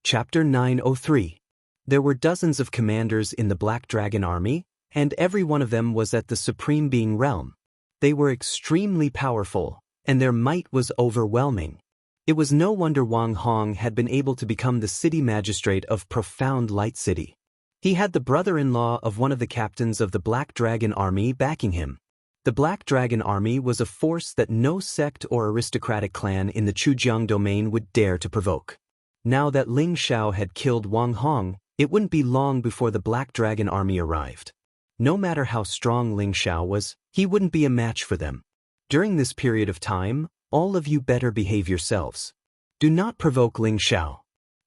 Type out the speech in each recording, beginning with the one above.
Chapter 903. There were dozens of commanders in the Black Dragon army, and every one of them was at the Supreme Being realm. They were extremely powerful, and their might was overwhelming. It was no wonder Wang Hong had been able to become the city magistrate of Profound Light City. He had the brother-in-law of one of the captains of the Black Dragon army backing him. The Black Dragon army was a force that no sect or aristocratic clan in the Chujiang domain would dare to provoke. Now that Ling Xiao had killed Wang Hong, it wouldn't be long before the Black Dragon army arrived. No matter how strong Ling Xiao was, he wouldn't be a match for them. During this period of time, all of you better behave yourselves. Do not provoke Ling Xiao.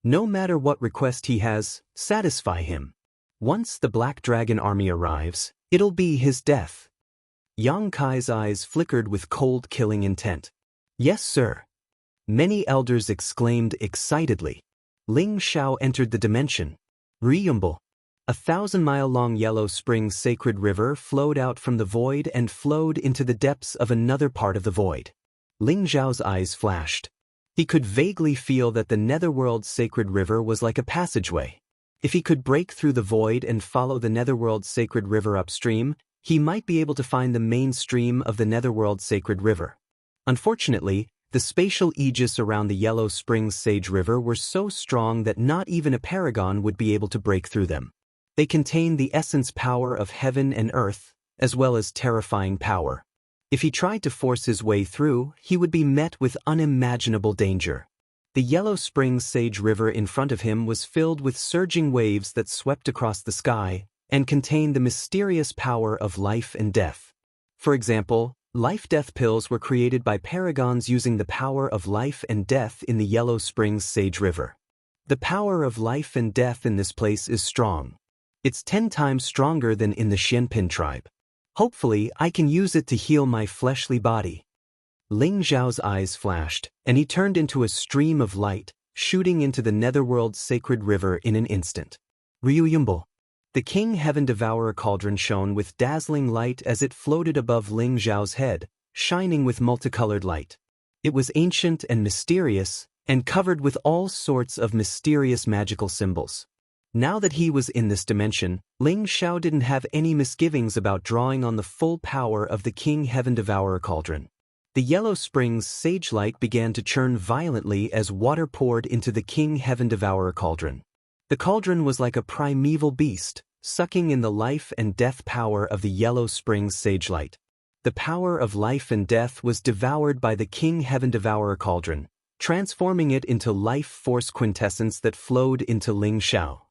No matter what request he has, satisfy him. Once the Black Dragon army arrives, it'll be his death. Yang Kai's eyes flickered with cold killing intent. Yes, sir. Many elders exclaimed excitedly. Ling Xiao entered the dimension. Ryumbel. A 1,000-mile-long Yellow Springs sacred river flowed out from the void and flowed into the depths of another part of the void. Ling Xiao's eyes flashed. He could vaguely feel that the Netherworld's sacred river was like a passageway. If he could break through the void and follow the Netherworld's sacred river upstream, he might be able to find the main stream of the Netherworld's sacred river. Unfortunately, the spatial aegis around the Yellow Springs Sage River were so strong that not even a paragon would be able to break through them. They contain the essence power of heaven and earth, as well as terrifying power. If he tried to force his way through, he would be met with unimaginable danger. The Yellow Springs Sage River in front of him was filled with surging waves that swept across the sky and contained the mysterious power of life and death. For example, life-death pills were created by paragons using the power of life and death in the Yellow Springs Sage River. The power of life and death in this place is strong. It's 10 times stronger than in the Xianpin tribe. Hopefully, I can use it to heal my fleshly body. Ling Xiao's eyes flashed, and he turned into a stream of light, shooting into the Netherworld's sacred river in an instant. Ryumbel. The King Heaven Devourer cauldron shone with dazzling light as it floated above Ling Xiao's head, shining with multicolored light. It was ancient and mysterious, and covered with all sorts of mysterious magical symbols. Now that he was in this dimension, Ling Xiao didn't have any misgivings about drawing on the full power of the King Heaven Devourer cauldron. The Yellow Springs sage light began to churn violently as water poured into the King Heaven Devourer cauldron. The cauldron was like a primeval beast, sucking in the life and death power of the Yellow Springs sage light. The power of life and death was devoured by the King Heaven Devourer cauldron, transforming it into life force quintessence that flowed into Ling Xiao.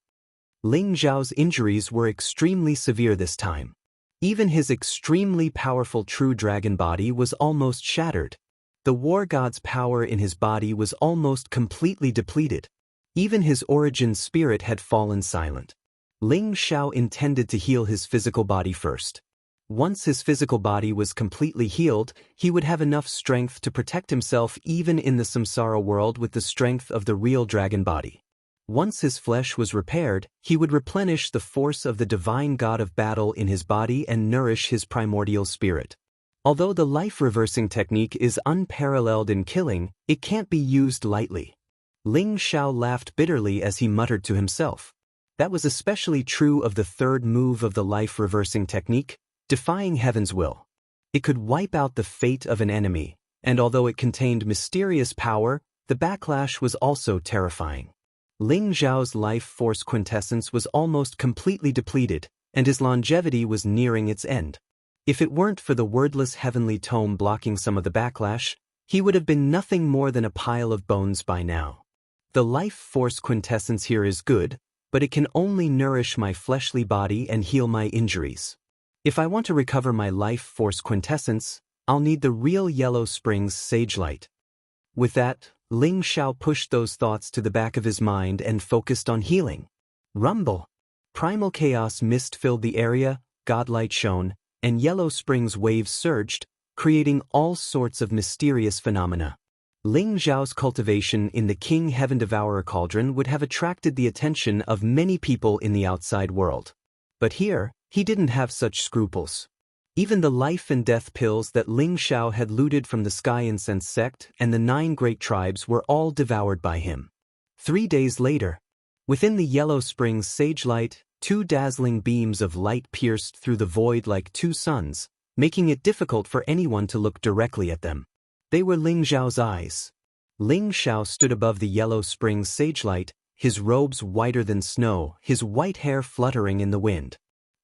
Ling Xiao's injuries were extremely severe this time. Even his extremely powerful true dragon body was almost shattered. The war god's power in his body was almost completely depleted. Even his origin spirit had fallen silent. Ling Xiao intended to heal his physical body first. Once his physical body was completely healed, he would have enough strength to protect himself even in the samsara world with the strength of the real dragon body. Once his flesh was repaired, he would replenish the force of the divine god of battle in his body and nourish his primordial spirit. Although the life-reversing technique is unparalleled in killing, it can't be used lightly. Ling Xiao laughed bitterly as he muttered to himself. That was especially true of the third move of the life-reversing technique, defying heaven's will. It could wipe out the fate of an enemy, and although it contained mysterious power, the backlash was also terrifying. Ling Xiao's life force quintessence was almost completely depleted, and his longevity was nearing its end. If it weren't for the wordless heavenly tome blocking some of the backlash, he would have been nothing more than a pile of bones by now. The life force quintessence here is good, but it can only nourish my fleshly body and heal my injuries. If I want to recover my life force quintessence, I'll need the real Yellow Springs sage light. With that, Ling Xiao pushed those thoughts to the back of his mind and focused on healing. Rumble. Primal chaos mist filled the area, godlight shone, and Yellow Springs waves surged, creating all sorts of mysterious phenomena. Ling Xiao's cultivation in the King Heaven Devourer cauldron would have attracted the attention of many people in the outside world. But here, he didn't have such scruples. Even the life and death pills that Ling Xiao had looted from the Sky Incense sect and the 9 great tribes were all devoured by him. 3 days later, within the Yellow Springs sage light, 2 dazzling beams of light pierced through the void like 2 suns, making it difficult for anyone to look directly at them. They were Ling Xiao's eyes. Ling Xiao stood above the Yellow Springs sage light, his robes whiter than snow, his white hair fluttering in the wind.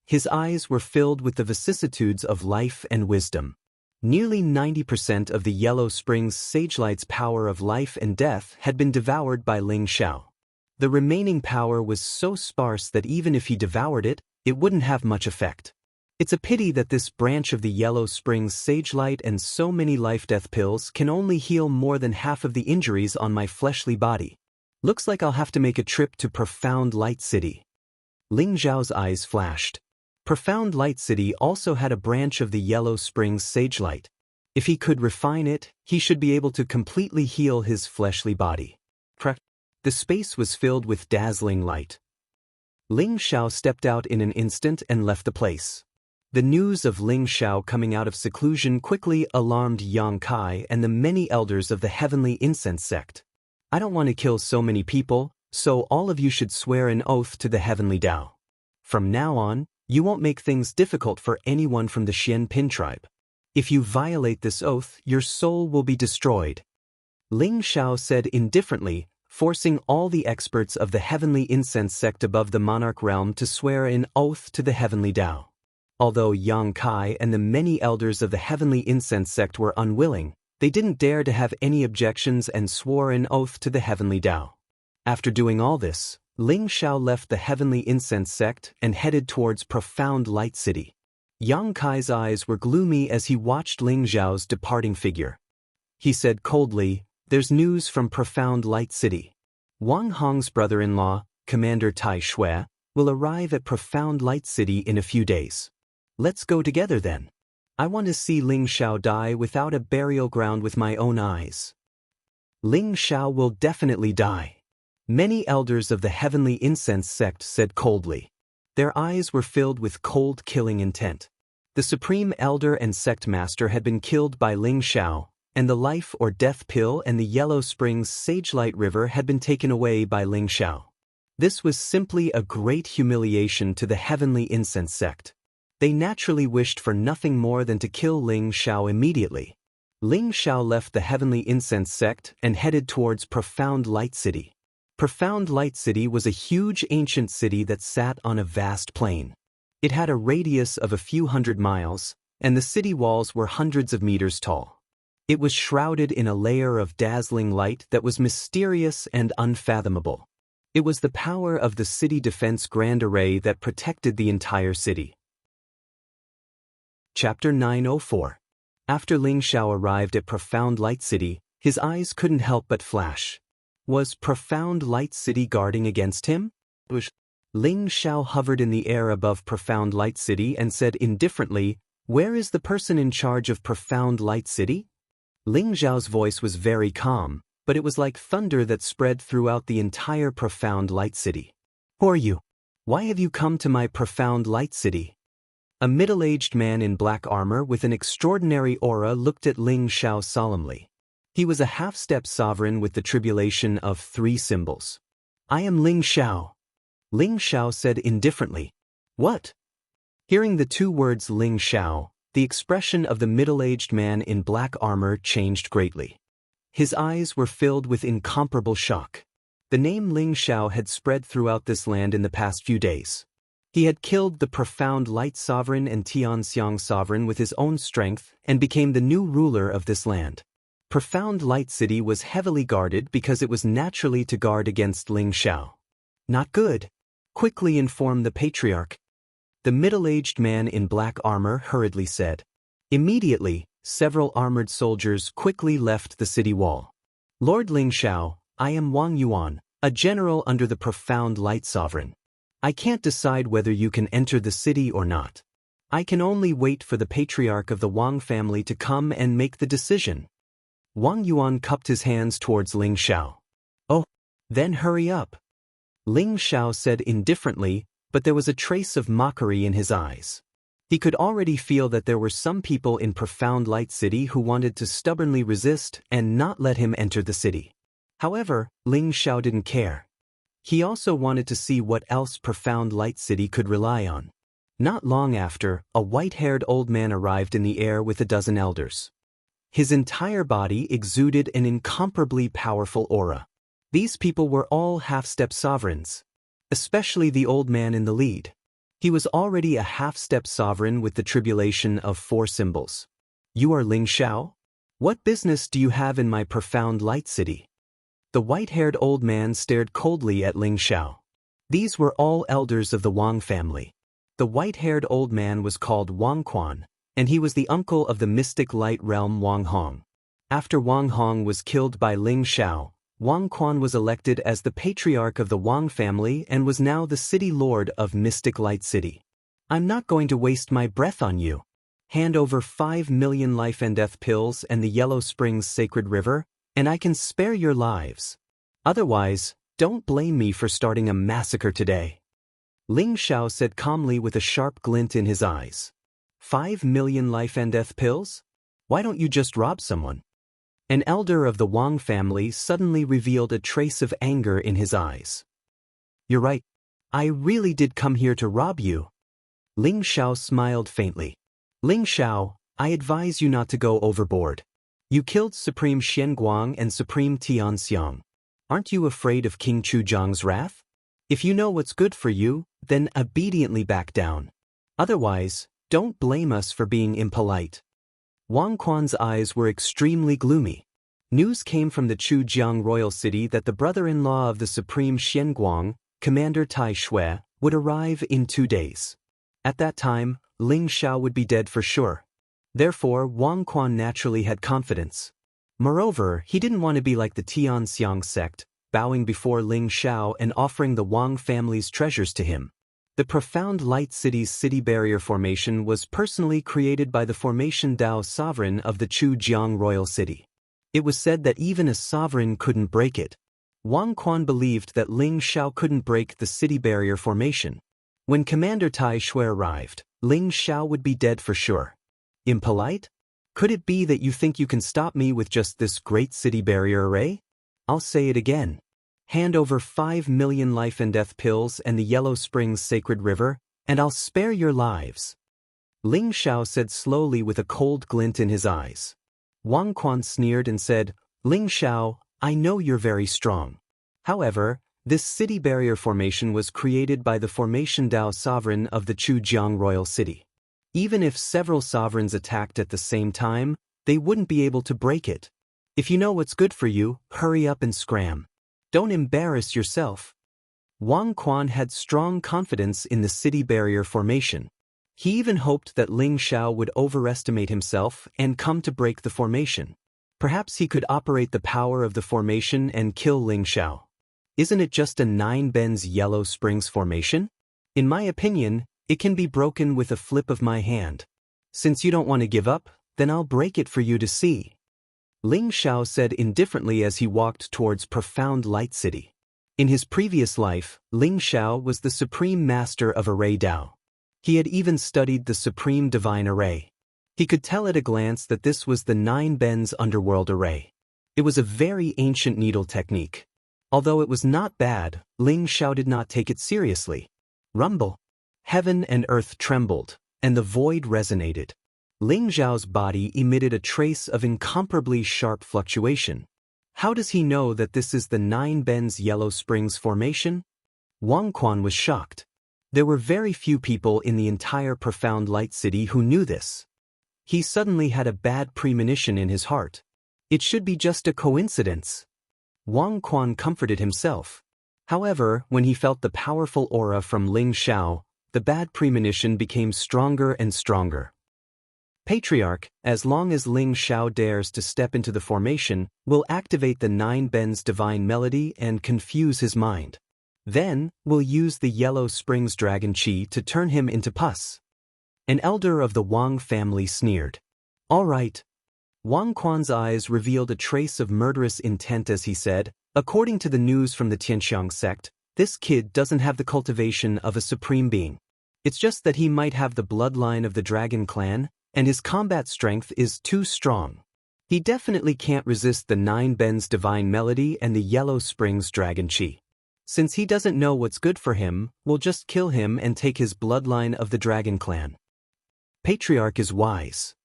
His eyes were filled with the vicissitudes of life and wisdom. Nearly 90% of the Yellow Springs sagelight's power of life and death had been devoured by Ling Xiao. The remaining power was so sparse that even if he devoured it, it wouldn't have much effect. It's a pity that this branch of the Yellow Springs sagelight and so many life-death pills can only heal more than half of the injuries on my fleshly body. Looks like I'll have to make a trip to Profound Light City. Ling Xiao's eyes flashed. Profound Light City also had a branch of the Yellow Springs sagelight. If he could refine it, he should be able to completely heal his fleshly body. The space was filled with dazzling light. Ling Xiao stepped out in an instant and left the place. The news of Ling Xiao coming out of seclusion quickly alarmed Yang Kai and the many elders of the Heavenly Incense sect. I don't want to kill so many people, so all of you should swear an oath to the Heavenly Tao. From now on, you won't make things difficult for anyone from the Xian Pin tribe. If you violate this oath, your soul will be destroyed. Ling Xiao said indifferently, forcing all the experts of the Heavenly Incense sect above the monarch realm to swear an oath to the Heavenly Tao. Although Yang Kai and the many elders of the Heavenly Incense sect were unwilling, they didn't dare to have any objections and swore an oath to the Heavenly Tao. After doing all this, Ling Xiao left the Heavenly Incense sect and headed towards Profound Light City. Yang Kai's eyes were gloomy as he watched Ling Xiao's departing figure. He said coldly, "There's news from Profound Light City. Wang Hong's brother-in-law, Commander Tai Shui, will arrive at Profound Light City in a few days. Let's go together then. I want to see Ling Xiao die without a burial ground with my own eyes." Ling Xiao will definitely die. Many elders of the Heavenly Incense sect said coldly. Their eyes were filled with cold killing intent. The Supreme Elder and Sect Master had been killed by Ling Xiao, and the life or death pill and the Yellow Springs Sagelight River had been taken away by Ling Xiao. This was simply a great humiliation to the Heavenly Incense sect. They naturally wished for nothing more than to kill Ling Xiao immediately. Ling Xiao left the Heavenly Incense sect and headed towards Profound Light City. Profound Light City was a huge ancient city that sat on a vast plain. It had a radius of a few hundred miles, and the city walls were hundreds of meters tall. It was shrouded in a layer of dazzling light that was mysterious and unfathomable. It was the power of the City Defense Grand Array that protected the entire city. Chapter 904. After Ling Xiao arrived at Profound Light City, his eyes couldn't help but flash. Was Profound Light City guarding against him? Ling Xiao hovered in the air above Profound Light City and said indifferently, "Where is the person in charge of Profound Light City?" Ling Xiao's voice was very calm, but it was like thunder that spread throughout the entire Profound Light City. "Who are you? Why have you come to my Profound Light City?" A middle-aged man in black armor with an extraordinary aura looked at Ling Xiao solemnly. He was a half-step sovereign with the tribulation of 3 symbols. "I am Ling Xiao." Ling Xiao said indifferently. "What?" Hearing the 2 words Ling Xiao, the expression of the middle-aged man in black armor changed greatly. His eyes were filled with incomparable shock. The name Ling Xiao had spread throughout this land in the past few days. He had killed the Profound Light Sovereign and Tianxiang Sovereign with his own strength and became the new ruler of this land. Profound Light City was heavily guarded because it was naturally to guard against Ling Xiao. "Not good," quickly informed the patriarch. The middle-aged man in black armor hurriedly said. Immediately, several armored soldiers quickly left the city wall. "Lord Ling Xiao, I am Wang Yuan, a general under the Profound Light Sovereign. I can't decide whether you can enter the city or not. I can only wait for the patriarch of the Wang family to come and make the decision." Wang Yuan cupped his hands towards Ling Xiao. "Oh, then hurry up." Ling Xiao said indifferently, but there was a trace of mockery in his eyes. He could already feel that there were some people in Profound Light City who wanted to stubbornly resist and not let him enter the city. However, Ling Xiao didn't care. He also wanted to see what else Profound Light City could rely on. Not long after, a white-haired old man arrived in the air with a dozen elders. His entire body exuded an incomparably powerful aura. These people were all half-step sovereigns, especially the old man in the lead. He was already a half-step sovereign with the tribulation of 4 symbols. You are Ling Xiao? What business do you have in my Profound Light City? The white-haired old man stared coldly at Ling Xiao. These were all elders of the Wang family. The white-haired old man was called Wang Quan, and he was the uncle of the mystic light realm Wang Hong. After Wang Hong was killed by Ling Xiao, Wang Quan was elected as the patriarch of the Wang family and was now the city lord of Mystic Light City. I'm not going to waste my breath on you. Hand over 5 million life and death pills and the Yellow Springs Sacred River, and I can spare your lives. Otherwise, don't blame me for starting a massacre today. Ling Xiao said calmly with a sharp glint in his eyes. 5 million life and death pills? Why don't you just rob someone? An elder of the Wang family suddenly revealed a trace of anger in his eyes. You're right. I really did come here to rob you. Ling Xiao smiled faintly. Ling Xiao, I advise you not to go overboard. You killed Supreme Xian Guang and Supreme Tian Xiang. Aren't you afraid of King Chu Zhang's wrath? If you know what's good for you, then obediently back down. Otherwise, don't blame us for being impolite. Wang Quan's eyes were extremely gloomy. News came from the Chujiang royal city that the brother-in-law of the Supreme Xian Guang, Commander Tai Shui, would arrive in 2 days. At that time, Ling Xiao would be dead for sure. Therefore, Wang Quan naturally had confidence. Moreover, he didn't want to be like the Tian Xiang sect, bowing before Ling Xiao and offering the Wang family's treasures to him. The Profound Light City's city barrier formation was personally created by the Formation Dao sovereign of the Chujiang royal city. It was said that even a sovereign couldn't break it. Wang Quan believed that Ling Xiao couldn't break the city barrier formation. When Commander Tai Shui arrived, Ling Xiao would be dead for sure. Impolite? Could it be that you think you can stop me with just this great city barrier array? I'll say it again. Hand over 5 million life and death pills and the Yellow Springs Sacred River, and I'll spare your lives. Ling Xiao said slowly with a cold glint in his eyes. Wang Quan sneered and said, Ling Xiao, I know you're very strong. However, this city barrier formation was created by the Formation Dao sovereign of the Chujiang royal city. Even if several sovereigns attacked at the same time, they wouldn't be able to break it. If you know what's good for you, hurry up and scram. Don't embarrass yourself. Wang Quan had strong confidence in the city barrier formation. He even hoped that Ling Xiao would overestimate himself and come to break the formation. Perhaps he could operate the power of the formation and kill Ling Xiao. Isn't it just a 9 bends Yellow Springs formation? In my opinion, it can be broken with a flip of my hand. Since you don't want to give up, then I'll break it for you to see. Ling Xiao said indifferently as he walked towards Profound Light City. In his previous life, Ling Xiao was the supreme master of Array Dao. He had even studied the Supreme Divine Array. He could tell at a glance that this was the 9 bends Underworld Array. It was a very ancient needle technique. Although it was not bad, Ling Xiao did not take it seriously. Rumble. Heaven and earth trembled, and the void resonated. Ling Xiao's body emitted a trace of incomparably sharp fluctuation. How does he know that this is the 9 bends Yellow Springs formation? Wang Quan was shocked. There were very few people in the entire Profound Light City who knew this. He suddenly had a bad premonition in his heart. It should be just a coincidence. Wang Quan comforted himself. However, when he felt the powerful aura from Ling Xiao, the bad premonition became stronger and stronger. Patriarch, as long as Ling Xiao dares to step into the formation, will activate the 9 bends divine melody and confuse his mind. Then, we'll use the Yellow Springs Dragon Chi to turn him into pus. An elder of the Wang family sneered. All right. Wang Quan's eyes revealed a trace of murderous intent as he said, according to the news from the Tianxiang sect, this kid doesn't have the cultivation of a supreme being. It's just that he might have the bloodline of the Dragon clan, and his combat strength is too strong. He definitely can't resist the 9 Bends divine melody and the Yellow Springs dragon chi. Since he doesn't know what's good for him, we'll just kill him and take his bloodline of the dragon clan. Patriarch is wise.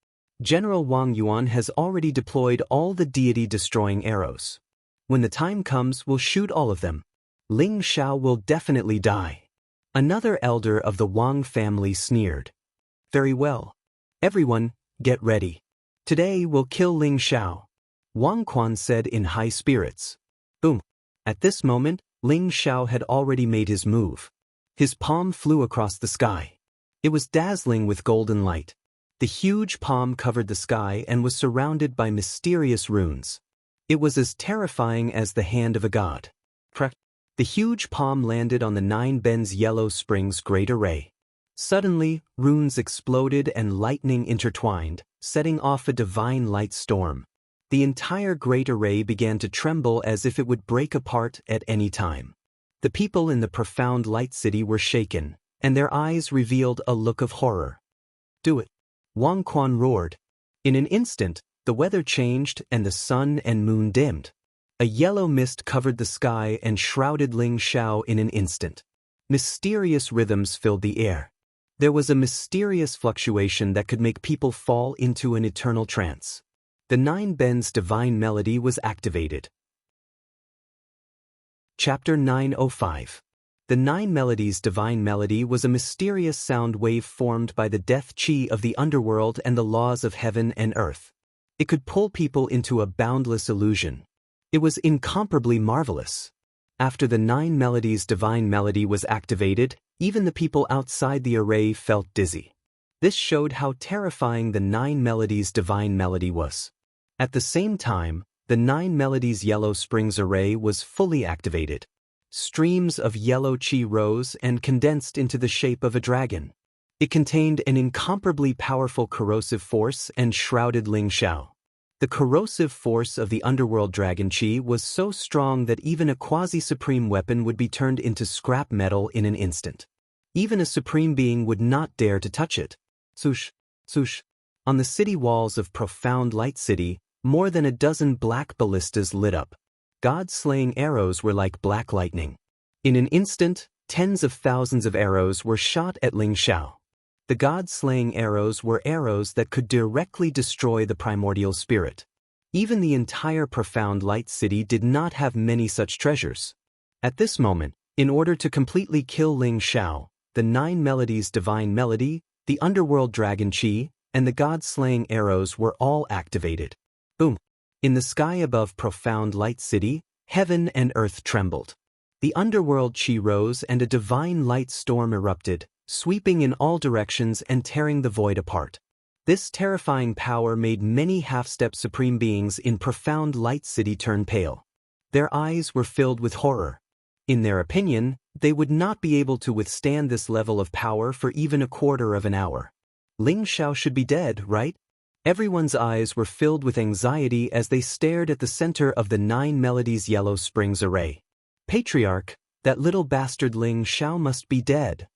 General Wang Yuan has already deployed all the deity-destroying arrows. When the time comes, we'll shoot all of them. Ling Xiao will definitely die. Another elder of the Wang family sneered. Very well. Everyone, get ready. Today we'll kill Ling Xiao. Wang Quan said in high spirits. Boom. At this moment, Ling Xiao had already made his move. His palm flew across the sky. It was dazzling with golden light. The huge palm covered the sky and was surrounded by mysterious runes. It was as terrifying as the hand of a god. The huge palm landed on the 9 Bends Yellow Springs Great Array. Suddenly, runes exploded and lightning intertwined, setting off a divine light storm. The entire Great Array began to tremble as if it would break apart at any time. The people in the profound light city were shaken, and their eyes revealed a look of horror. Do it! Wang Quan roared. In an instant, the weather changed and the sun and moon dimmed. A yellow mist covered the sky and shrouded Ling Xiao in an instant. Mysterious rhythms filled the air. There was a mysterious fluctuation that could make people fall into an eternal trance. The 9 Bends divine melody was activated. Chapter 905. The 9 Melodies divine melody was a mysterious sound wave formed by the death chi of the underworld and the laws of heaven and earth. It could pull people into a boundless illusion. It was incomparably marvelous. After the 9 Melodies divine melody was activated, even the people outside the array felt dizzy. This showed how terrifying the 9 Melodies divine melody was. At the same time, the 9 Melodies Yellow Springs array was fully activated. Streams of yellow chi rose and condensed into the shape of a dragon. It contained an incomparably powerful corrosive force and shrouded Ling Xiao. The corrosive force of the underworld dragon chi was so strong that even a quasi-supreme weapon would be turned into scrap metal in an instant. Even a supreme being would not dare to touch it. Swoosh, swoosh. On the city walls of Profound Light City, more than a dozen black ballistas lit up. God-slaying arrows were like black lightning. In an instant, tens of thousands of arrows were shot at Ling Xiao. The God-slaying arrows were arrows that could directly destroy the primordial spirit. Even the entire Profound Light City did not have many such treasures. At this moment, in order to completely kill Ling Xiao, the 9 Melodies divine melody, the underworld dragon chi, and the God-slaying arrows were all activated. Boom! In the sky above Profound Light City, heaven and earth trembled. The underworld chi rose and a divine light storm erupted, sweeping in all directions and tearing the void apart. This terrifying power made many half-step supreme beings in Profound Light City turn pale. Their eyes were filled with horror. In their opinion, they would not be able to withstand this level of power for even a quarter of an hour. Ling Xiao should be dead, right? Everyone's eyes were filled with anxiety as they stared at the center of the 9 Melodies Yellow Springs array. Patriarch, that little bastard Ling Xiao must be dead.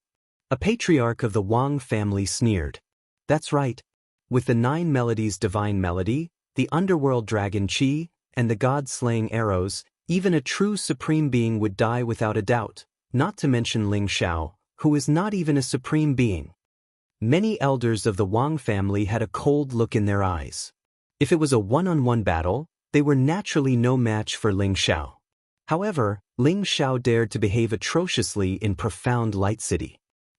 A patriarch of the Wang family sneered. That's right. With the 9 Melodies divine melody, the underworld dragon chi, and the god-slaying arrows, even a true supreme being would die without a doubt, not to mention Ling Xiao, who is not even a supreme being. Many elders of the Wang family had a cold look in their eyes. If it was a one-on-one battle, they were naturally no match for Ling Xiao. However, Ling Xiao dared to behave atrociously in Profound Light City.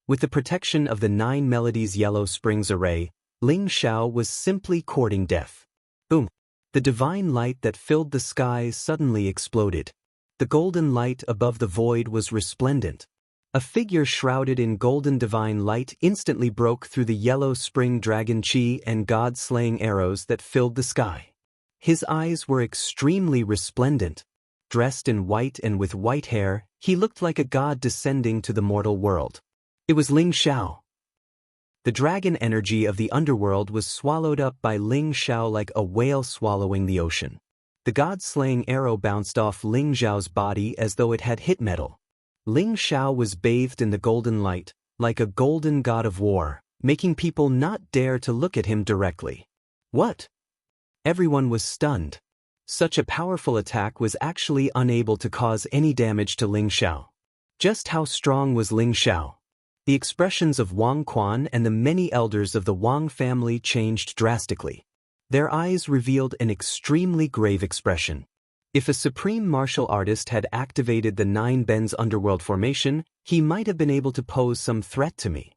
With the protection of the 9 Melodies Yellow Springs array, Ling Xiao was simply courting death. Boom! The divine light that filled the skies suddenly exploded. The golden light above the void was resplendent. A figure shrouded in golden divine light instantly broke through the yellow spring dragon chi and god-slaying arrows that filled the sky. His eyes were extremely resplendent. Dressed in white and with white hair, he looked like a god descending to the mortal world. It was Ling Xiao. The dragon energy of the underworld was swallowed up by Ling Xiao like a whale swallowing the ocean. The god-slaying arrow bounced off Ling Xiao's body as though it had hit metal. Ling Xiao was bathed in the golden light, like a golden god of war, making people not dare to look at him directly. What? Everyone was stunned. Such a powerful attack was actually unable to cause any damage to Ling Xiao. Just how strong was Ling Xiao? The expressions of Wang Quan and the many elders of the Wang family changed drastically. Their eyes revealed an extremely grave expression. If a supreme martial artist had activated the 9 Bens underworld formation, he might have been able to pose some threat to me.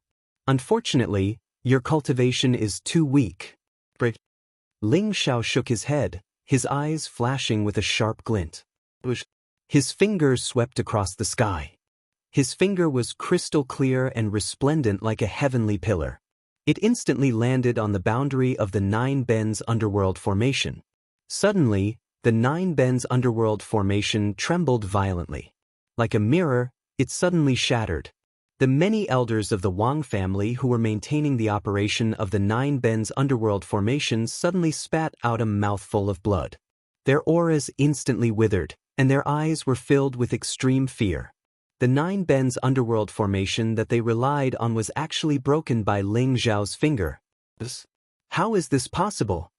Unfortunately, your cultivation is too weak. Ling Xiao shook his head, his eyes flashing with a sharp glint. His fingers swept across the sky. His finger was crystal clear and resplendent like a heavenly pillar. It instantly landed on the boundary of the 9 Bens underworld formation. Suddenly, the 9 Bens underworld formation trembled violently. Like a mirror, it suddenly shattered. The many elders of the Wang family who were maintaining the operation of the 9 Bens underworld formation suddenly spat out a mouthful of blood. Their auras instantly withered, and their eyes were filled with extreme fear. The 9 Bens underworld formation that they relied on was actually broken by Ling Xiao's finger. How is this possible?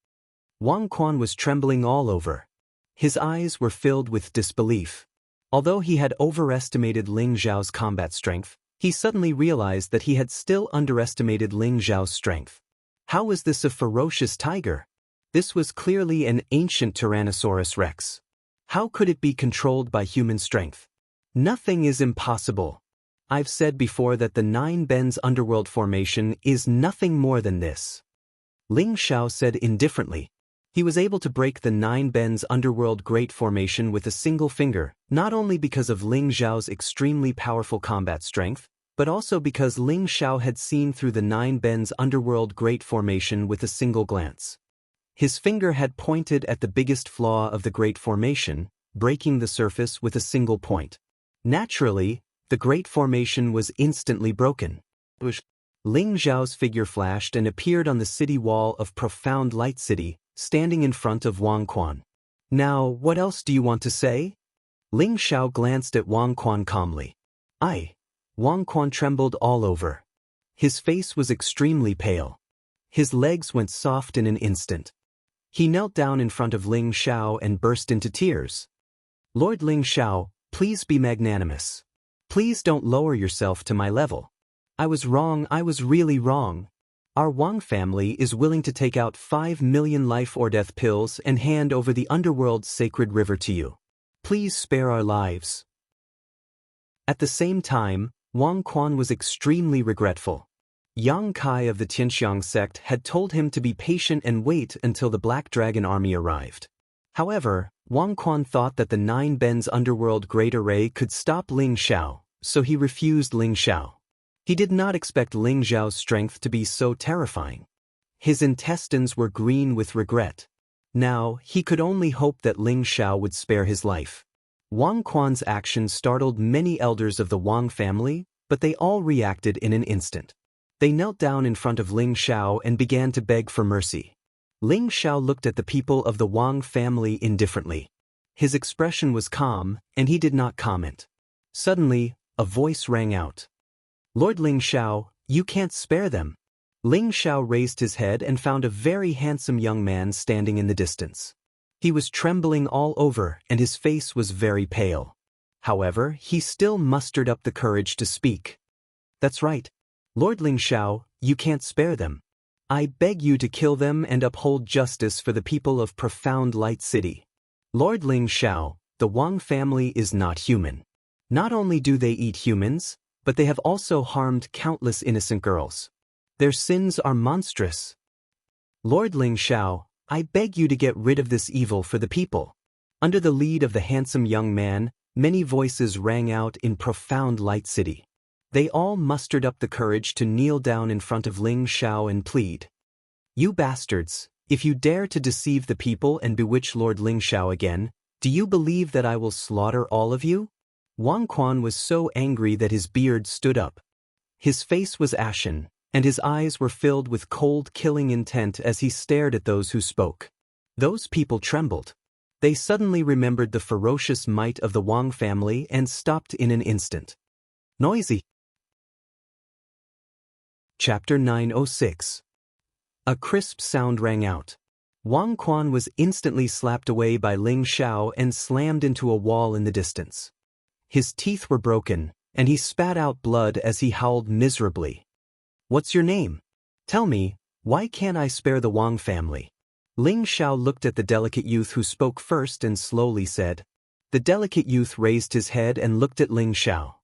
Wang Quan was trembling all over. His eyes were filled with disbelief. Although he had overestimated Ling Xiao's combat strength, he suddenly realized that he had still underestimated Ling Xiao's strength. How was this a ferocious tiger? This was clearly an ancient Tyrannosaurus Rex. How could it be controlled by human strength? Nothing is impossible. I've said before that the 9 Bens underworld formation is nothing more than this. Ling Xiao said indifferently. He was able to break the 9 Bens underworld great formation with a single finger, not only because of Ling Xiao's extremely powerful combat strength, but also because Ling Xiao had seen through the 9 Bens underworld great formation with a single glance. His finger had pointed at the biggest flaw of the great formation, breaking the surface with a single point. Naturally, the great formation was instantly broken. Ling Xiao's figure flashed and appeared on the city wall of Profound Light City, standing in front of Wang Quan. Now, what else do you want to say? Ling Xiao glanced at Wang Quan calmly. Wang Quan trembled all over. His face was extremely pale. His legs went soft in an instant. He knelt down in front of Ling Xiao and burst into tears. Lord Ling Xiao, please be magnanimous. Please don't lower yourself to my level. I was wrong, I was really wrong. Our Wang family is willing to take out 5 million life or death pills and hand over the underworld's sacred river to you. Please spare our lives. At the same time, Wang Quan was extremely regretful. Yang Kai of the Tianxiang sect had told him to be patient and wait until the Black Dragon army arrived. However, Wang Quan thought that the 9 Bens underworld great array could stop Ling Xiao, so he refused Ling Xiao. He did not expect Ling Xiao's strength to be so terrifying. His intestines were green with regret. Now, he could only hope that Ling Xiao would spare his life. Wang Quan's actions startled many elders of the Wang family, but they all reacted in an instant. They knelt down in front of Ling Xiao and began to beg for mercy. Ling Xiao looked at the people of the Wang family indifferently. His expression was calm, and he did not comment. Suddenly, a voice rang out. Lord Ling Xiao, you can't spare them. Ling Xiao raised his head and found a very handsome young man standing in the distance. He was trembling all over and his face was very pale. However, he still mustered up the courage to speak. That's right. Lord Ling Xiao, you can't spare them. I beg you to kill them and uphold justice for the people of Profound Light City. Lord Ling Xiao, the Wang family is not human. Not only do they eat humans, but they have also harmed countless innocent girls. Their sins are monstrous. Lord Ling Xiao, I beg you to get rid of this evil for the people. Under the lead of the handsome young man, many voices rang out in Profound Light City. They all mustered up the courage to kneel down in front of Ling Xiao and plead. You bastards, if you dare to deceive the people and bewitch Lord Ling Xiao again, do you believe that I will slaughter all of you? Wang Quan was so angry that his beard stood up. His face was ashen, and his eyes were filled with cold, killing intent as he stared at those who spoke. Those people trembled. They suddenly remembered the ferocious might of the Wang family and stopped in an instant. Noisy. Chapter 906. A crisp sound rang out. Wang Quan was instantly slapped away by Ling Xiao and slammed into a wall in the distance. His teeth were broken, and he spat out blood as he howled miserably. "What's your name? Tell me, why can't I spare the Wang family?" Ling Xiao looked at the delicate youth who spoke first and slowly said. The delicate youth raised his head and looked at Ling Xiao.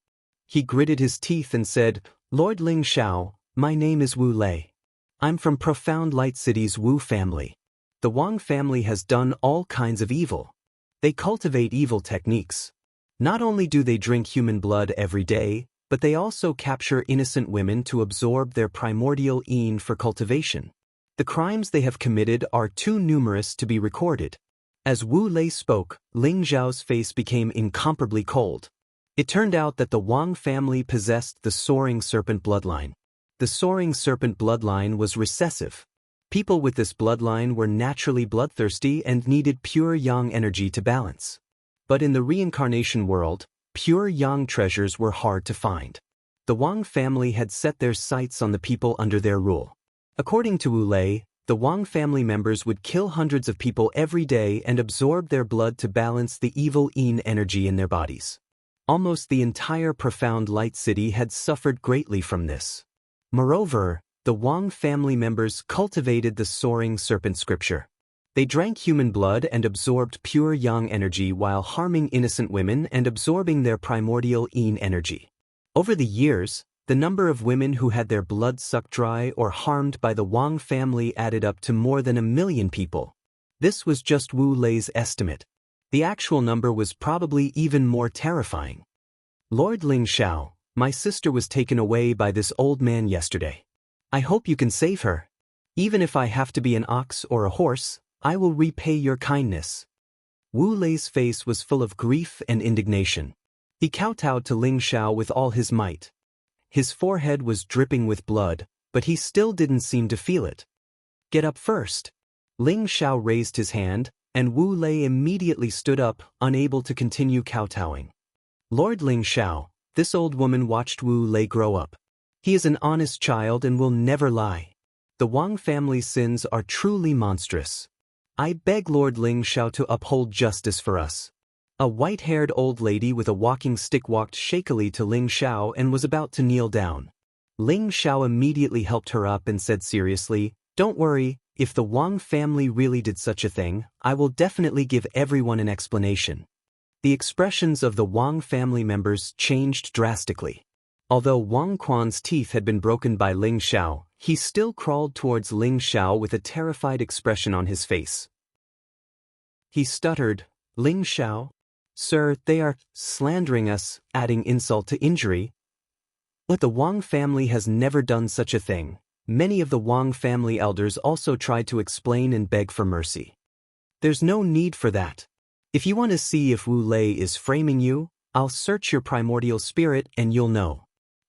He gritted his teeth and said, "Lord Ling Xiao, my name is Wu Lei. I'm from Profound Light City's Wu family. The Wang family has done all kinds of evil. They cultivate evil techniques. Not only do they drink human blood every day, but they also capture innocent women to absorb their primordial yin for cultivation. The crimes they have committed are too numerous to be recorded." As Wu Lei spoke, Ling Xiao's face became incomparably cold. It turned out that the Wang family possessed the Soaring Serpent bloodline. The Soaring Serpent bloodline was recessive. People with this bloodline were naturally bloodthirsty and needed pure yang energy to balance. But in the reincarnation world, pure yang treasures were hard to find. The Wang family had set their sights on the people under their rule. According to Wu Lei, the Wang family members would kill hundreds of people every day and absorb their blood to balance the evil yin energy in their bodies. Almost the entire Profound Light City had suffered greatly from this. Moreover, the Wang family members cultivated the Soaring Serpent scripture. They drank human blood and absorbed pure yang energy while harming innocent women and absorbing their primordial yin energy. Over the years, the number of women who had their blood sucked dry or harmed by the Wang family added up to more than 1 million people. This was just Wu Lei's estimate. The actual number was probably even more terrifying. "Lord Ling Xiao, my sister was taken away by this old man yesterday. I hope you can save her. Even if I have to be an ox or a horse, I will repay your kindness." Wu Lei's face was full of grief and indignation. He kowtowed to Ling Xiao with all his might. His forehead was dripping with blood, but he still didn't seem to feel it. "Get up first." Ling Xiao raised his hand, and Wu Lei immediately stood up, unable to continue kowtowing. "Lord Ling Xiao," this old woman watched Wu Lei grow up. "He is an honest child and will never lie. The Wang family's sins are truly monstrous. I beg Lord Ling Xiao to uphold justice for us." A white-haired old lady with a walking stick walked shakily to Ling Xiao and was about to kneel down. Ling Xiao immediately helped her up and said seriously, "Don't worry, if the Wang family really did such a thing, I will definitely give everyone an explanation." The expressions of the Wang family members changed drastically. Although Wang Quan's teeth had been broken by Ling Xiao, he still crawled towards Ling Xiao with a terrified expression on his face. He stuttered, "Ling Xiao? Sir, they are slandering us, adding insult to injury." But the Wang family has never done such a thing. Many of the Wang family elders also tried to explain and beg for mercy. "There's no need for that. If you want to see if Wu Lei is framing you, I'll search your primordial spirit and you'll know."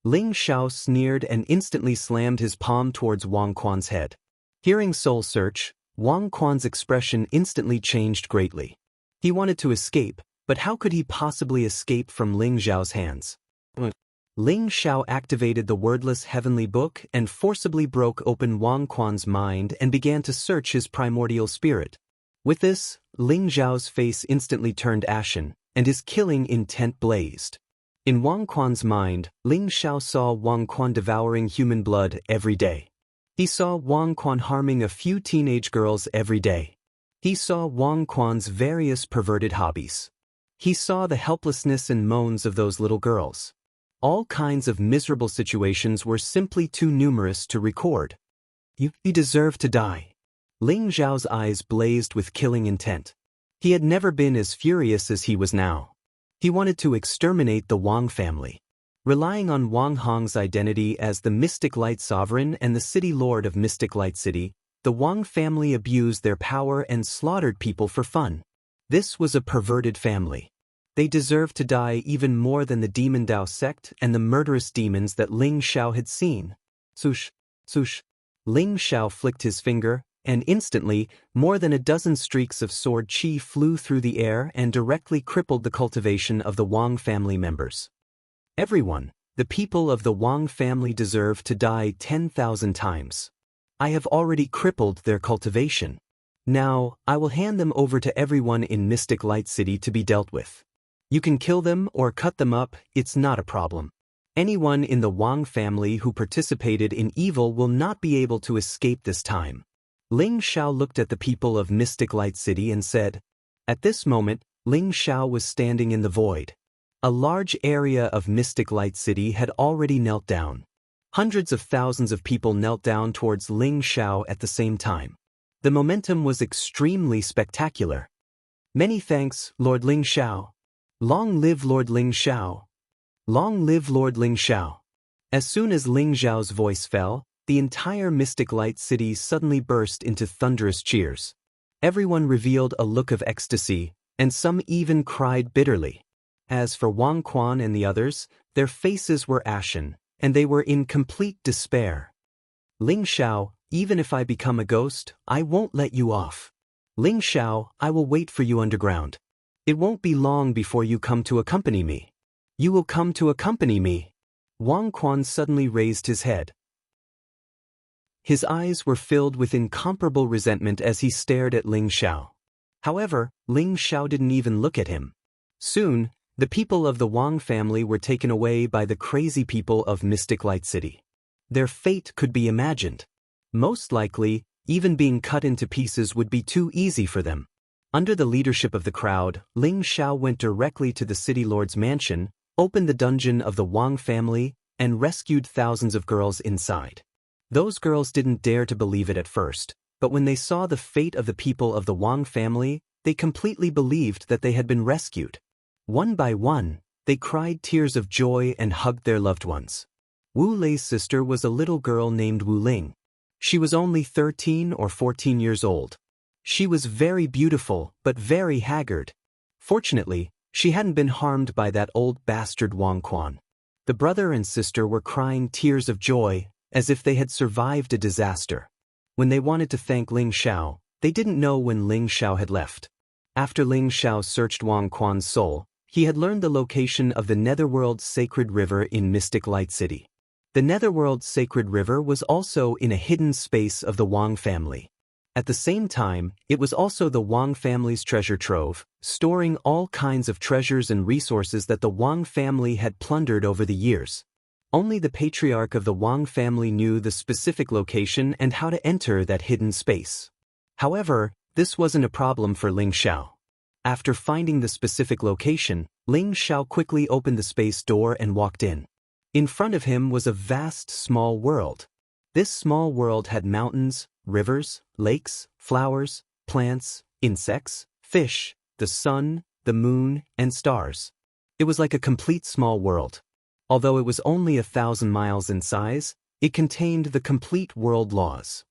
Ling Xiao sneered and instantly slammed his palm towards Wang Quan's head. Hearing soul search, Wang Quan's expression instantly changed greatly. He wanted to escape, but how could he possibly escape from Ling Xiao's hands? Ling Xiao activated the wordless heavenly book and forcibly broke open Wang Quan's mind and began to search his primordial spirit. With this, Ling Xiao's face instantly turned ashen, and his killing intent blazed. In Wang Quan's mind, Ling Xiao saw Wang Quan devouring human blood every day. He saw Wang Quan harming a few teenage girls every day. He saw Wang Quan's various perverted hobbies. He saw the helplessness and moans of those little girls. All kinds of miserable situations were simply too numerous to record. You deserve to die." Ling Xiao's eyes blazed with killing intent. He had never been as furious as he was now. He wanted to exterminate the Wang family. Relying on Wang Hong's identity as the Mystic Light Sovereign and the City Lord of Mystic Light City, the Wang family abused their power and slaughtered people for fun. This was a perverted family. They deserved to die even more than the Demon Dao sect and the murderous demons that Ling Xiao had seen. Swoosh, swoosh. Ling Xiao flicked his finger, and instantly, more than a dozen streaks of sword chi flew through the air and directly crippled the cultivation of the Wang family members. Everyone, the people of the Wang family deserve to die 10,000 times. I have already crippled their cultivation. Now, I will hand them over to everyone in Mystic Light City to be dealt with. You can kill them or cut them up, it's not a problem. Anyone in the Wang family who participated in evil will not be able to escape this time. Ling Xiao looked at the people of Mystic Light City and said. At this moment, Ling Xiao was standing in the void. A large area of Mystic Light City had already knelt down. Hundreds of thousands of people knelt down towards Ling Xiao at the same time. The momentum was extremely spectacular. Many thanks, Lord Ling Xiao. Long live Lord Ling Xiao. Long live Lord Ling Xiao. As soon as Ling Xiao's voice fell, the entire Mystic Light City suddenly burst into thunderous cheers. Everyone revealed a look of ecstasy, and some even cried bitterly. As for Wang Quan and the others, their faces were ashen, and they were in complete despair. Ling Xiao, even if I become a ghost, I won't let you off. Ling Xiao, I will wait for you underground. It won't be long before you come to accompany me. You will come to accompany me. Wang Quan suddenly raised his head. His eyes were filled with incomparable resentment as he stared at Ling Xiao. However, Ling Xiao didn't even look at him. Soon, the people of the Wang family were taken away by the crazy people of Mystic Light City. Their fate could be imagined. Most likely, even being cut into pieces would be too easy for them. Under the leadership of the crowd, Ling Xiao went directly to the city lord's mansion, opened the dungeon of the Wang family, and rescued thousands of girls inside. Those girls didn't dare to believe it at first, but when they saw the fate of the people of the Wang family, they completely believed that they had been rescued. One by one, they cried tears of joy and hugged their loved ones. Wu Lei's sister was a little girl named Wu Ling. She was only 13 or 14 years old. She was very beautiful, but very haggard. Fortunately, she hadn't been harmed by that old bastard Wang Quan. The brother and sister were crying tears of joy, as if they had survived a disaster. When they wanted to thank Ling Xiao, they didn't know when Ling Xiao had left. After Ling Xiao searched Wang Quan's soul, he had learned the location of the Netherworld's sacred river in Mystic Light City. The Netherworld's sacred river was also in a hidden space of the Wang family. At the same time, it was also the Wang family's treasure trove, storing all kinds of treasures and resources that the Wang family had plundered over the years. Only the patriarch of the Wang family knew the specific location and how to enter that hidden space. However, this wasn't a problem for Ling Xiao. After finding the specific location, Ling Xiao quickly opened the space door and walked in. In front of him was a vast small world. This small world had mountains, rivers, lakes, flowers, plants, insects, fish, the sun, the moon, and stars. It was like a complete small world. Although it was only 1,000 miles in size, it contained the complete world laws.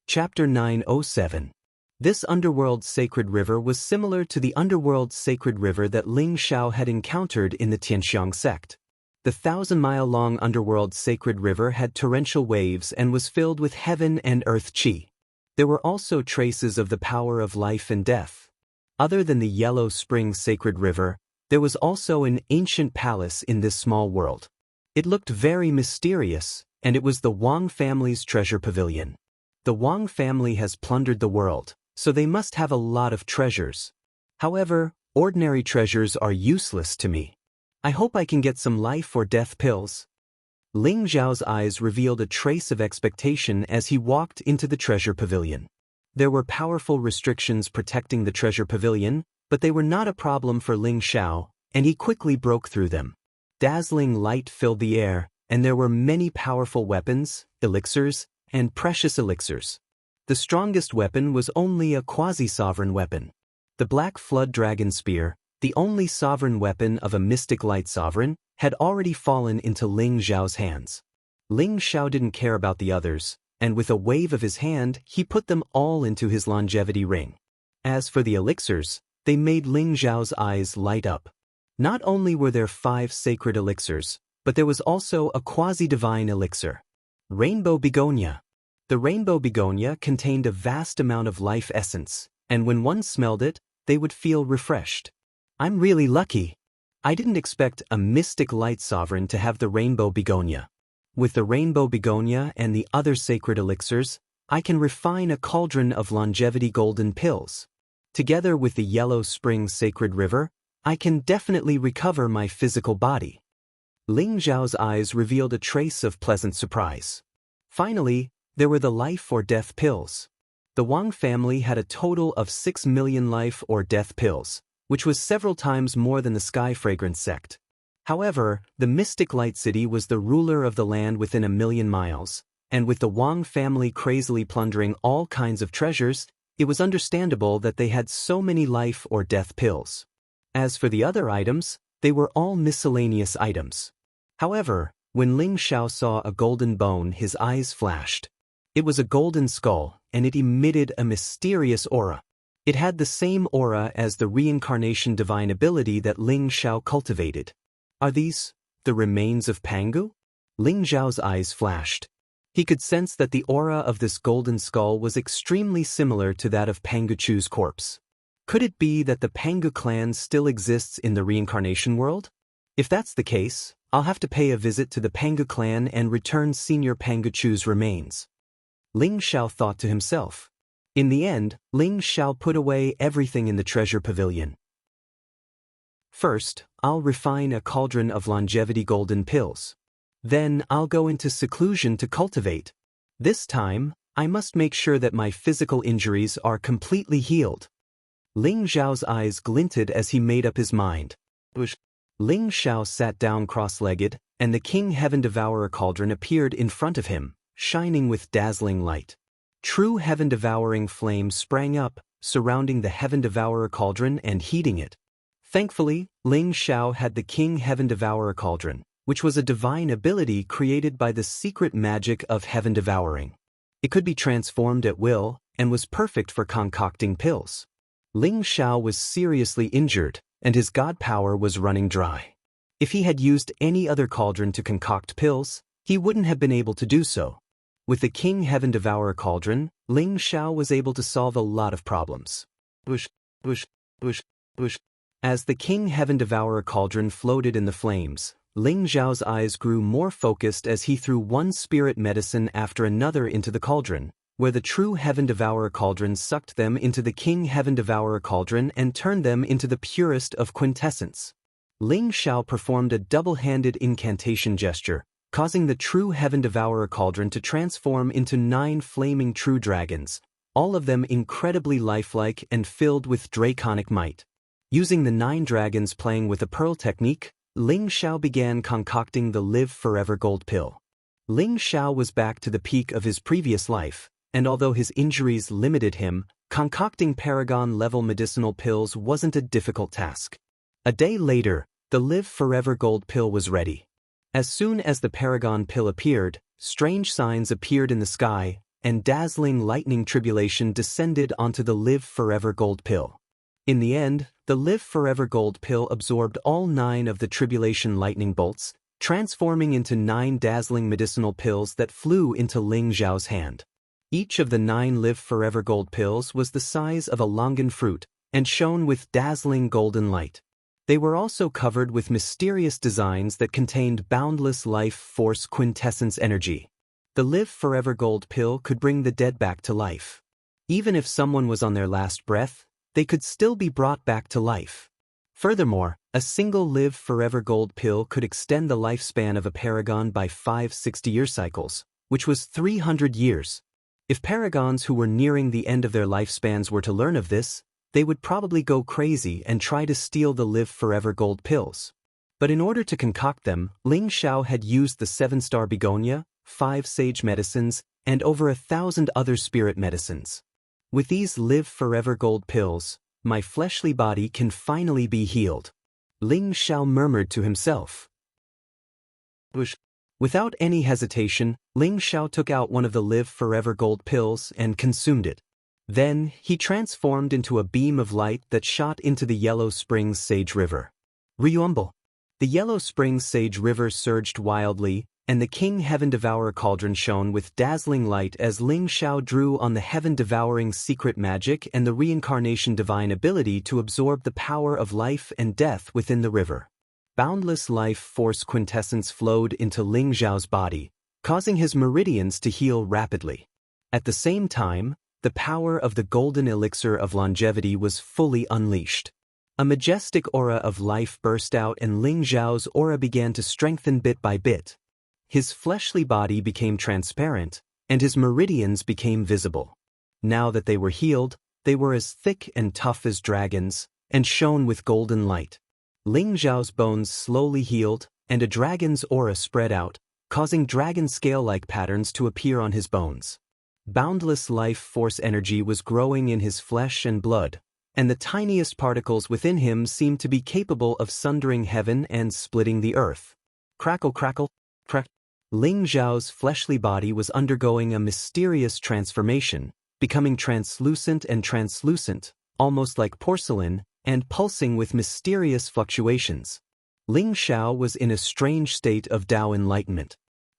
Chapter 907. This underworld sacred river was similar to the underworld sacred river that Ling Xiao had encountered in the Tianxiang sect. The 1,000-mile-long underworld sacred river had torrential waves and was filled with heaven and earth qi. There were also traces of the power of life and death. Other than the Yellow Spring sacred river, there was also an ancient palace in this small world. It looked very mysterious, and it was the Wang family's treasure pavilion. The Wang family has plundered the world, so they must have a lot of treasures. However, ordinary treasures are useless to me. I hope I can get some life or death pills. Ling Xiao's eyes revealed a trace of expectation as he walked into the treasure pavilion. There were powerful restrictions protecting the treasure pavilion, but they were not a problem for Ling Xiao, and he quickly broke through them. Dazzling light filled the air, and there were many powerful weapons, elixirs, and precious elixirs. The strongest weapon was only a quasi-sovereign weapon. The Black Flood Dragon Spear, the only sovereign weapon of a Mystic Light Sovereign, had already fallen into Ling Xiao's hands. Ling Xiao didn't care about the others, and with a wave of his hand, he put them all into his longevity ring. As for the elixirs, they made Ling Xiao's eyes light up. Not only were there 5 sacred elixirs, but there was also a quasi-divine elixir. Rainbow Begonia. The rainbow begonia contained a vast amount of life essence, and when one smelled it, they would feel refreshed. I'm really lucky. I didn't expect a Mystic Light Sovereign to have the rainbow begonia. With the rainbow begonia and the other sacred elixirs, I can refine a cauldron of longevity golden pills. Together with the Yellow Spring Sacred River, I can definitely recover my physical body. Ling Zhao's eyes revealed a trace of pleasant surprise. Finally, there were the life or death pills. The Wang family had a total of 6 million life or death pills, which was several times more than the Sky Fragrance sect. However, the Mystic Light City was the ruler of the land within a million miles, and with the Wang family crazily plundering all kinds of treasures, it was understandable that they had so many life or death pills. As for the other items, they were all miscellaneous items. However, when Ling Xiao saw a golden bone, his eyes flashed. It was a golden skull, and it emitted a mysterious aura. It had the same aura as the reincarnation divine ability that Ling Xiao cultivated. Are these the remains of Pangu? Ling Xiao's eyes flashed. He could sense that the aura of this golden skull was extremely similar to that of Pangu Chu's corpse. Could it be that the Pangu clan still exists in the reincarnation world? If that's the case, I'll have to pay a visit to the Pangu clan and return Senior Pangu Chu's remains. Ling Xiao thought to himself. In the end, Ling Xiao put away everything in the treasure pavilion. First, I'll refine a cauldron of longevity golden pills. Then I'll go into seclusion to cultivate. This time, I must make sure that my physical injuries are completely healed. Ling Xiao's eyes glinted as he made up his mind. Ling Xiao sat down cross-legged, and the King Heaven Devourer cauldron appeared in front of him, shining with dazzling light. True heaven-devouring flames sprang up, surrounding the Heaven Devourer cauldron and heating it. Thankfully, Ling Xiao had the King Heaven Devourer cauldron, which was a divine ability created by the secret magic of heaven devouring. It could be transformed at will, and was perfect for concocting pills. Ling Xiao was seriously injured, and his god power was running dry. If he had used any other cauldron to concoct pills, he wouldn't have been able to do so. With the King Heaven Devourer cauldron, Ling Xiao was able to solve a lot of problems. As the King Heaven Devourer cauldron floated in the flames, Ling Xiao's eyes grew more focused as he threw one spirit medicine after another into the cauldron, where the true Heaven Devourer cauldron sucked them into the King Heaven Devourer cauldron and turned them into the purest of quintessence. Ling Xiao performed a double-handed incantation gesture, causing the true Heaven Devourer cauldron to transform into 9 flaming true dragons, all of them incredibly lifelike and filled with draconic might. Using the 9 dragons playing with a pearl technique, Ling Xiao began concocting the Live Forever Gold Pill. Ling Xiao was back to the peak of his previous life, and although his injuries limited him, concocting Paragon-level medicinal pills wasn't a difficult task. A day later, the Live Forever Gold Pill was ready. As soon as the Paragon pill appeared, strange signs appeared in the sky, and dazzling lightning tribulation descended onto the Live Forever Gold Pill. In the end, the Live Forever Gold Pill absorbed all 9 of the tribulation lightning bolts, transforming into 9 dazzling medicinal pills that flew into Ling Xiao's hand. Each of the 9 Live Forever Gold pills was the size of a longan fruit, and shone with dazzling golden light. They were also covered with mysterious designs that contained boundless life force quintessence energy. The Live Forever Gold Pill could bring the dead back to life. Even if someone was on their last breath, they could still be brought back to life. Furthermore, a single Live Forever Gold Pill could extend the lifespan of a paragon by 5 60-year cycles, which was 300 years. If paragons who were nearing the end of their lifespans were to learn of this, they would probably go crazy and try to steal the Live Forever Gold Pills. But in order to concoct them, Ling Xiao had used the 7-star begonia, 5 sage medicines, and over 1,000 other spirit medicines. With these Live Forever Gold Pills, my fleshly body can finally be healed. Ling Xiao murmured to himself. Without any hesitation, Ling Xiao took out one of the Live Forever Gold Pills and consumed it. Then, he transformed into a beam of light that shot into the Yellow Springs Sage River. Ryumble. The Yellow Springs Sage River surged wildly, and the King Heaven Devourer cauldron shone with dazzling light as Ling Xiao drew on the heaven-devouring secret magic and the reincarnation divine ability to absorb the power of life and death within the river. Boundless life force quintessence flowed into Ling Xiao's body, causing his meridians to heal rapidly. At the same time, the power of the golden elixir of longevity was fully unleashed. A majestic aura of life burst out and Ling Xiao's aura began to strengthen bit by bit. His fleshly body became transparent, and his meridians became visible. Now that they were healed, they were as thick and tough as dragons, and shone with golden light. Ling Xiao's bones slowly healed, and a dragon's aura spread out, causing dragon scale-like patterns to appear on his bones. Boundless life force energy was growing in his flesh and blood, and the tiniest particles within him seemed to be capable of sundering heaven and splitting the earth. Crackle, crackle, crack. Ling Xiao's fleshly body was undergoing a mysterious transformation, becoming translucent and translucent, almost like porcelain, and pulsing with mysterious fluctuations. Ling Xiao was in a strange state of Tao enlightenment.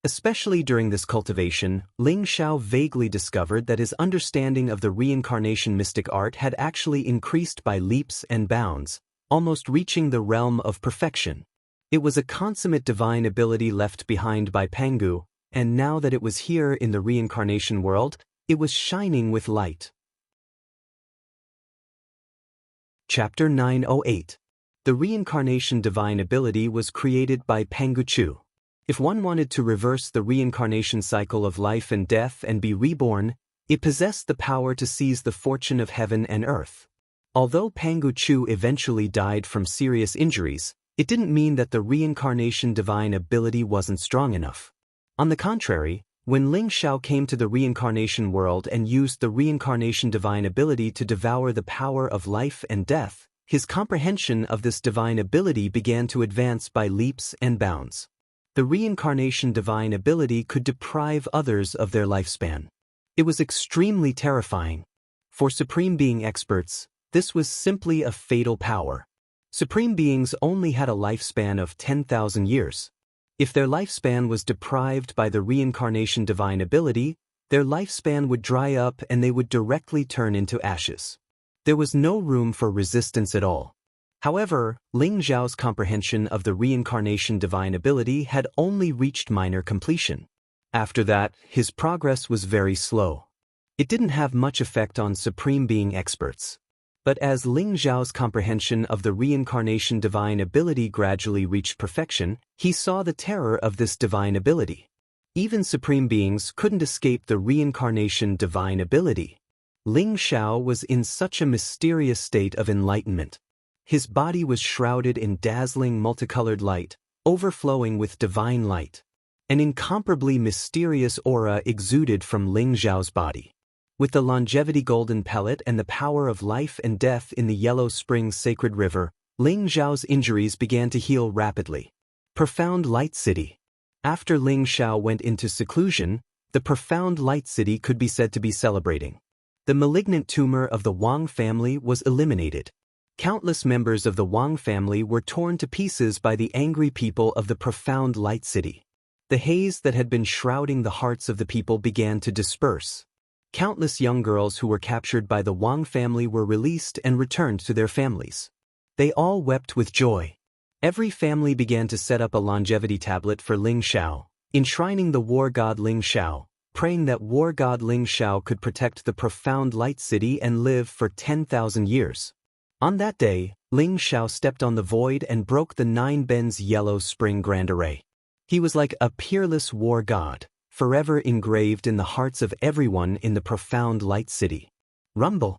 Especially during this cultivation, Ling Xiao vaguely discovered that his understanding of the reincarnation mystic art had actually increased by leaps and bounds, almost reaching the realm of perfection. It was a consummate divine ability left behind by Pangu, and now that it was here in the reincarnation world, it was shining with light. Chapter 908. The reincarnation divine ability was created by Pangu Chu. If one wanted to reverse the reincarnation cycle of life and death and be reborn, it possessed the power to seize the fortune of heaven and earth. Although Pangu Chu eventually died from serious injuries, it didn't mean that the reincarnation divine ability wasn't strong enough. On the contrary, when Ling Xiao came to the reincarnation world and used the reincarnation divine ability to devour the power of life and death, his comprehension of this divine ability began to advance by leaps and bounds. The reincarnation divine ability could deprive others of their lifespan. It was extremely terrifying. For Supreme Being experts, this was simply a fatal power. Supreme Beings only had a lifespan of 10,000 years. If their lifespan was deprived by the reincarnation divine ability, their lifespan would dry up and they would directly turn into ashes. There was no room for resistance at all. However, Ling Xiao's comprehension of the reincarnation divine ability had only reached minor completion. After that, his progress was very slow. It didn't have much effect on Supreme Being experts. But as Ling Xiao's comprehension of the reincarnation divine ability gradually reached perfection, he saw the terror of this divine ability. Even Supreme Beings couldn't escape the reincarnation divine ability. Ling Xiao was in such a mysterious state of enlightenment. His body was shrouded in dazzling multicolored light, overflowing with divine light. An incomparably mysterious aura exuded from Ling Xiao's body. With the longevity golden pellet and the power of life and death in the Yellow Springs sacred river, Ling Xiao's injuries began to heal rapidly. Profound Light City. After Ling Xiao went into seclusion, the Profound Light City could be said to be celebrating. The malignant tumor of the Wang family was eliminated. Countless members of the Wang family were torn to pieces by the angry people of the Profound Light City. The haze that had been shrouding the hearts of the people began to disperse. Countless young girls who were captured by the Wang family were released and returned to their families. They all wept with joy. Every family began to set up a longevity tablet for Ling Xiao, enshrining the war god Ling Xiao, praying that war god Ling Xiao could protect the Profound Light City and live for 10,000 years. On that day, Ling Xiao stepped on the void and broke the 9 Ben's Yellow Spring Grand Array. He was like a peerless war god, forever engraved in the hearts of everyone in the Profound Light City. Rumble.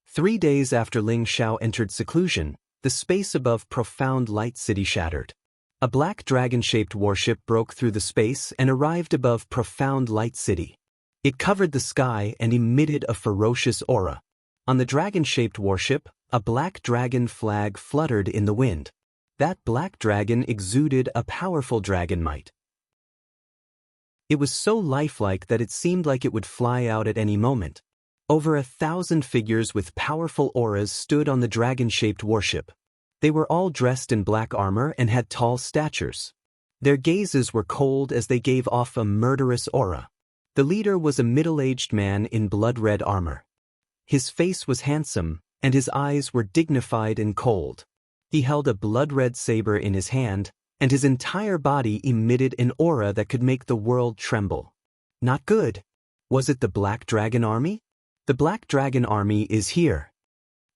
3 days after Ling Xiao entered seclusion, the space above Profound Light City shattered. A black dragon-shaped warship broke through the space and arrived above Profound Light City. It covered the sky and emitted a ferocious aura. On the dragon-shaped warship, a black dragon flag fluttered in the wind. That black dragon exuded a powerful dragon might. It was so lifelike that it seemed like it would fly out at any moment. Over 1,000 figures with powerful auras stood on the dragon-shaped warship. They were all dressed in black armor and had tall statures. Their gazes were cold as they gave off a murderous aura. The leader was a middle-aged man in blood-red armor. His face was handsome, and his eyes were dignified and cold. He held a blood-red saber in his hand, and his entire body emitted an aura that could make the world tremble. Not good. Was it the Black Dragon Army? The Black Dragon Army is here.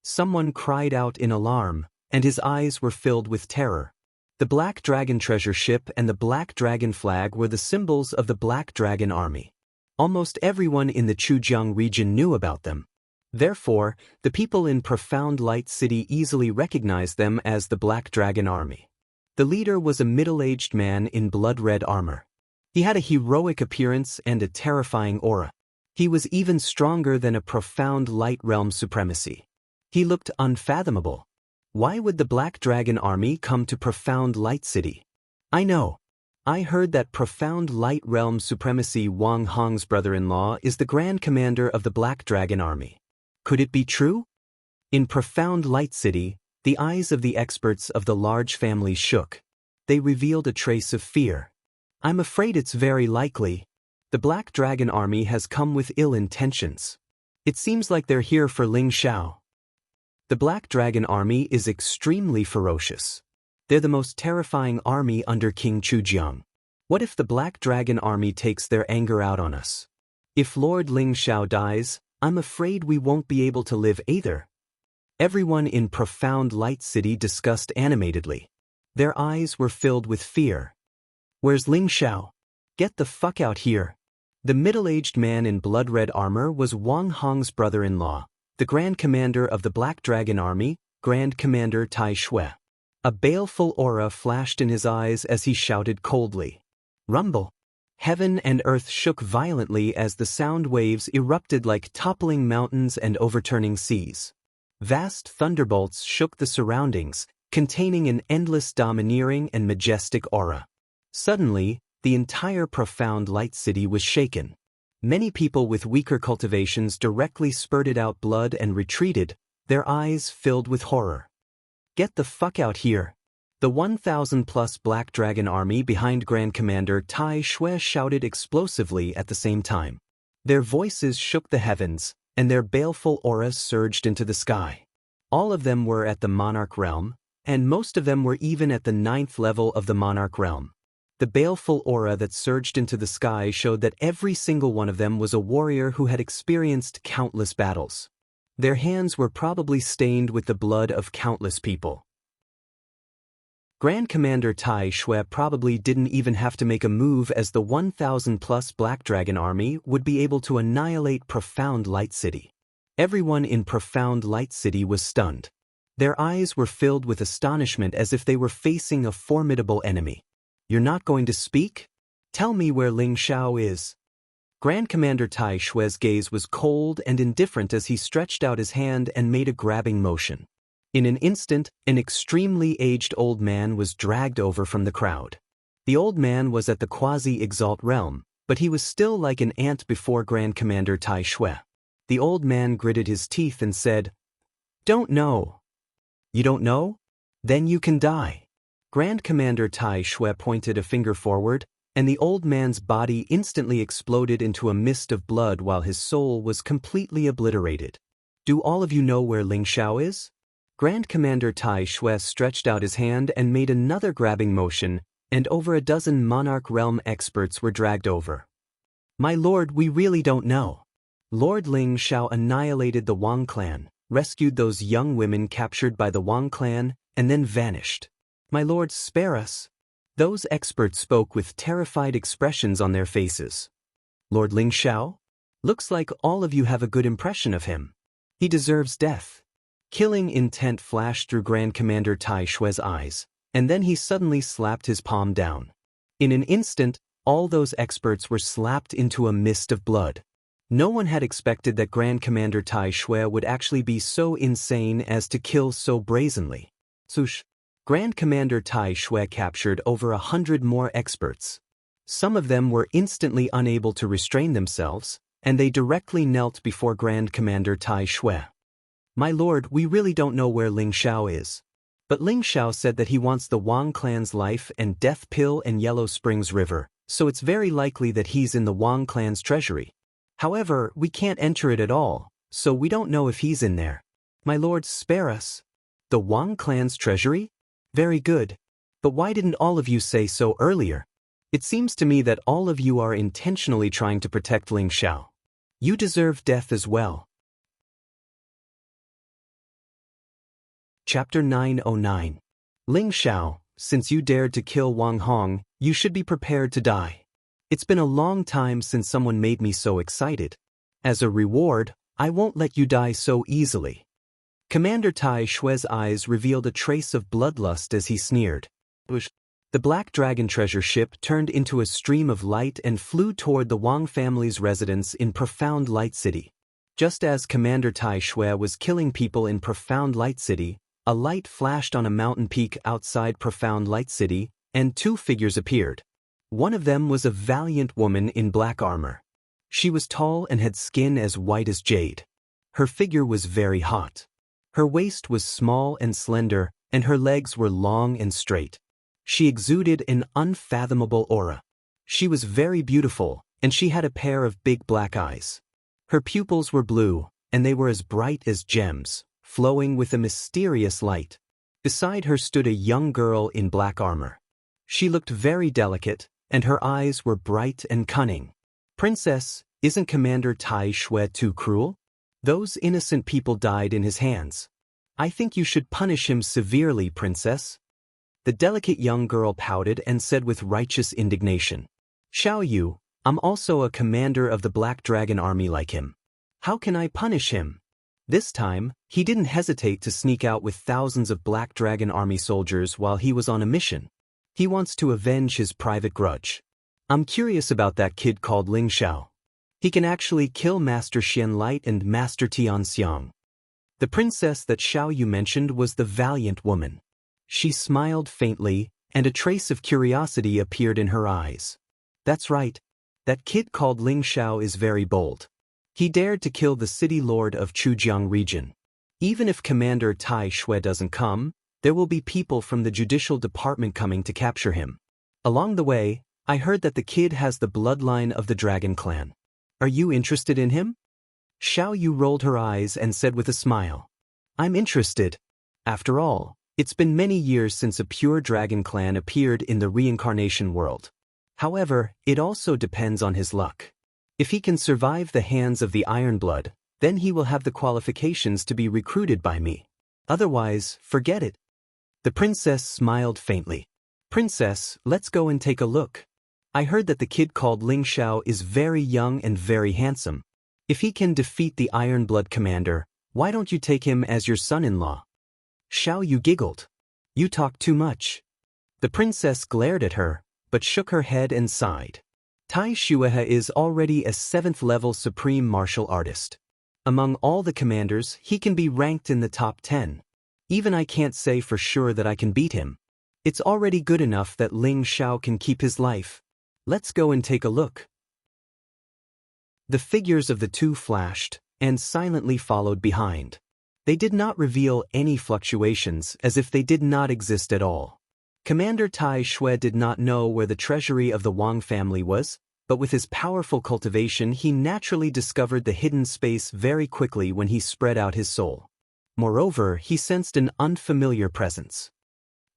Someone cried out in alarm, and his eyes were filled with terror. The Black Dragon treasure ship and the Black Dragon flag were the symbols of the Black Dragon Army. Almost everyone in the Chujiang region knew about them. Therefore, the people in Profound Light City easily recognized them as the Black Dragon Army. The leader was a middle-aged man in blood-red armor. He had a heroic appearance and a terrifying aura. He was even stronger than a Profound Light Realm supremacy. He looked unfathomable. Why would the Black Dragon Army come to Profound Light City? I know. I heard that Profound Light Realm Supremacy Wang Hong's brother-in-law is the Grand Commander of the Black Dragon Army. Could it be true? In Profound Light City, the eyes of the experts of the large family shook. They revealed a trace of fear. I'm afraid it's very likely. The Black Dragon Army has come with ill intentions. It seems like they're here for Ling Xiao. The Black Dragon Army is extremely ferocious. They're the most terrifying army under King Chujiang. What if the Black Dragon Army takes their anger out on us? If Lord Ling Xiao dies, I'm afraid we won't be able to live either. Everyone in Profound Light City discussed animatedly. Their eyes were filled with fear. Where's Ling Xiao? Get the fuck out here. The middle-aged man in blood-red armor was Wang Hong's brother-in-law, the Grand Commander of the Black Dragon Army, Grand Commander Tai Shui. A baleful aura flashed in his eyes as he shouted coldly. Rumble. Heaven and earth shook violently as the sound waves erupted like toppling mountains and overturning seas. Vast thunderbolts shook the surroundings, containing an endless domineering and majestic aura. Suddenly, the entire Profound Light City was shaken. Many people with weaker cultivations directly spurted out blood and retreated, their eyes filled with horror. Get the fuck out here. The 1,000-plus Black Dragon Army behind Grand Commander Tai Shui shouted explosively at the same time. Their voices shook the heavens, and their baleful auras surged into the sky. All of them were at the Monarch Realm, and most of them were even at the 9th level of the Monarch Realm. The baleful aura that surged into the sky showed that every single one of them was a warrior who had experienced countless battles. Their hands were probably stained with the blood of countless people. Grand Commander Tai Shui probably didn't even have to make a move, as the 1,000-plus Black Dragon Army would be able to annihilate Profound Light City. Everyone in Profound Light City was stunned. Their eyes were filled with astonishment as if they were facing a formidable enemy. You're not going to speak? Tell me where Ling Xiao is. Grand Commander Tai Shui's gaze was cold and indifferent as he stretched out his hand and made a grabbing motion. In an instant, an extremely aged old man was dragged over from the crowd. The old man was at the Quasi-Exalt realm, but he was still like an ant before Grand Commander Tai Shui. The old man gritted his teeth and said, "Don't know." You don't know? Then you can die. Grand Commander Tai Shui pointed a finger forward, and the old man's body instantly exploded into a mist of blood while his soul was completely obliterated. Do all of you know where Ling Xiao is? Grand Commander Tai Shui stretched out his hand and made another grabbing motion, and over a dozen Monarch Realm experts were dragged over. My lord, we really don't know. Lord Ling Xiao annihilated the Wang clan, rescued those young women captured by the Wang clan, and then vanished. My lord, spare us. Those experts spoke with terrified expressions on their faces. Lord Ling Xiao? Looks like all of you have a good impression of him. He deserves death. Killing intent flashed through Grand Commander Tai Shui's eyes, and then he suddenly slapped his palm down. In an instant, all those experts were slapped into a mist of blood. No one had expected that Grand Commander Tai Shui would actually be so insane as to kill so brazenly. Swoosh. Grand Commander Tai Shui captured over 100 more experts. Some of them were instantly unable to restrain themselves, and they directly knelt before Grand Commander Tai Shui. My lord, we really don't know where Ling Xiao is. But Ling Xiao said that he wants the Wang clan's life and death pill and Yellow Springs River, so it's very likely that he's in the Wang clan's treasury. However, we can't enter it at all, so we don't know if he's in there. My lord, spare us. The Wang clan's treasury? Very good. But why didn't all of you say so earlier? It seems to me that all of you are intentionally trying to protect Ling Xiao. You deserve death as well. Chapter 909. Ling Xiao, since you dared to kill Wang Hong, you should be prepared to die. It's been a long time since someone made me so excited. As a reward, I won't let you die so easily. Commander Tai Shue's eyes revealed a trace of bloodlust as he sneered. The Black Dragon treasure ship turned into a stream of light and flew toward the Wang family's residence in Profound Light City. Just as Commander Tai Shue was killing people in Profound Light City, a light flashed on a mountain peak outside Profound Light City, and two figures appeared. One of them was a valiant woman in black armor. She was tall and had skin as white as jade. Her figure was very hot. Her waist was small and slender, and her legs were long and straight. She exuded an unfathomable aura. She was very beautiful, and she had a pair of big black eyes. Her pupils were blue, and they were as bright as gems, flowing with a mysterious light. Beside her stood a young girl in black armor. She looked very delicate, and her eyes were bright and cunning. Princess, isn't Commander Tai Shue too cruel? Those innocent people died in his hands. I think you should punish him severely, Princess. The delicate young girl pouted and said with righteous indignation, Xiao Yu, I'm also a commander of the Black Dragon army like him. How can I punish him? This time, he didn't hesitate to sneak out with thousands of Black Dragon army soldiers while he was on a mission. He wants to avenge his private grudge. I'm curious about that kid called Ling Xiao. He can actually kill Master Xian Light and Master Tian Xiang. The princess that Xiao Yu mentioned was the valiant woman. She smiled faintly, and a trace of curiosity appeared in her eyes. That's right. That kid called Ling Xiao is very bold. He dared to kill the city lord of Chujiang region. Even if Commander Tai Shue doesn't come, there will be people from the judicial department coming to capture him. Along the way, I heard that the kid has the bloodline of the Dragon clan. Are you interested in him? Xiao Yu rolled her eyes and said with a smile, I'm interested. After all, it's been many years since a pure dragon clan appeared in the reincarnation world. However, it also depends on his luck. If he can survive the hands of the Ironblood, then he will have the qualifications to be recruited by me. Otherwise, forget it. The princess smiled faintly. Princess, let's go and take a look. I heard that the kid called Ling Xiao is very young and very handsome. If he can defeat the Ironblood commander, why don't you take him as your son-in-law? Xiao Yu giggled. You talk too much. The princess glared at her, but shook her head and sighed. Tai Shuehe is already a 7th-level supreme martial artist. Among all the commanders, he can be ranked in the top 10. Even I can't say for sure that I can beat him. It's already good enough that Ling Xiao can keep his life. Let's go and take a look. The figures of the two flashed, and silently followed behind. They did not reveal any fluctuations, as if they did not exist at all. Commander Tai Shue did not know where the treasury of the Wang family was, but with his powerful cultivation he naturally discovered the hidden space very quickly when he spread out his soul. Moreover, he sensed an unfamiliar presence.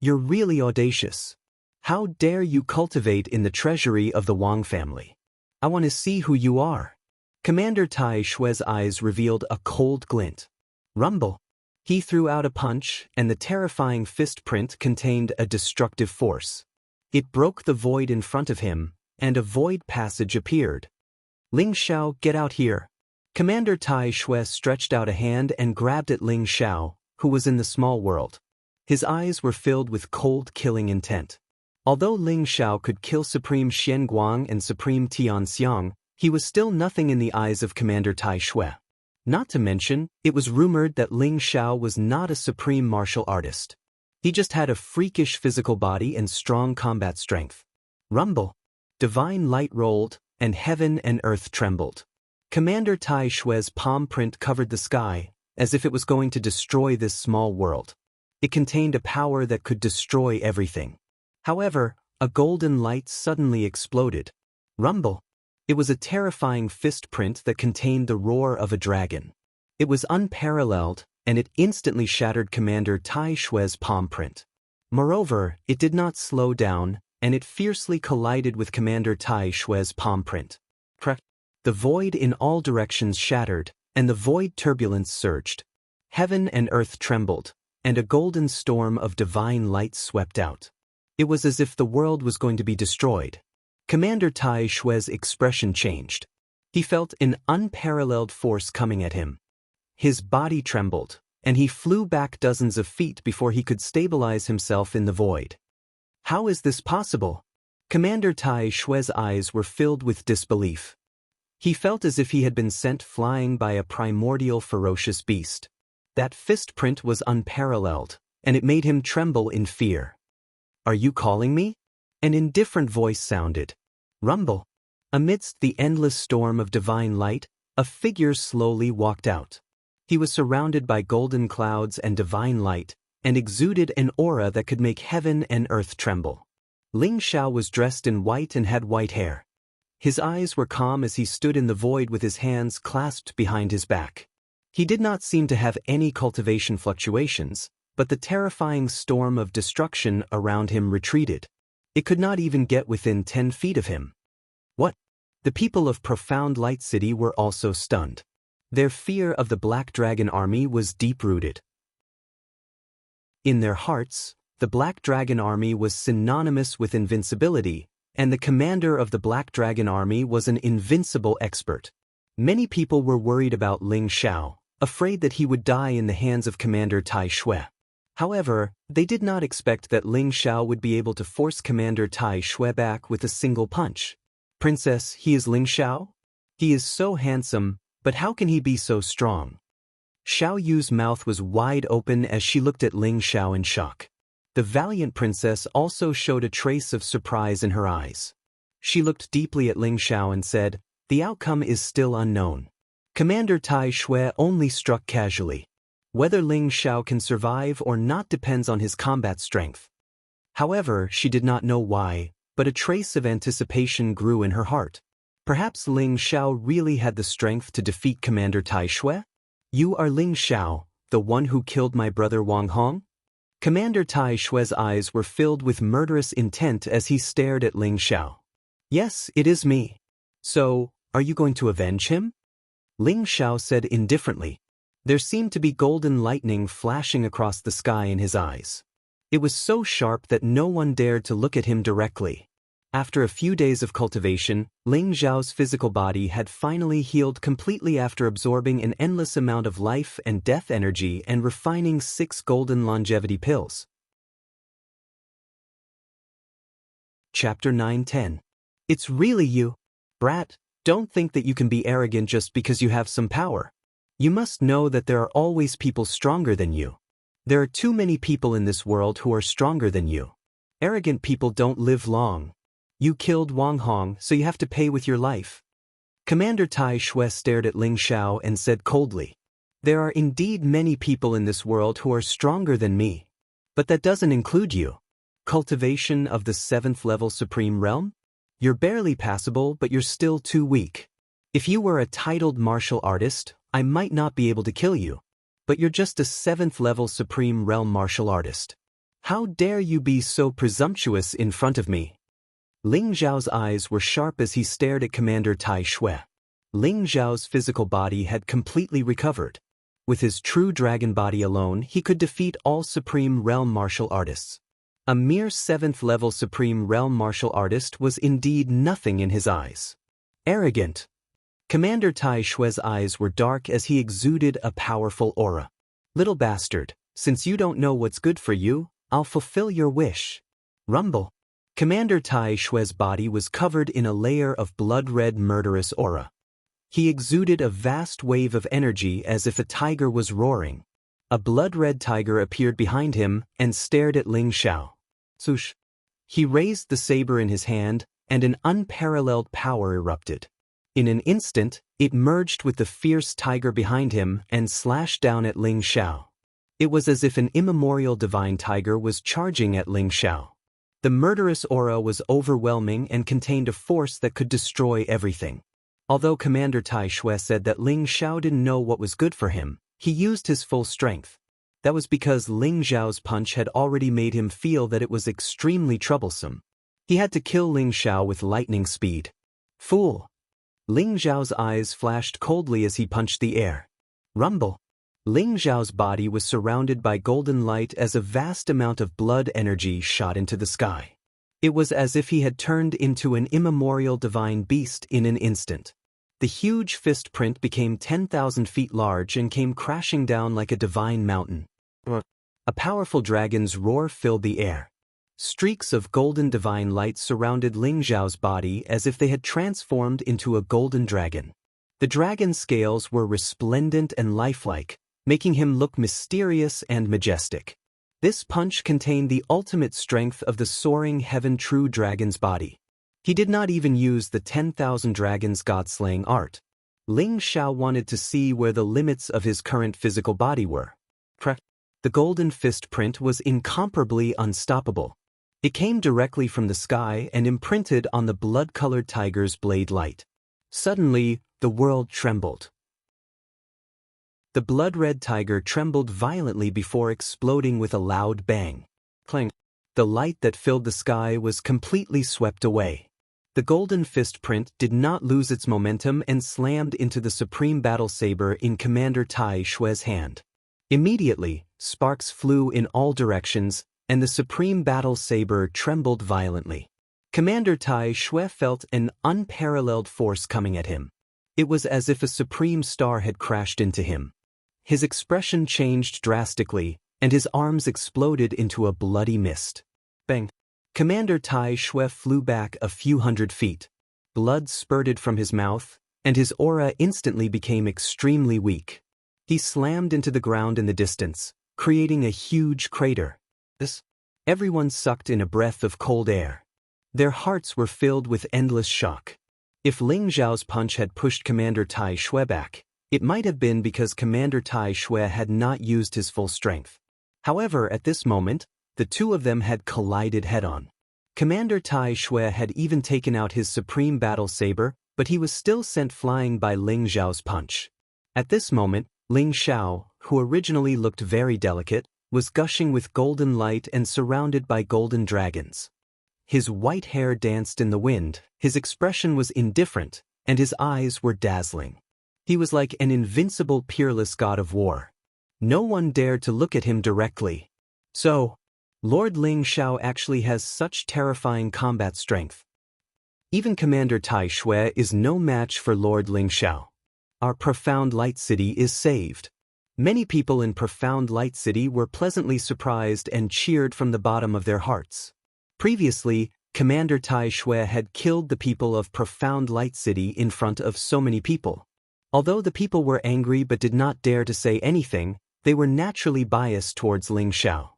You're really audacious. How dare you cultivate in the treasury of the Wang family? I want to see who you are. Commander Tai Shue's eyes revealed a cold glint. Rumble. He threw out a punch, and the terrifying fist print contained a destructive force. It broke the void in front of him, and a void passage appeared. Ling Xiao, get out here. Commander Tai Shue stretched out a hand and grabbed at Ling Xiao, who was in the small world. His eyes were filled with cold killing intent. Although Ling Xiao could kill Supreme Xian Guang and Supreme Tian Xiang, he was still nothing in the eyes of Commander Tai Shue. Not to mention, it was rumored that Ling Xiao was not a supreme martial artist. He just had a freakish physical body and strong combat strength. Rumble. Divine light rolled, and heaven and earth trembled. Commander Tai Shue's palm print covered the sky, as if it was going to destroy this small world. It contained a power that could destroy everything. However, a golden light suddenly exploded. Rumble. It was a terrifying fist print that contained the roar of a dragon. It was unparalleled, and it instantly shattered Commander Tai Shue's palm print. Moreover, it did not slow down, and it fiercely collided with Commander Tai Shue's palm print. The void in all directions shattered, and the void turbulence surged. Heaven and earth trembled, and a golden storm of divine light swept out. It was as if the world was going to be destroyed. Commander Tai Shui's expression changed. He felt an unparalleled force coming at him. His body trembled, and he flew back dozens of feet before he could stabilize himself in the void. How is this possible? Commander Tai Shui's eyes were filled with disbelief. He felt as if he had been sent flying by a primordial ferocious beast. That fist print was unparalleled, and it made him tremble in fear. "Are you calling me?" An indifferent voice sounded. Rumble. Amidst the endless storm of divine light, a figure slowly walked out. He was surrounded by golden clouds and divine light, and exuded an aura that could make heaven and earth tremble. Ling Xiao was dressed in white and had white hair. His eyes were calm as he stood in the void with his hands clasped behind his back. He did not seem to have any cultivation fluctuations, but the terrifying storm of destruction around him retreated. It could not even get within 10 feet of him. What? The people of Profound Light City were also stunned. Their fear of the Black Dragon Army was deep-rooted. In their hearts, the Black Dragon Army was synonymous with invincibility, and the commander of the Black Dragon Army was an invincible expert. Many people were worried about Ling Xiao, afraid that he would die in the hands of Commander Tai Shui. However, they did not expect that Ling Xiao would be able to force Commander Tai Shui back with a single punch. "Princess, he is Ling Xiao? He is so handsome, but how can he be so strong?" Xiao Yu's mouth was wide open as she looked at Ling Xiao in shock. The valiant princess also showed a trace of surprise in her eyes. She looked deeply at Ling Xiao and said, "The outcome is still unknown." Commander Tai Shui only struck casually. Whether Ling Xiao can survive or not depends on his combat strength. However, she did not know why, but a trace of anticipation grew in her heart. Perhaps Ling Xiao really had the strength to defeat Commander Tai Shui? "You are Ling Xiao, the one who killed my brother Wang Hong?" Commander Tai Shui's eyes were filled with murderous intent as he stared at Ling Xiao. "Yes, it is me. So, are you going to avenge him?" Ling Xiao said indifferently. There seemed to be golden lightning flashing across the sky in his eyes. It was so sharp that no one dared to look at him directly. After a few days of cultivation, Ling Xiao's physical body had finally healed completely after absorbing an endless amount of life and death energy and refining 6 golden longevity pills. Chapter 9-10. It's really you. Brat, don't think that you can be arrogant just because you have some power. You must know that there are always people stronger than you. There are too many people in this world who are stronger than you. Arrogant people don't live long. You killed Wang Hong, so you have to pay with your life. Commander Tai Shui stared at Ling Xiao and said coldly, "There are indeed many people in this world who are stronger than me. But that doesn't include you. Cultivation of the 7th level Supreme Realm? You're barely passable, but you're still too weak. If you were a titled martial artist, I might not be able to kill you. But you're just a 7th level Supreme Realm martial artist. How dare you be so presumptuous in front of me?" Ling Xiao's eyes were sharp as he stared at Commander Tai Shui. Ling Xiao's physical body had completely recovered. With his true dragon body alone, he could defeat all Supreme Realm martial artists. A mere 7th level Supreme Realm martial artist was indeed nothing in his eyes. Arrogant. Commander Tai Shui's eyes were dark as he exuded a powerful aura. "Little bastard, since you don't know what's good for you, I'll fulfill your wish." Rumble. Commander Tai Shui's body was covered in a layer of blood-red murderous aura. He exuded a vast wave of energy as if a tiger was roaring. A blood-red tiger appeared behind him and stared at Ling Xiao. Swoosh. He raised the saber in his hand, and an unparalleled power erupted. In an instant, it merged with the fierce tiger behind him and slashed down at Ling Xiao. It was as if an immemorial divine tiger was charging at Ling Xiao. The murderous aura was overwhelming and contained a force that could destroy everything. Although Commander Tai Shui said that Ling Xiao didn't know what was good for him, he used his full strength. That was because Ling Xiao's punch had already made him feel that it was extremely troublesome. He had to kill Ling Xiao with lightning speed. Fool! Ling Zhao's eyes flashed coldly as he punched the air. Rumble. Ling Zhao's body was surrounded by golden light as a vast amount of blood energy shot into the sky. It was as if he had turned into an immemorial divine beast in an instant. The huge fist print became 10,000 feet large and came crashing down like a divine mountain. A powerful dragon's roar filled the air. Streaks of golden divine light surrounded Ling Zhao's body as if they had transformed into a golden dragon. The dragon's scales were resplendent and lifelike, making him look mysterious and majestic. This punch contained the ultimate strength of the soaring heaven true dragon's body. He did not even use the 10,000 dragons god-slaying art. Ling Zhao wanted to see where the limits of his current physical body were. The golden fist print was incomparably unstoppable. It came directly from the sky and imprinted on the blood-colored tiger's blade light. Suddenly, the world trembled. The blood-red tiger trembled violently before exploding with a loud bang. Clang. The light that filled the sky was completely swept away. The golden fist print did not lose its momentum and slammed into the supreme battle saber in Commander Tai Xue's hand. Immediately, sparks flew in all directions, and the supreme battle saber trembled violently. Commander Tai Xue felt an unparalleled force coming at him. It was as if a supreme star had crashed into him. His expression changed drastically, and his arms exploded into a bloody mist. Bang! Commander Tai Xue flew back a few hundred feet. Blood spurted from his mouth, and his aura instantly became extremely weak. He slammed into the ground in the distance, creating a huge crater. Everyone sucked in a breath of cold air. Their hearts were filled with endless shock. If Ling Zhao's punch had pushed Commander Tai Xue back, it might have been because Commander Tai Xue had not used his full strength. However, at this moment, the two of them had collided head-on. Commander Tai Xue had even taken out his supreme battle saber, but he was still sent flying by Ling Zhao's punch. At this moment, Ling Zhao, who originally looked very delicate, was gushing with golden light and surrounded by golden dragons. His white hair danced in the wind, his expression was indifferent, and his eyes were dazzling. He was like an invincible, peerless god of war. No one dared to look at him directly. So, Lord Ling Zhao actually has such terrifying combat strength. Even Commander Tai Xue is no match for Lord Ling Zhao. Our Profound Light City is saved. Many people in Profound Light City were pleasantly surprised and cheered from the bottom of their hearts. Previously, Commander Tai Xue had killed the people of Profound Light City in front of so many people. Although the people were angry but did not dare to say anything, they were naturally biased towards Ling Zhao.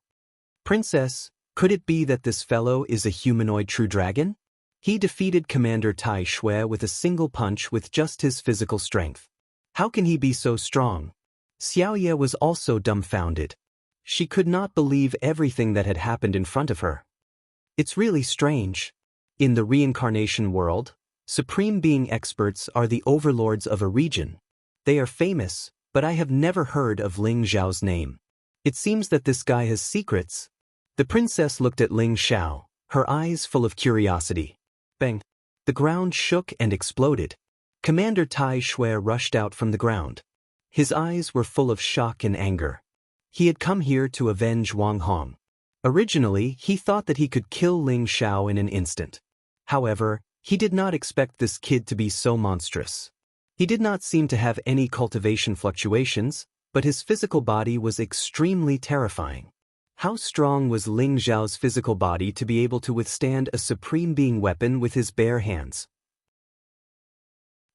Princess, could it be that this fellow is a humanoid true dragon? He defeated Commander Tai Xue with a single punch with just his physical strength. How can he be so strong? Xiaoye was also dumbfounded. She could not believe everything that had happened in front of her. It's really strange. In the reincarnation world, supreme being experts are the overlords of a region. They are famous, but I have never heard of Ling Zhao's name. It seems that this guy has secrets. The princess looked at Ling Zhao, her eyes full of curiosity. Bang! The ground shook and exploded. Commander Tai Xue rushed out from the ground. His eyes were full of shock and anger. He had come here to avenge Wang Hong. Originally, he thought that he could kill Ling Zhao in an instant. However, he did not expect this kid to be so monstrous. He did not seem to have any cultivation fluctuations, but his physical body was extremely terrifying. How strong was Ling Zhao's physical body to be able to withstand a supreme being weapon with his bare hands?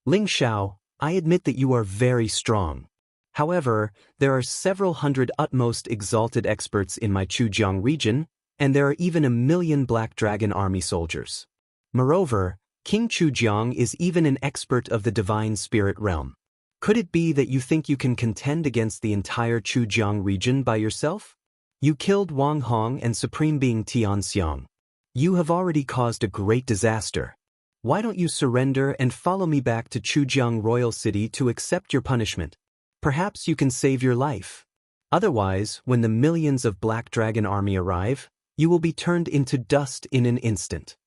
Ling Zhao, I admit that you are very strong. However, there are several hundred utmost exalted experts in my Chujiang region, and there are even 1,000,000 Black Dragon Army soldiers. Moreover, King Chujiang is even an expert of the divine spirit realm. Could it be that you think you can contend against the entire Chujiang region by yourself? You killed Wang Hong and Supreme Being Tianxiang. You have already caused a great disaster. Why don't you surrender and follow me back to Chujiang Royal City to accept your punishment? Perhaps you can save your life. Otherwise, when the millions of Black Dragon Army arrive, you will be turned into dust in an instant.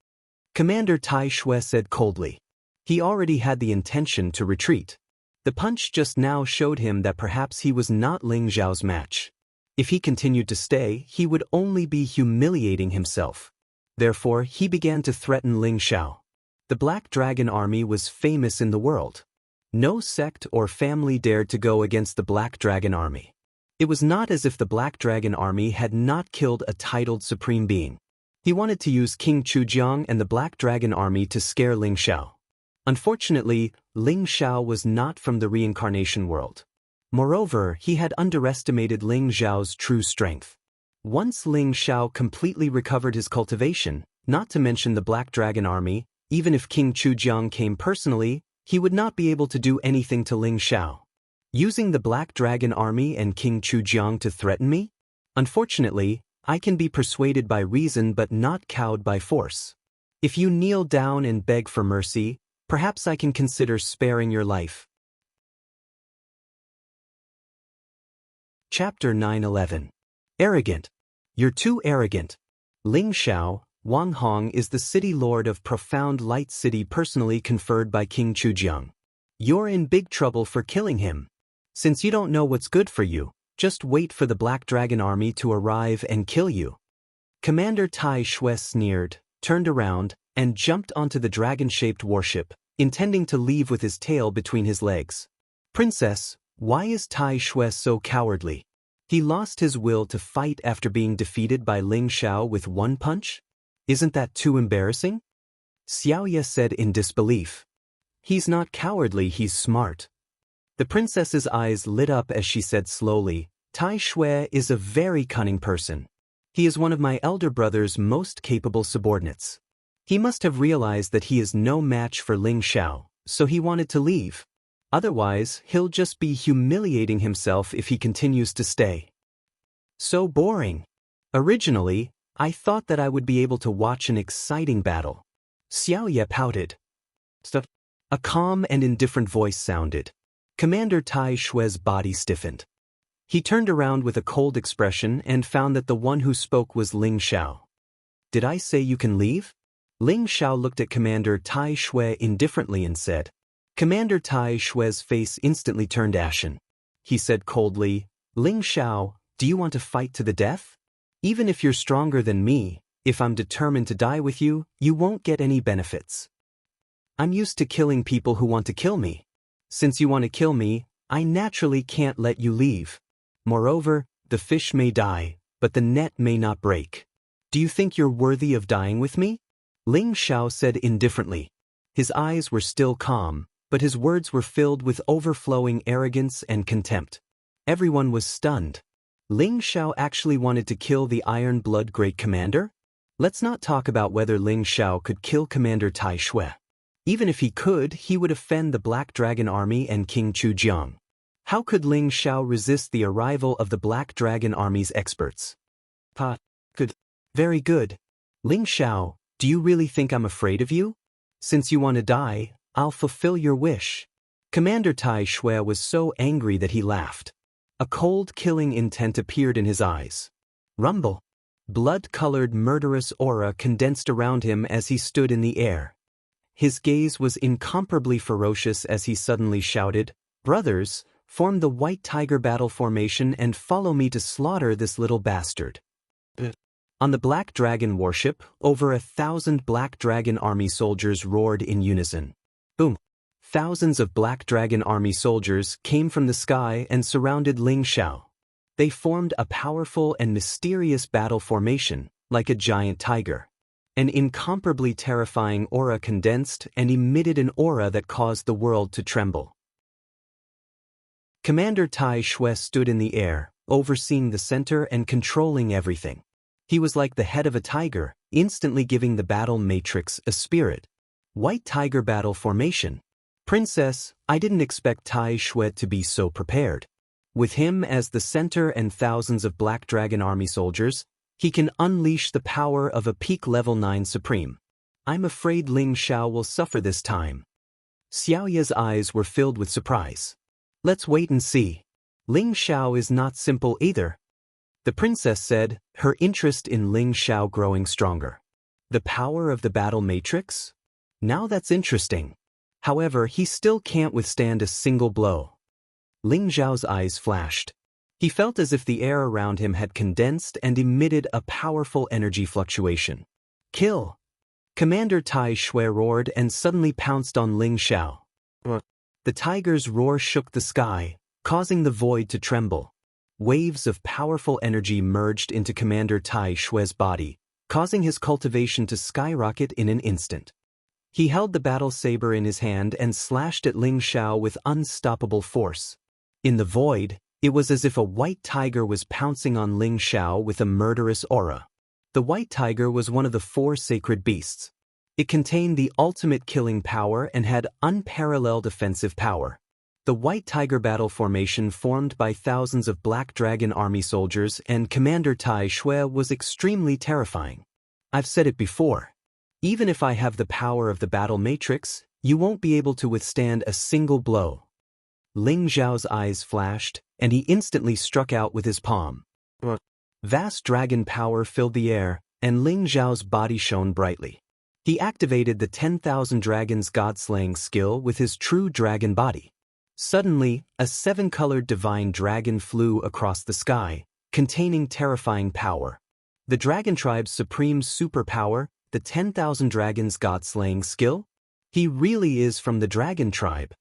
Commander Tai Xue said coldly. He already had the intention to retreat. The punch just now showed him that perhaps he was not Ling Xiao's match. If he continued to stay, he would only be humiliating himself. Therefore, he began to threaten Ling Xiao. The Black Dragon Army was famous in the world. No sect or family dared to go against the Black Dragon Army. It was not as if the Black Dragon Army had not killed a titled supreme being. He wanted to use King Chujiang and the Black Dragon Army to scare Ling Xiao. Unfortunately, Ling Xiao was not from the reincarnation world. Moreover, he had underestimated Ling Xiao's true strength. Once Ling Xiao completely recovered his cultivation, not to mention the Black Dragon Army, even if King Chujiang came personally, he would not be able to do anything to Ling Xiao. Using the Black Dragon Army and King Chujiang to threaten me? Unfortunately, I can be persuaded by reason but not cowed by force. If you kneel down and beg for mercy, perhaps I can consider sparing your life. Chapter 9:11. Arrogant. You're too arrogant. Ling Xiao, Wang Hong is the city lord of Profound Light City personally conferred by King Chujiang. You're in big trouble for killing him. Since you don't know what's good for you, just wait for the Black Dragon Army to arrive and kill you. Commander Tai Shui sneered, turned around, and jumped onto the dragon-shaped warship, intending to leave with his tail between his legs. Princess, why is Tai Shui so cowardly? He lost his will to fight after being defeated by Ling Xiao with one punch? Isn't that too embarrassing? Xiao Ye said in disbelief. He's not cowardly, he's smart. The princess's eyes lit up as she said slowly, Tai Shui is a very cunning person. He is one of my elder brother's most capable subordinates. He must have realized that he is no match for Ling Xiao, so he wanted to leave. Otherwise, he'll just be humiliating himself if he continues to stay. So boring. Originally, I thought that I would be able to watch an exciting battle. Xiao Ye pouted. A calm and indifferent voice sounded. Commander Tai Shui's body stiffened. He turned around with a cold expression and found that the one who spoke was Ling Xiao. Did I say you can leave? Ling Xiao looked at Commander Tai Shui indifferently and said. Commander Tai Shui's face instantly turned ashen. He said coldly, Ling Xiao, do you want to fight to the death? Even if you're stronger than me, if I'm determined to die with you, you won't get any benefits. I'm used to killing people who want to kill me. Since you want to kill me, I naturally can't let you leave. Moreover, the fish may die, but the net may not break. Do you think you're worthy of dying with me? Ling Xiao said indifferently. His eyes were still calm, but his words were filled with overflowing arrogance and contempt. Everyone was stunned. Ling Xiao actually wanted to kill the Iron Blood Great Commander? Let's not talk about whether Ling Xiao could kill Commander Tai Shui. Even if he could, he would offend the Black Dragon Army and King Chujiang. How could Ling Xiao resist the arrival of the Black Dragon Army's experts? Good. Very good. Ling Xiao, do you really think I'm afraid of you? Since you want to die, I'll fulfill your wish. Commander Tai Shui was so angry that he laughed. A cold killing intent appeared in his eyes. Rumble. Blood-colored murderous aura condensed around him as he stood in the air. His gaze was incomparably ferocious as he suddenly shouted, Brothers, form the White Tiger battle formation and follow me to slaughter this little bastard. On the Black Dragon warship, over 1,000 Black Dragon Army soldiers roared in unison. Boom! Thousands of Black Dragon Army soldiers came from the sky and surrounded Ling Xiao. They formed a powerful and mysterious battle formation, like a giant tiger. An incomparably terrifying aura condensed and emitted an aura that caused the world to tremble. Commander Tai Shui stood in the air, overseeing the center and controlling everything. He was like the head of a tiger, instantly giving the battle matrix a spirit. White Tiger battle formation. Princess, I didn't expect Tai Shui to be so prepared. With him as the center and thousands of Black Dragon Army soldiers, he can unleash the power of a peak level 9 supreme. I'm afraid Ling Xiao will suffer this time. Xiao Ye's eyes were filled with surprise. Let's wait and see. Ling Xiao is not simple either. The princess said, her interest in Ling Xiao growing stronger. The power of the battle matrix? Now that's interesting. However, he still can't withstand a single blow. Ling Zhao's eyes flashed. He felt as if the air around him had condensed and emitted a powerful energy fluctuation. Kill! Commander Tai Shui roared and suddenly pounced on Ling Zhao. The tiger's roar shook the sky, causing the void to tremble. Waves of powerful energy merged into Commander Tai Shui's body, causing his cultivation to skyrocket in an instant. He held the battle saber in his hand and slashed at Ling Zhao with unstoppable force. In the void, it was as if a white tiger was pouncing on Ling Zhao with a murderous aura. The white tiger was one of the 4 sacred beasts. It contained the ultimate killing power and had unparalleled offensive power. The white tiger battle formation formed by thousands of Black Dragon Army soldiers and Commander Tai Shui was extremely terrifying. I've said it before. Even if I have the power of the battle matrix, you won't be able to withstand a single blow. Ling Zhao's eyes flashed, and he instantly struck out with his palm. Vast dragon power filled the air, and Ling Zhao's body shone brightly. He activated the 10,000 Dragons God-slaying skill with his true dragon body. Suddenly, a 7-colored divine dragon flew across the sky, containing terrifying power. The dragon tribe's supreme superpower, the 10,000 Dragons God-slaying skill? He really is from the dragon tribe.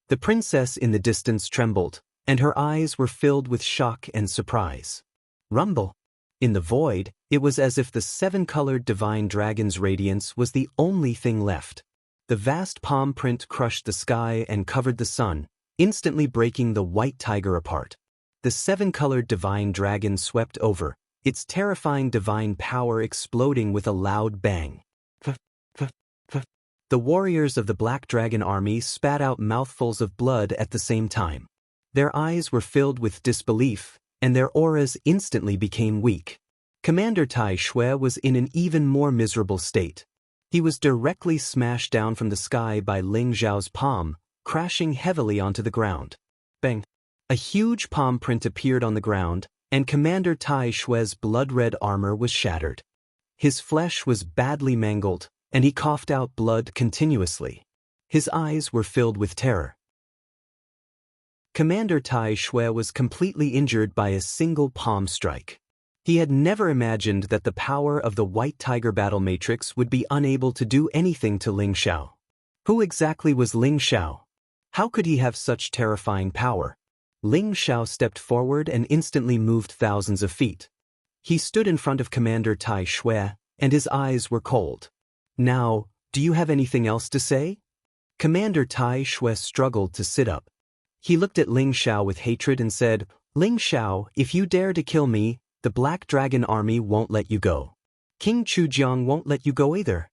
The princess in the distance trembled, and her eyes were filled with shock and surprise. Rumble. In the void, it was as if the 7-colored divine dragon's radiance was the only thing left. The vast palm print crushed the sky and covered the sun, instantly breaking the white tiger apart. The 7-colored divine dragon swept over, its terrifying divine power exploding with a loud bang. The warriors of the Black Dragon Army spat out mouthfuls of blood at the same time. Their eyes were filled with disbelief, and their auras instantly became weak. Commander Tai Shui was in an even more miserable state. He was directly smashed down from the sky by Ling Zhao's palm, crashing heavily onto the ground. Bang! A huge palm print appeared on the ground, and Commander Tai Shui's blood-red armor was shattered. His flesh was badly mangled, and he coughed out blood continuously. His eyes were filled with terror. Commander Tai Shui was completely injured by a single palm strike. He had never imagined that the power of the White Tiger battle matrix would be unable to do anything to Ling Zhao. Who exactly was Ling Zhao? How could he have such terrifying power? Ling Zhao stepped forward and instantly moved thousands of feet. He stood in front of Commander Tai Shui, and his eyes were cold. Now, do you have anything else to say? Commander Tai Shui struggled to sit up. He looked at Ling Zhao with hatred and said, Ling Zhao, if you dare to kill me, the Black Dragon Army won't let you go. King Chujiang won't let you go either.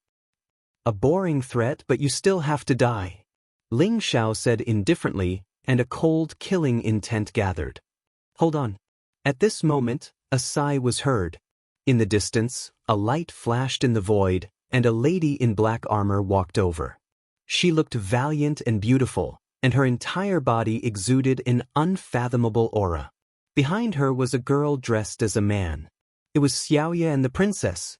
A boring threat, but you still have to die. Ling Zhao said indifferently, and a cold, killing intent gathered. Hold on. At this moment, a sigh was heard. In the distance, a light flashed in the void, and a lady in black armor walked over. She looked valiant and beautiful, and her entire body exuded an unfathomable aura. Behind her was a girl dressed as a man. It was Xiaoye and the princess.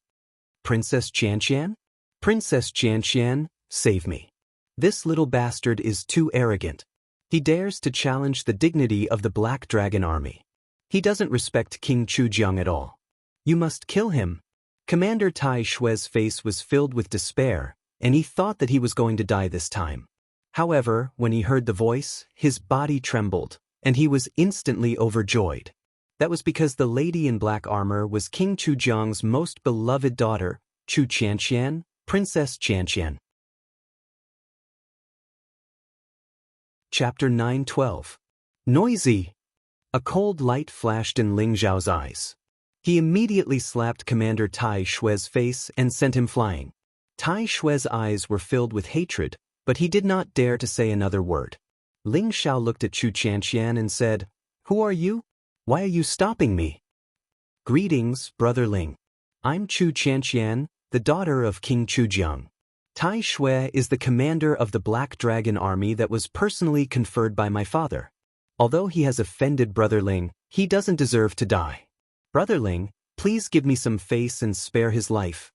Princess Qianqian? Princess Qianqian, save me. This little bastard is too arrogant. He dares to challenge the dignity of the Black Dragon Army. He doesn't respect King Chujiang at all. You must kill him. Commander Tai Shui's face was filled with despair, and he thought that he was going to die this time. However, when he heard the voice, his body trembled, and he was instantly overjoyed. That was because the lady in black armor was King Chujiang's most beloved daughter, Chu Qianqian, Princess Qianqian. Chapter 9:12. Noisy! A cold light flashed in Ling Zhao's eyes. He immediately slapped Commander Tai Shui's face and sent him flying. Tai Shui's eyes were filled with hatred, but he did not dare to say another word. Ling Zhao looked at Chu Qianqian and said, Who are you? Why are you stopping me? Greetings, Brother Ling. I'm Chu Qianqian, the daughter of King Chujiang. Tai Shui is the commander of the Black Dragon Army that was personally conferred by my father. Although he has offended Brother Ling, he doesn't deserve to die. Brother Ling, please give me some face and spare his life.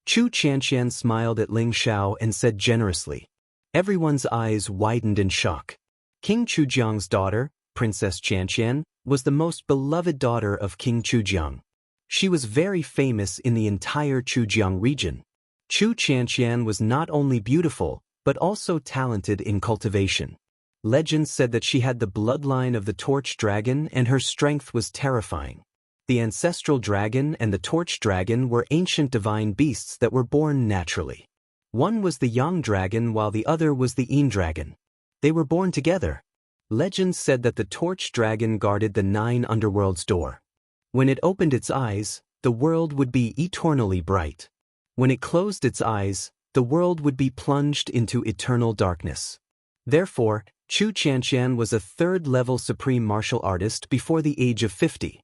Chu Qianqian smiled at Ling Zhao and said generously. Everyone's eyes widened in shock. King Chujiang's daughter, Princess Qianqian, was the most beloved daughter of King Chujiang. She was very famous in the entire Chujiang region. Chu Qianqian was not only beautiful, but also talented in cultivation. Legends said that she had the bloodline of the Torch Dragon and her strength was terrifying. The ancestral dragon and the Torch Dragon were ancient divine beasts that were born naturally. One was the Yang Dragon while the other was the Yin Dragon. They were born together. Legends said that the Torch Dragon guarded the 9 underworlds door. When it opened its eyes, the world would be eternally bright. When it closed its eyes, the world would be plunged into eternal darkness. Therefore, Chu Qianqian was a 3rd-level supreme martial artist before the age of 50.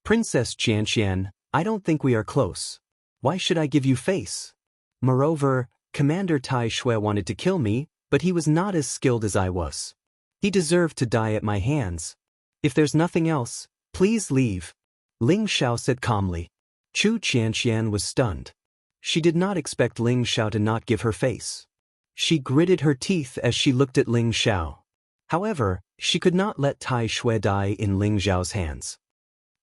Princess Qianqian, I don't think we are close. Why should I give you face? Moreover, Commander Tai Shui wanted to kill me, but he was not as skilled as I was. He deserved to die at my hands. If there's nothing else, please leave. Ling Xiao said calmly. Chu Qianqian was stunned. She did not expect Ling Xiao to not give her face. She gritted her teeth as she looked at Ling Xiao. However, she could not let Tai Shui die in Ling Xiao's hands.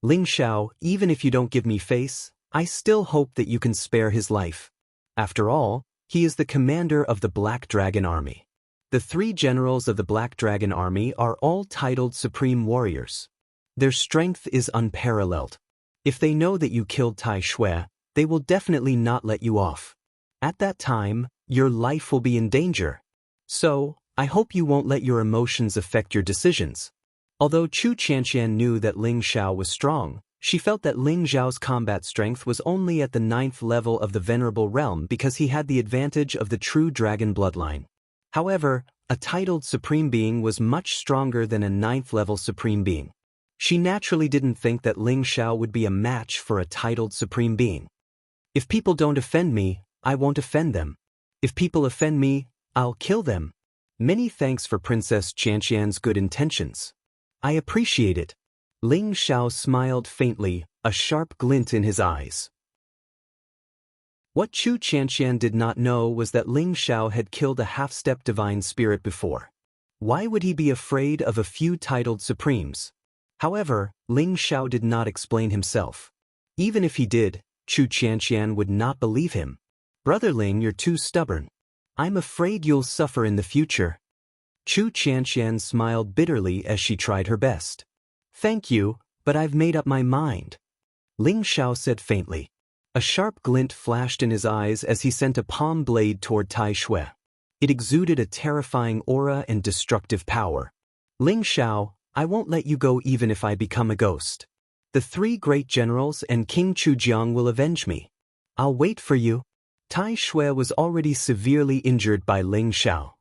Ling Xiao, even if you don't give me face, I still hope that you can spare his life. After all, he is the commander of the Black Dragon Army. The 3 generals of the Black Dragon Army are all titled Supreme Warriors. Their strength is unparalleled. If they know that you killed Tai Shui, they will definitely not let you off. At that time, your life will be in danger. So, I hope you won't let your emotions affect your decisions. Although Chu Qianqian knew that Ling Xiao was strong, she felt that Ling Xiao's combat strength was only at the 9th level of the Venerable Realm because he had the advantage of the true dragon bloodline. However, a titled Supreme Being was much stronger than a 9th level Supreme Being. She naturally didn't think that Ling Xiao would be a match for a titled Supreme Being. If people don't offend me, I won't offend them. If people offend me, I'll kill them. Many thanks for Princess Qianqian's good intentions. I appreciate it. Ling Xiao smiled faintly, a sharp glint in his eyes. What Chu Qianqian did not know was that Ling Xiao had killed a half-step divine spirit before. Why would he be afraid of a few titled supremes? However, Ling Xiao did not explain himself. Even if he did, Chu Qianqian would not believe him. Brother Ling, you're too stubborn. I'm afraid you'll suffer in the future. Chu Qianqian smiled bitterly as she tried her best. Thank you, but I've made up my mind. Ling Xiao said faintly. A sharp glint flashed in his eyes as he sent a palm blade toward Tai Shui. It exuded a terrifying aura and destructive power. Ling Xiao, I won't let you go even if I become a ghost. The 3 great generals and King Chujiang will avenge me. I'll wait for you. Tai Shui was already severely injured by Ling Xiao.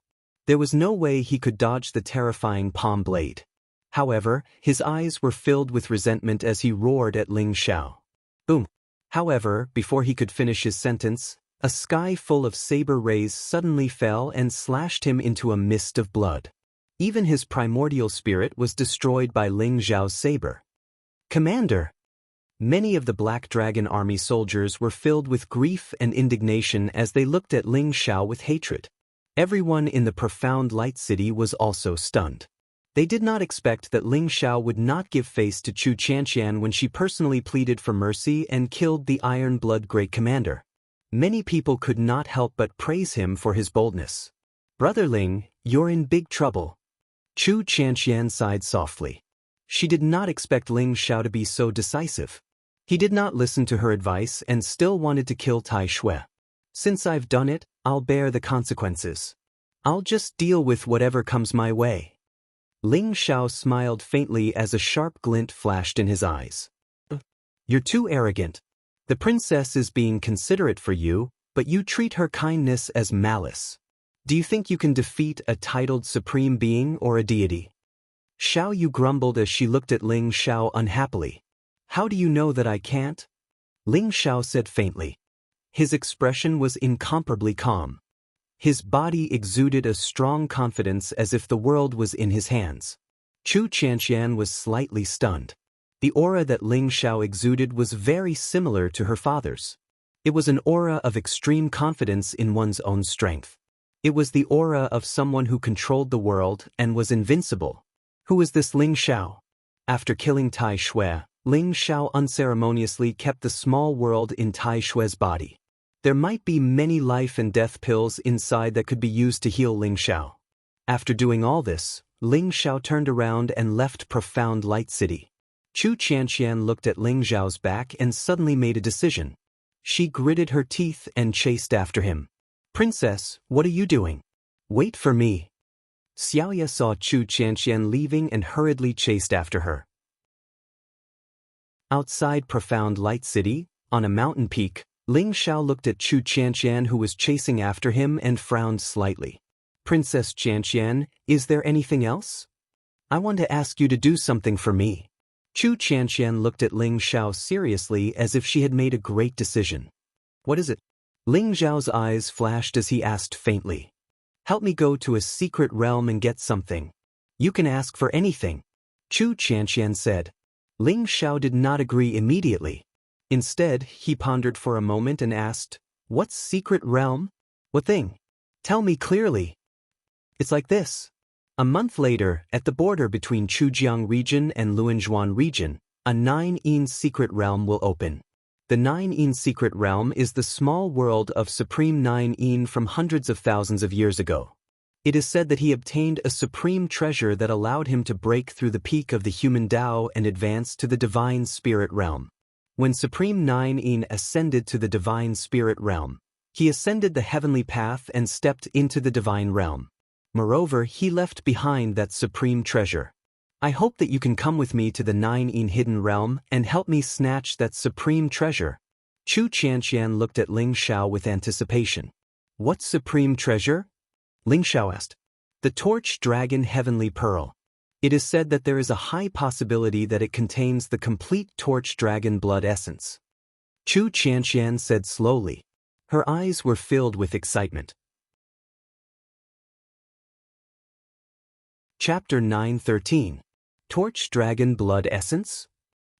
There was no way he could dodge the terrifying palm blade. However, his eyes were filled with resentment as he roared at Ling Xiao. Boom! However, before he could finish his sentence, a sky full of saber rays suddenly fell and slashed him into a mist of blood. Even his primordial spirit was destroyed by Ling Xiao's saber. Commander! Many of the Black Dragon Army soldiers were filled with grief and indignation as they looked at Ling Xiao with hatred. Everyone in the profound light city was also stunned. They did not expect that Ling Xiao would not give face to Chu Qianqian when she personally pleaded for mercy and killed the Iron Blood Great Commander. Many people could not help but praise him for his boldness. Brother Ling, you're in big trouble. Chu Qianqian sighed softly. She did not expect Ling Xiao to be so decisive. He did not listen to her advice and still wanted to kill Tai Shui. Since I've done it, I'll bear the consequences. I'll just deal with whatever comes my way. Ling Xiao smiled faintly as a sharp glint flashed in his eyes. You're too arrogant. The princess is being considerate for you, but you treat her kindness as malice. Do you think you can defeat a titled supreme being or a deity? Xiao Yu grumbled as she looked at Ling Xiao unhappily. How do you know that I can't? Ling Xiao said faintly. His expression was incomparably calm. His body exuded a strong confidence as if the world was in his hands. Chu Qianqian was slightly stunned. The aura that Ling Xiao exuded was very similar to her father's. It was an aura of extreme confidence in one's own strength. It was the aura of someone who controlled the world and was invincible. Who was this Ling Xiao? After killing Tai Shui, Ling Xiao unceremoniously kept the small world in Tai Shui's body. There might be many life and death pills inside that could be used to heal Ling Xiao. After doing all this, Ling Xiao turned around and left Profound Light City. Chu Qianqian looked at Ling Xiao's back and suddenly made a decision. She gritted her teeth and chased after him. "Princess, what are you doing? Wait for me." Xiaoya saw Chu Qianqian leaving and hurriedly chased after her. Outside Profound Light City, on a mountain peak, Ling Xiao looked at Chu Qianqian who was chasing after him and frowned slightly. "Princess Qianqian, is there anything else? I want to ask you to do something for me." Chu Qianqian looked at Ling Xiao seriously as if she had made a great decision. "What is it?" Ling Xiao's eyes flashed as he asked faintly. "Help me go to a secret realm and get something. You can ask for anything," Chu Qianqian said. Ling Xiao did not agree immediately. Instead, he pondered for a moment and asked, "What secret realm? What thing? Tell me clearly." "It's like this." A month later, at the border between Chujiang region and Luanzhuan region, a 9-yin secret realm will open. The 9-yin secret realm is the small world of Supreme 9-yin from hundreds of thousands of years ago. It is said that he obtained a supreme treasure that allowed him to break through the peak of the human Tao and advance to the divine spirit realm. When Supreme 9-yin ascended to the divine spirit realm, he ascended the heavenly path and stepped into the divine realm. Moreover, he left behind that supreme treasure. I hope that you can come with me to the 9-yin hidden realm and help me snatch that supreme treasure. Chu Qianqian looked at Ling Xiao with anticipation. "What supreme treasure?" Ling Xiao asked. "The Torch Dragon Heavenly Pearl. It is said that there is a high possibility that it contains the complete Torch Dragon blood essence." Chu Qianqian said slowly. Her eyes were filled with excitement. Chapter 9:13. Torch Dragon Blood Essence?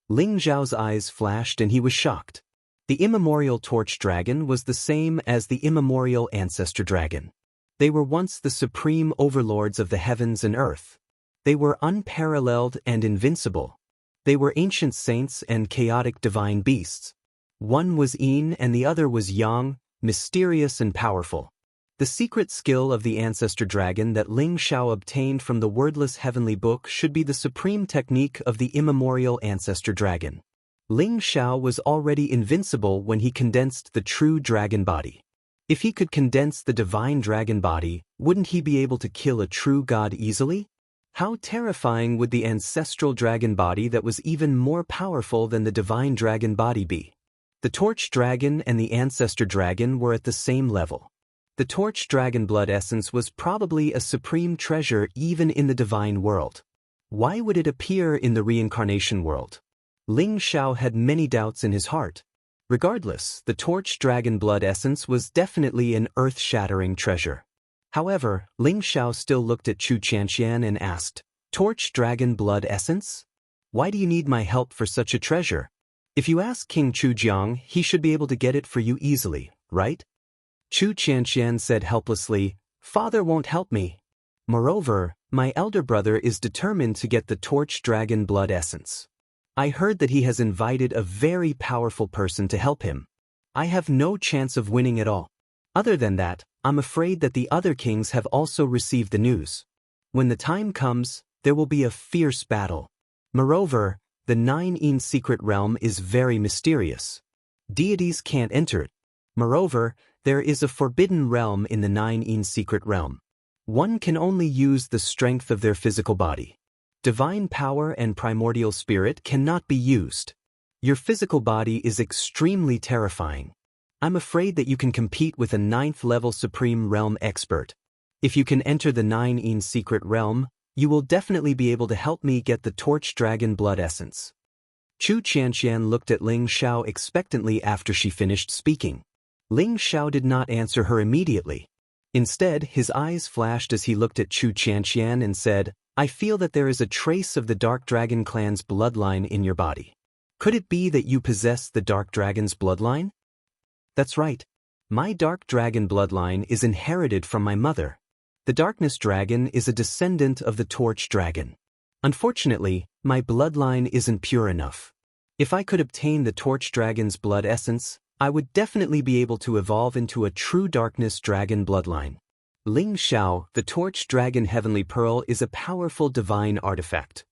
Ling Xiao's eyes flashed and he was shocked. The immemorial Torch Dragon was the same as the immemorial Ancestor Dragon. They were once the supreme overlords of the heavens and earth. They were unparalleled and invincible. They were ancient saints and chaotic divine beasts. One was yin and the other was yang, mysterious and powerful. The secret skill of the Ancestor Dragon that Ling Xiao obtained from the wordless heavenly book should be the supreme technique of the immemorial Ancestor Dragon. Ling Xiao was already invincible when he condensed the true dragon body. If he could condense the divine dragon body, wouldn't he be able to kill a true god easily? How terrifying would the ancestral dragon body that was even more powerful than the divine dragon body be? The Torch Dragon and the Ancestor Dragon were at the same level. The Torch Dragon blood essence was probably a supreme treasure even in the divine world. Why would it appear in the reincarnation world? Ling Xiao had many doubts in his heart. Regardless, the Torch Dragon blood essence was definitely an earth-shattering treasure. However, Ling Xiao still looked at Chu Qianqian and asked, "Torch Dragon blood essence? Why do you need my help for such a treasure? If you ask King Chujiang, he should be able to get it for you easily, right?" Chu Qianqian said helplessly, "Father won't help me. Moreover, my elder brother is determined to get the Torch Dragon blood essence. I heard that he has invited a very powerful person to help him. I have no chance of winning at all. Other than that, I'm afraid that the other kings have also received the news. When the time comes, there will be a fierce battle. Moreover, the 9-yin secret realm is very mysterious. Deities can't enter it. Moreover, there is a forbidden realm in the 9-yin secret realm. One can only use the strength of their physical body. Divine power and primordial spirit cannot be used. Your physical body is extremely terrifying. I'm afraid that you can compete with a 9th-level Supreme Realm expert. If you can enter the 9-yin secret realm, you will definitely be able to help me get the Torch Dragon blood essence." Chu Qianqian looked at Ling Xiao expectantly after she finished speaking. Ling Xiao did not answer her immediately. Instead, his eyes flashed as he looked at Chu Qianqian and said, "I feel that there is a trace of the Dark Dragon clan's bloodline in your body. Could it be that you possess the Dark Dragon's bloodline?" "That's right. My dark dragon bloodline is inherited from my mother. The darkness dragon is a descendant of the torch dragon. Unfortunately, my bloodline isn't pure enough. If I could obtain the torch dragon's blood essence, I would definitely be able to evolve into a true darkness dragon bloodline. Ling Xiao, the torch dragon heavenly pearl is a powerful divine artifact.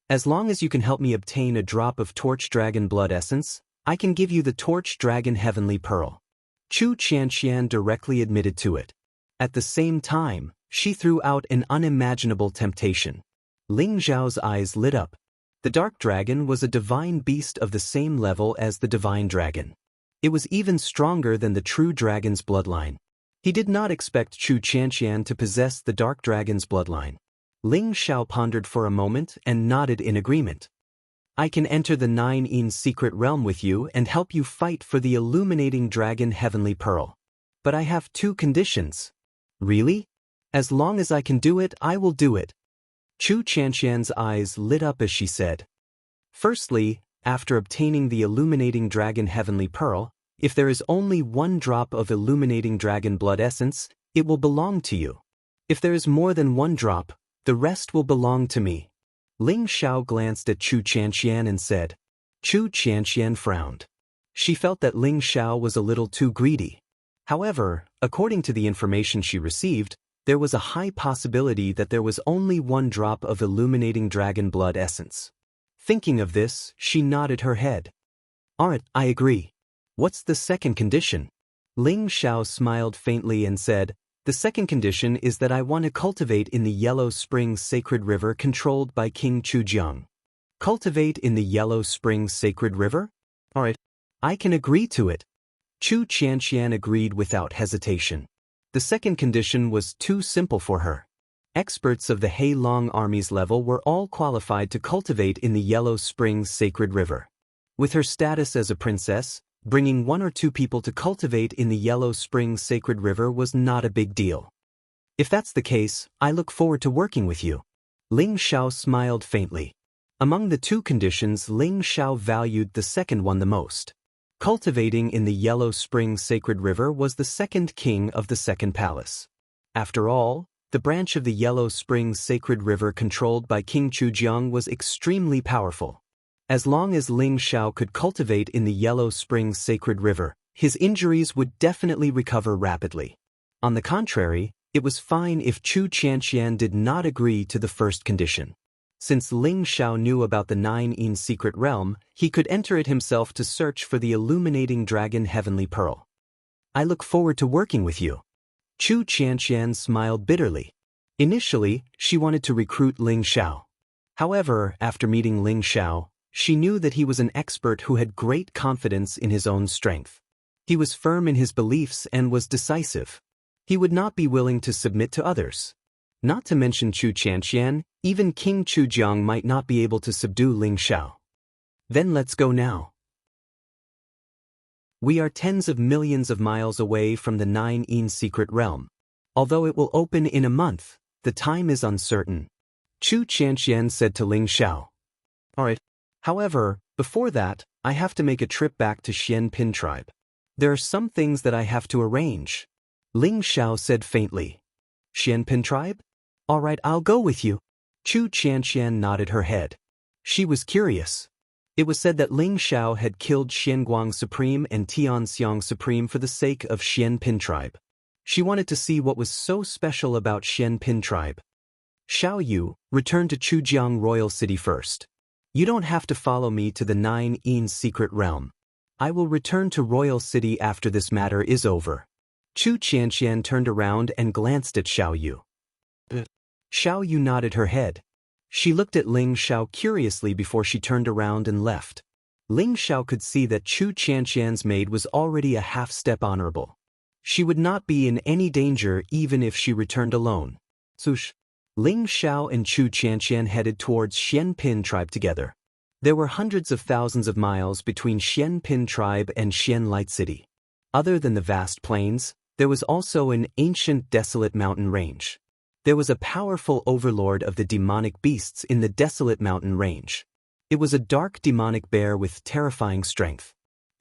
As long as you can help me obtain a drop of torch dragon blood essence, I can give you the torch dragon heavenly pearl. Chu Qianxian directly admitted to it. At the same time, she threw out an unimaginable temptation. Ling Xiao's eyes lit up. The dark dragon was a divine beast of the same level as the divine dragon. It was even stronger than the true dragon's bloodline. He did not expect Chu Qianxian to possess the dark dragon's bloodline. Ling Xiao pondered for a moment and nodded in agreement. I can enter the 9 secret realm with you and help you fight for the illuminating dragon heavenly pearl. But I have 2 conditions. Really? As long as I can do it, I will do it. Chu Qianxian's eyes lit up as she said. Firstly, after obtaining the illuminating dragon heavenly pearl, if there is only 1 drop of illuminating dragon blood essence, it will belong to you. If there is more than 1 drop, the rest will belong to me. Ling Xiao glanced at Chu Qianxian and said. Chu Qianxian frowned. She felt that Ling Xiao was a little too greedy. However, according to the information she received, there was a high possibility that there was only 1 drop of illuminating dragon blood essence. Thinking of this, she nodded her head. Alright, I agree. What's the second condition? Ling Xiao smiled faintly and said, the second condition is that I want to cultivate in the Yellow Springs Sacred River controlled by King Chujiang. Cultivate in the Yellow Springs Sacred River? Alright, I can agree to it. Chu Qianxian agreed without hesitation. The second condition was too simple for her. Experts of the Heilong Army's level were all qualified to cultivate in the Yellow Springs Sacred River. With her status as a princess, bringing 1 or 2 people to cultivate in the Yellow Springs Sacred River was not a big deal. If that's the case, I look forward to working with you. Ling Xiao smiled faintly. Among the 2 conditions, Ling Xiao valued the second one the most. Cultivating in the Yellow Springs Sacred River was the second king of the second palace. After all, the branch of the Yellow Springs Sacred River controlled by King Chujiang was extremely powerful. As long as Ling Xiao could cultivate in the Yellow Springs Sacred River, his injuries would definitely recover rapidly. On the contrary, it was fine if Chu Qianxian did not agree to the first condition. Since Ling Xiao knew about the 9 secret realm, he could enter it himself to search for the illuminating dragon heavenly pearl. I look forward to working with you. Chu Qianxian smiled bitterly. Initially, she wanted to recruit Ling Xiao. However, after meeting Ling Xiao, she knew that he was an expert who had great confidence in his own strength. He was firm in his beliefs and was decisive. He would not be willing to submit to others. Not to mention Chu Qianxian, even King Chujiang might not be able to subdue Ling Xiao. Then let's go now. We are tens of millions of miles away from the 9 secret realm. Although it will open in a month, the time is uncertain. Chu Qianxian said to Ling Xiao. Alright. However, before that, I have to make a trip back to Xianpin tribe. There are some things that I have to arrange. Ling Xiao said faintly. Xianpin tribe? Alright, I'll go with you. Chu Qianxian nodded her head. She was curious. It was said that Ling Xiao had killed Xianguang Supreme and Tianxiang Supreme for the sake of Xianpin tribe. She wanted to see what was so special about Xianpin tribe. Xiao Yu, return to Chujiang Royal City first. You don't have to follow me to the 9 secret realm. I will return to Royal City after this matter is over. Chu Qianxian turned around and glanced at Xiao Yu. Xiao Yu nodded her head. She looked at Ling Xiao curiously before she turned around and left. Ling Xiao could see that Chu Qianxian's maid was already a half-step honorable. She would not be in any danger even if she returned alone. Sush. Ling Xiao and Chu Qianxian headed towards Xianpin tribe together. There were hundreds of thousands of miles between Xianpin tribe and Xian Light City. Other than the vast plains, there was also an ancient desolate mountain range. There was a powerful overlord of the demonic beasts in the desolate mountain range. It was a dark demonic bear with terrifying strength.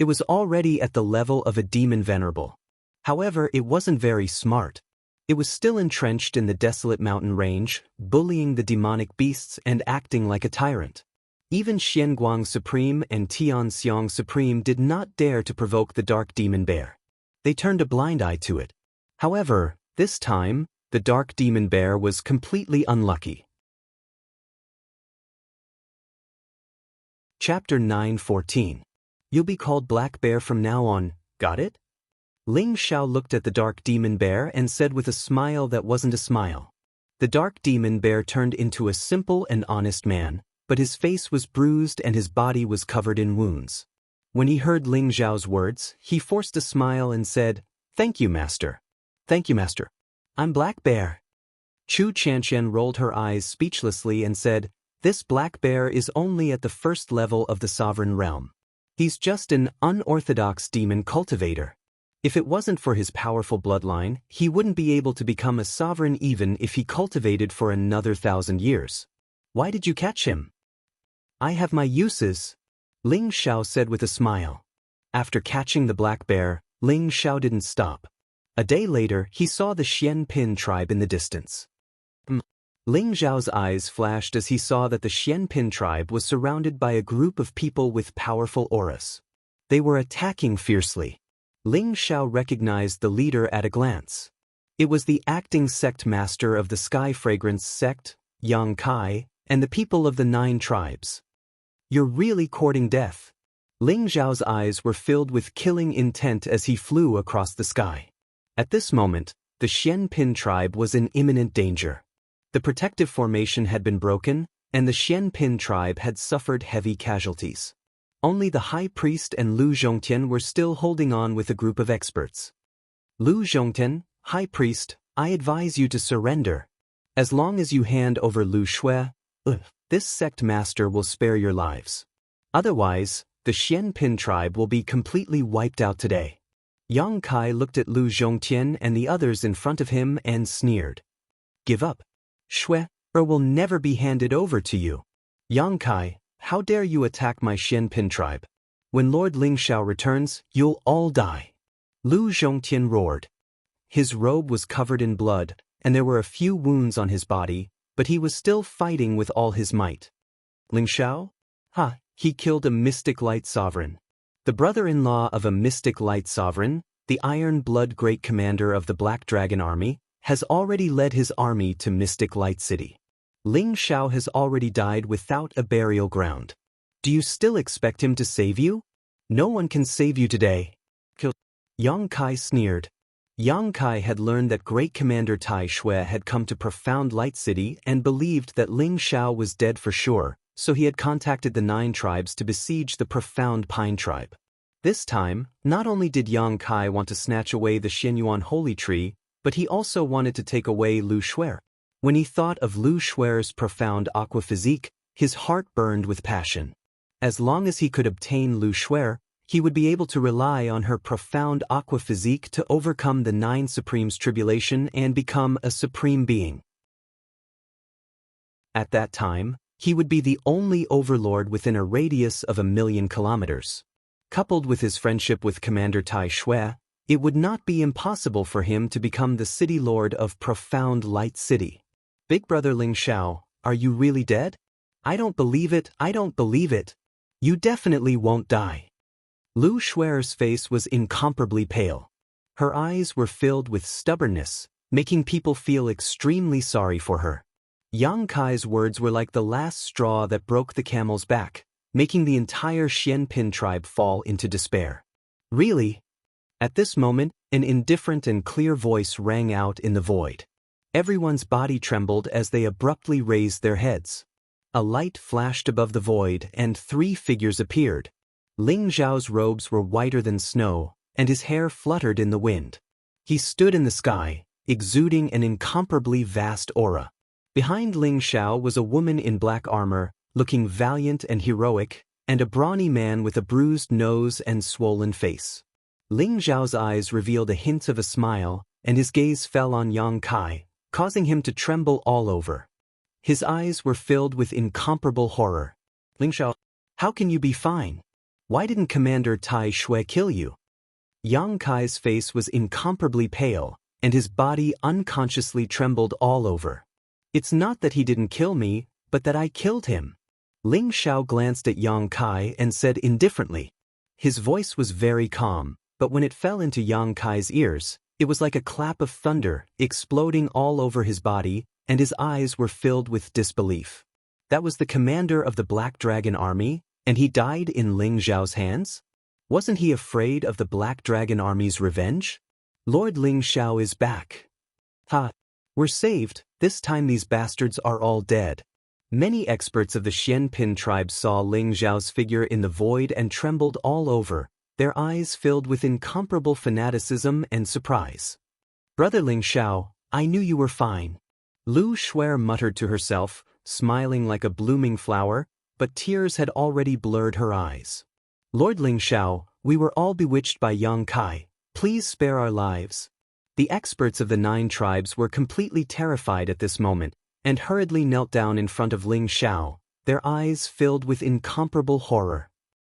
It was already at the level of a demon venerable. However, it wasn't very smart. It was still entrenched in the desolate mountain range, bullying the demonic beasts and acting like a tyrant. Even Xianguang Supreme and Tianxiang Supreme did not dare to provoke the dark demon bear. They turned a blind eye to it. However, this time, the dark demon bear was completely unlucky. Chapter 9:14. You'll be called Black Bear from now on, got it? Ling Xiao looked at the dark demon bear and said with a smile that wasn't a smile. The dark demon bear turned into a simple and honest man, but his face was bruised and his body was covered in wounds. When he heard Ling Xiao's words, he forced a smile and said, "Thank you, Master. Thank you, Master. I'm Black Bear." Chu Chanchen rolled her eyes speechlessly and said, "This Black Bear is only at the first level of the sovereign realm. He's just an unorthodox demon cultivator. If it wasn't for his powerful bloodline, he wouldn't be able to become a sovereign even if he cultivated for another 1,000 years. Why did you catch him?" "I have my uses," Ling Xiao said with a smile. After catching the black bear, Ling Xiao didn't stop. A day later, he saw the Xian Pin tribe in the distance. Ling Xiao's eyes flashed as he saw that the Xian Pin tribe was surrounded by a group of people with powerful auras. They were attacking fiercely. Ling Xiao recognized the leader at a glance. It was the acting sect master of the Sky Fragrance sect, Yang Kai, and the people of the 9 tribes. "You're really courting death." Ling Xiao's eyes were filled with killing intent as he flew across the sky. At this moment, the Xian Pin tribe was in imminent danger. The protective formation had been broken, and the Xian Pin tribe had suffered heavy casualties. Only the High Priest and Lu Zhongtian were still holding on with a group of experts. "Lu Zhongtian, High Priest, I advise you to surrender. As long as you hand over Lu Shui, this sect master will spare your lives. Otherwise, the Xian Pin tribe will be completely wiped out today." Yang Kai looked at Lu Zhongtian and the others in front of him and sneered. "Give up, Shui, or will never be handed over to you. Yang Kai, how dare you attack my Xian Pin tribe? When Lord Ling Xiao returns, you'll all die." Lu Zhongtian roared. His robe was covered in blood, and there were a few wounds on his body, but he was still fighting with all his might. "Ling Xiao? Ha, he killed a mystic light sovereign. The brother-in-law of a mystic light sovereign, the Iron Blood Great Commander of the Black Dragon Army, has already led his army to Mystic Light City. Ling Xiao has already died without a burial ground. Do you still expect him to save you? No one can save you today." Yang Kai sneered. Yang Kai had learned that Great Commander Tai Shui had come to Profound Light City and believed that Ling Xiao was dead for sure, so he had contacted the 9 tribes to besiege the Profound Pine tribe. This time, not only did Yang Kai want to snatch away the Xianyuan Holy Tree, but he also wanted to take away Lu Shui. When he thought of Lu Shui's profound aqua physique, his heart burned with passion. As long as he could obtain Lu Shui, he would be able to rely on her profound aqua physique to overcome the 9 Supremes' tribulation and become a supreme being. At that time, he would be the only overlord within a radius of 1,000,000 kilometers. Coupled with his friendship with Commander Tai Shui, it would not be impossible for him to become the city lord of Profound Light City. "Big brother Ling Xiao, are you really dead? I don't believe it, I don't believe it. You definitely won't die." Lu Shui's face was incomparably pale. Her eyes were filled with stubbornness, making people feel extremely sorry for her. Yang Kai's words were like the last straw that broke the camel's back, making the entire Xian Pin tribe fall into despair. "Really?" At this moment, an indifferent and clear voice rang out in the void. Everyone's body trembled as they abruptly raised their heads. A light flashed above the void and 3 figures appeared. Ling Xiao's robes were whiter than snow, and his hair fluttered in the wind. He stood in the sky, exuding an incomparably vast aura. Behind Ling Xiao was a woman in black armor, looking valiant and heroic, and a brawny man with a bruised nose and swollen face. Ling Xiao's eyes revealed a hint of a smile, and his gaze fell on Yang Kai, causing him to tremble all over. His eyes were filled with incomparable horror. "Ling Xiao, how can you be fine? Why didn't Commander Tai Shui kill you? Yang Kai's face was incomparably pale, and his body unconsciously trembled all over. It's not that he didn't kill me, but that I killed him. Ling Xiao glanced at Yang Kai and said indifferently. His voice was very calm, but when it fell into Yang Kai's ears, it was like a clap of thunder, exploding all over his body, and his eyes were filled with disbelief. That was the commander of the Black Dragon Army, and he died in Ling Xiao's hands? Wasn't he afraid of the Black Dragon Army's revenge? Lord Ling Xiao is back. Ha! We're saved, this time these bastards are all dead. Many experts of the Xianpin tribe saw Ling Xiao's figure in the void and trembled all over, their eyes filled with incomparable fanaticism and surprise. Brother Ling Xiao, I knew you were fine. Lu Shuer muttered to herself, smiling like a blooming flower, but tears had already blurred her eyes. Lord Ling Xiao, we were all bewitched by Yang Kai. Please spare our lives. The experts of the 9 tribes were completely terrified at this moment, and hurriedly knelt down in front of Ling Xiao, their eyes filled with incomparable horror.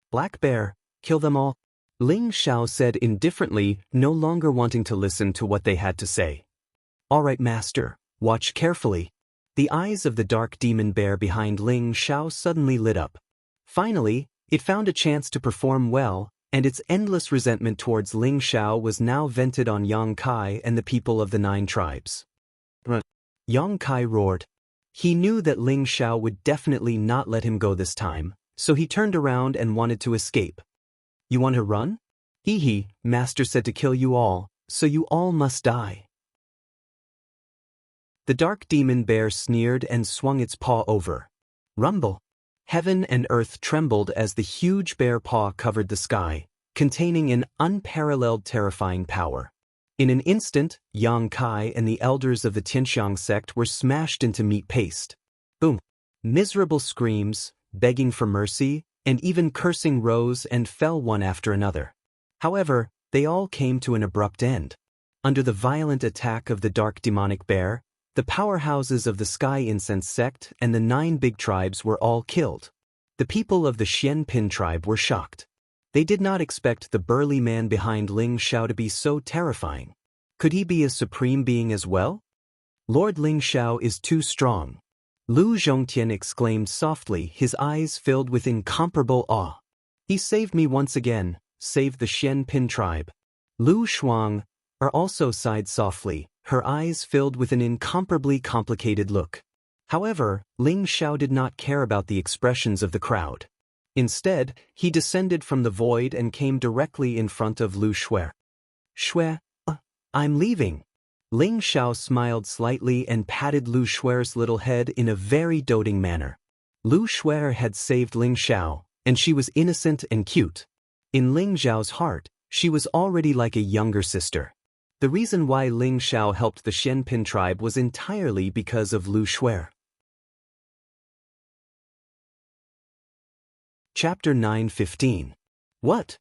Black Bear, kill them all. Ling Xiao said indifferently, no longer wanting to listen to what they had to say. All right, master, watch carefully. The eyes of the dark demon bear behind Ling Xiao suddenly lit up. Finally, it found a chance to perform well, and its endless resentment towards Ling Xiao was now vented on Yang Kai and the people of the 9 tribes. Yang Kai roared. He knew that Ling Xiao would definitely not let him go this time, so he turned around and wanted to escape. You want to run? Hee, master said to kill you all, so you all must die. The dark demon bear sneered and swung its paw over. Rumble. Heaven and earth trembled as the huge bear paw covered the sky, containing an unparalleled terrifying power. In an instant, Yang Kai and the elders of the Tianxiang sect were smashed into meat paste. Boom! Miserable screams, begging for mercy, and even cursing rose and fell one after another. However, they all came to an abrupt end. Under the violent attack of the dark demonic bear, the powerhouses of the Sky Incense sect and the 9 big tribes were all killed. The people of the Xianpin tribe were shocked. They did not expect the burly man behind Ling Xiao to be so terrifying. Could he be a supreme being as well? Lord Ling Xiao is too strong. Lu Zhongtian exclaimed softly, his eyes filled with incomparable awe. He saved me once again, saved the Xianpin tribe. Lu Shuang also sighed softly, her eyes filled with an incomparably complicated look. However, Ling Xiao did not care about the expressions of the crowd. Instead, he descended from the void and came directly in front of Lu Shuer. Shuer, I'm leaving. Ling Xiao smiled slightly and patted Lu Shuer's little head in a very doting manner. Lu Shuer had saved Ling Xiao, and she was innocent and cute. In Ling Xiao's heart, she was already like a younger sister. The reason why Ling Xiao helped the Xianpin tribe was entirely because of Lu Shuer. Chapter 9:15. What?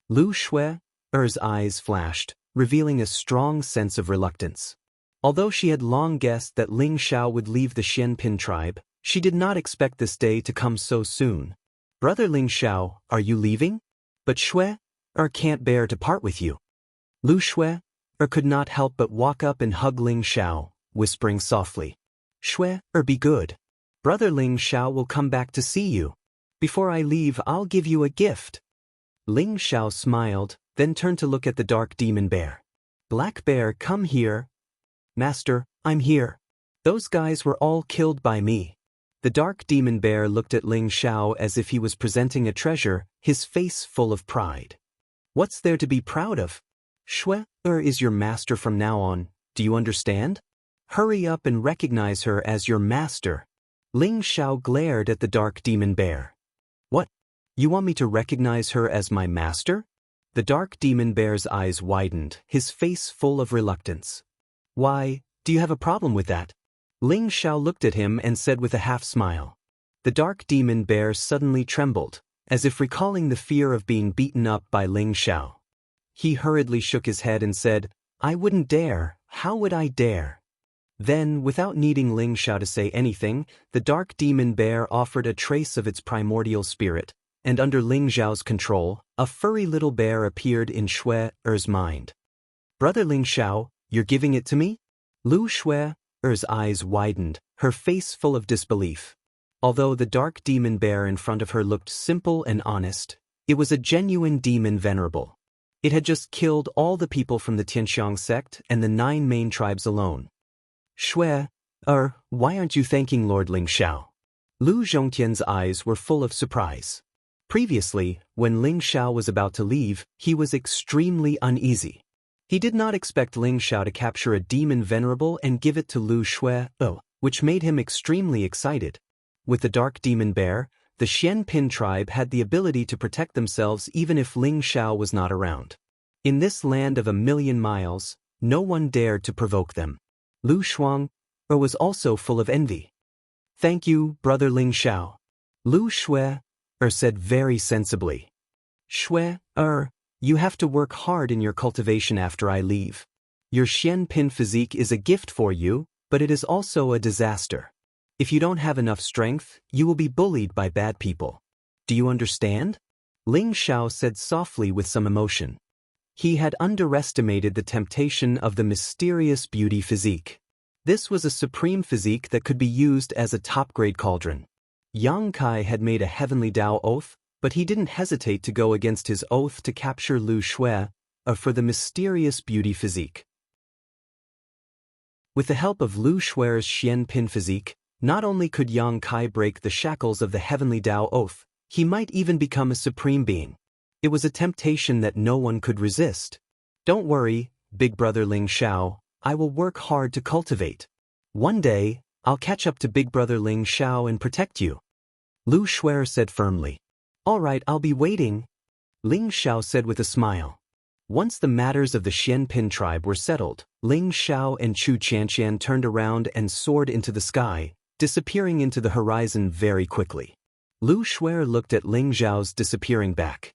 Lu Shuer's eyes flashed, revealing a strong sense of reluctance. Although she had long guessed that Ling Xiao would leave the Xianpin tribe, she did not expect this day to come so soon. Brother Ling Xiao, are you leaving? But Shuer can't bear to part with you. Lu Shuer could not help but walk up and hug Ling Xiao, whispering softly. Shuer, be good. Brother Ling Xiao will come back to see you. Before I leave, I'll give you a gift. Ling Xiao smiled, then turned to look at the dark demon bear. Black Bear, come here. Master, I'm here. Those guys were all killed by me. The dark demon bear looked at Ling Xiao as if he was presenting a treasure, his face full of pride. What's there to be proud of? Shuer is your master from now on, do you understand? Hurry up and recognize her as your master. Ling Xiao glared at the dark demon bear. What? You want me to recognize her as my master? The dark demon bear's eyes widened, his face full of reluctance. Why, do you have a problem with that? Ling Xiao looked at him and said with a half-smile. The dark demon bear suddenly trembled, as if recalling the fear of being beaten up by Ling Xiao. He hurriedly shook his head and said, I wouldn't dare, how would I dare? Then, without needing Ling Xiao to say anything, the dark demon bear offered a trace of its primordial spirit, and under Ling Xiao's control, a furry little bear appeared in Shui-er's mind. "Brother Ling Xiao, you're giving it to me?" Lu Shui-er's eyes widened, her face full of disbelief. Although the dark demon bear in front of her looked simple and honest, it was a genuine demon venerable. It had just killed all the people from the Tianxiang sect and the 9 main tribes alone. "Shui, why aren't you thanking Lord Ling Xiao?" Lu Zhongtian's eyes were full of surprise. Previously, when Ling Xiao was about to leave, he was extremely uneasy. He did not expect Ling Xiao to capture a demon venerable and give it to Lu Shui, which made him extremely excited. With the dark demon bear, the Xianpin tribe had the ability to protect themselves even if Ling Xiao was not around. In this land of 1,000,000 miles, no one dared to provoke them. Lu Shuang was also full of envy. "Thank you, brother Ling Xiao," Lu Shui said very sensibly. "Shui, you have to work hard in your cultivation after I leave. Your Xianpin physique is a gift for you, but it is also a disaster. If you don't have enough strength, you will be bullied by bad people. Do you understand?" Ling Xiao said softly with some emotion. He had underestimated the temptation of the mysterious beauty physique. This was a supreme physique that could be used as a top-grade cauldron. Yang Kai had made a heavenly Tao oath, but he didn't hesitate to go against his oath to capture Lu Shui for the mysterious beauty physique. With the help of Lu Shui's Xianpin physique, not only could Yang Kai break the shackles of the heavenly Tao oath, he might even become a supreme being. It was a temptation that no one could resist. "Don't worry, big brother Ling Xiao, I will work hard to cultivate. One day, I'll catch up to big brother Ling Xiao and protect you," Lu Shui said firmly. "All right, I'll be waiting," Ling Xiao said with a smile. Once the matters of the Xianpin tribe were settled, Ling Xiao and Chu Qianqian turned around and soared into the sky, disappearing into the horizon very quickly. Lu Shui looked at Ling Xiao's disappearing back.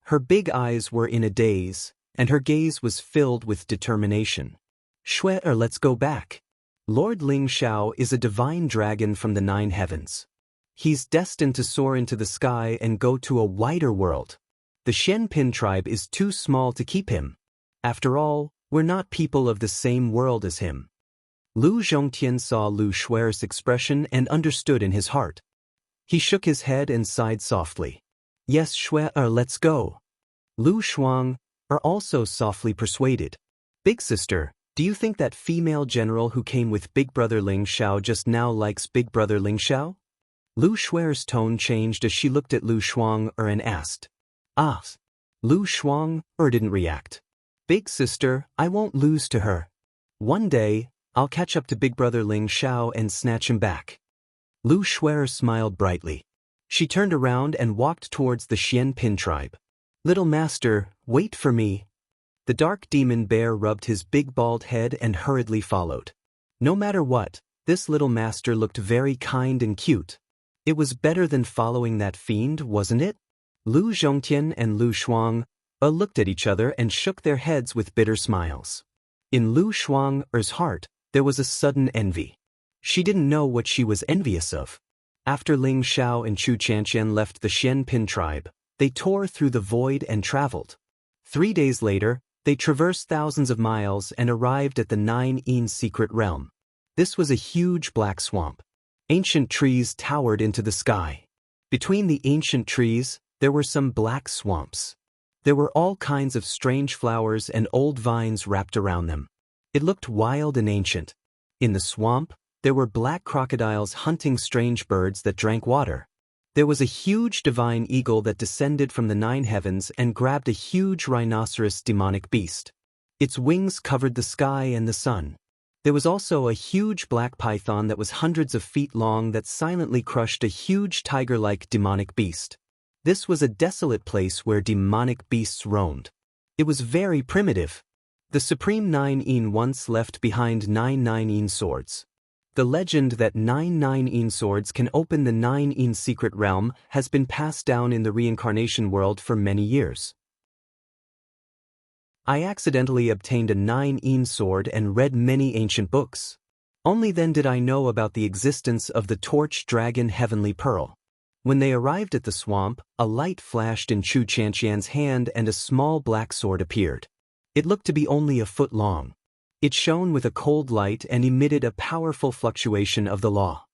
Her big eyes were in a daze, and her gaze was filled with determination. "Shui, let's go back. Lord Ling Xiao is a divine dragon from the 9 heavens. He's destined to soar into the sky and go to a wider world. The Xianpin tribe is too small to keep him. After all, we're not people of the same world as him." Lu Zhongtian saw Lu Shui's expression and understood in his heart. He shook his head and sighed softly. "Yes, Shui, let's go." Lu Shuang also softly persuaded. "Big sister, do you think that female general who came with Big Brother Ling Xiao just now likes Big Brother Ling Xiao?" Lu Shui's tone changed as she looked at Lu Shuang and asked. "Ah." Lu Shuang didn't react. "Big sister, I won't lose to her. One day, I'll catch up to Big Brother Ling Xiao and snatch him back." Lu Shui smiled brightly. She turned around and walked towards the Xianpin tribe. "Little master, wait for me." The dark demon bear rubbed his big bald head and hurriedly followed. No matter what, this little master looked very kind and cute. It was better than following that fiend, wasn't it? Lu Zhongtian and Lu Shuang looked at each other and shook their heads with bitter smiles. In Lu Shuang's heart, there was a sudden envy. She didn't know what she was envious of. After Ling Xiao and Chu Qianqian left the Xianpin tribe, they tore through the void and traveled. 3 days later, they traversed thousands of miles and arrived at the 9-yin secret realm. This was a huge black swamp. Ancient trees towered into the sky. Between the ancient trees, there were some black swamps. There were all kinds of strange flowers and old vines wrapped around them. It looked wild and ancient. In the swamp, there were black crocodiles hunting strange birds that drank water. There was a huge divine eagle that descended from the 9 heavens and grabbed a huge rhinoceros demonic beast. Its wings covered the sky and the sun. There was also a huge black python that was hundreds of feet long that silently crushed a huge tiger-like demonic beast. This was a desolate place where demonic beasts roamed. It was very primitive. The Supreme 9-yin once left behind 9 9-yin swords. The legend that 9 9-yin swords can open the 9-yin secret realm has been passed down in the reincarnation world for many years. I accidentally obtained a 9-yin sword and read many ancient books. Only then did I know about the existence of the torch dragon heavenly pearl. When they arrived at the swamp, a light flashed in Chu Chanqian's hand and a small black sword appeared. It looked to be only a foot long. It shone with a cold light and emitted a powerful fluctuation of the law.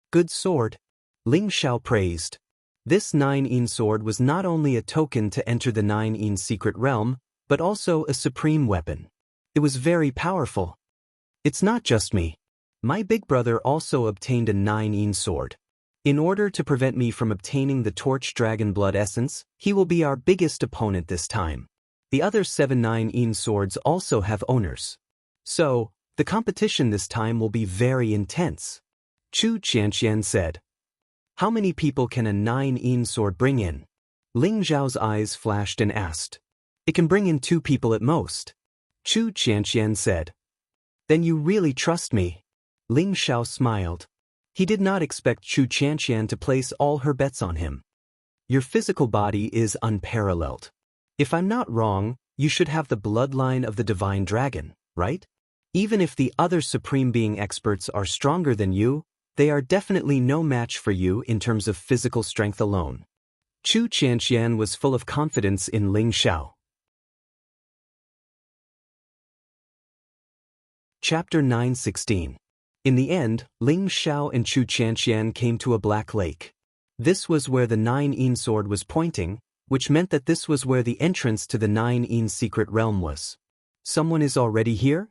Good sword, Ling Xiao praised. This 9-yin sword was not only a token to enter the 9-yin secret realm, but also a supreme weapon. It was very powerful. It's not just me. My big brother also obtained a 9-yin sword. In order to prevent me from obtaining the torch dragon blood essence, he will be our biggest opponent this time. The other 7 9-yin swords also have owners. So, the competition this time will be very intense. Chu Chanqian said. How many people can a 9-yin sword bring in? Ling Zhao's eyes flashed and asked. It can bring in 2 people at most. Chu Chanqian said. Then you really trust me? Ling Xiao smiled. He did not expect Chu Chanqian to place all her bets on him. Your physical body is unparalleled. If I'm not wrong, you should have the bloodline of the divine dragon, right? Even if the other supreme being experts are stronger than you, they are definitely no match for you in terms of physical strength alone. Chu Chanqian was full of confidence in Ling Xiao. Chapter 9:16. In the end, Ling Xiao and Chu Chanqian came to a black lake. This was where the 9-yin sword was pointing, which meant that this was where the entrance to the 9-yin secret realm was. Someone is already here?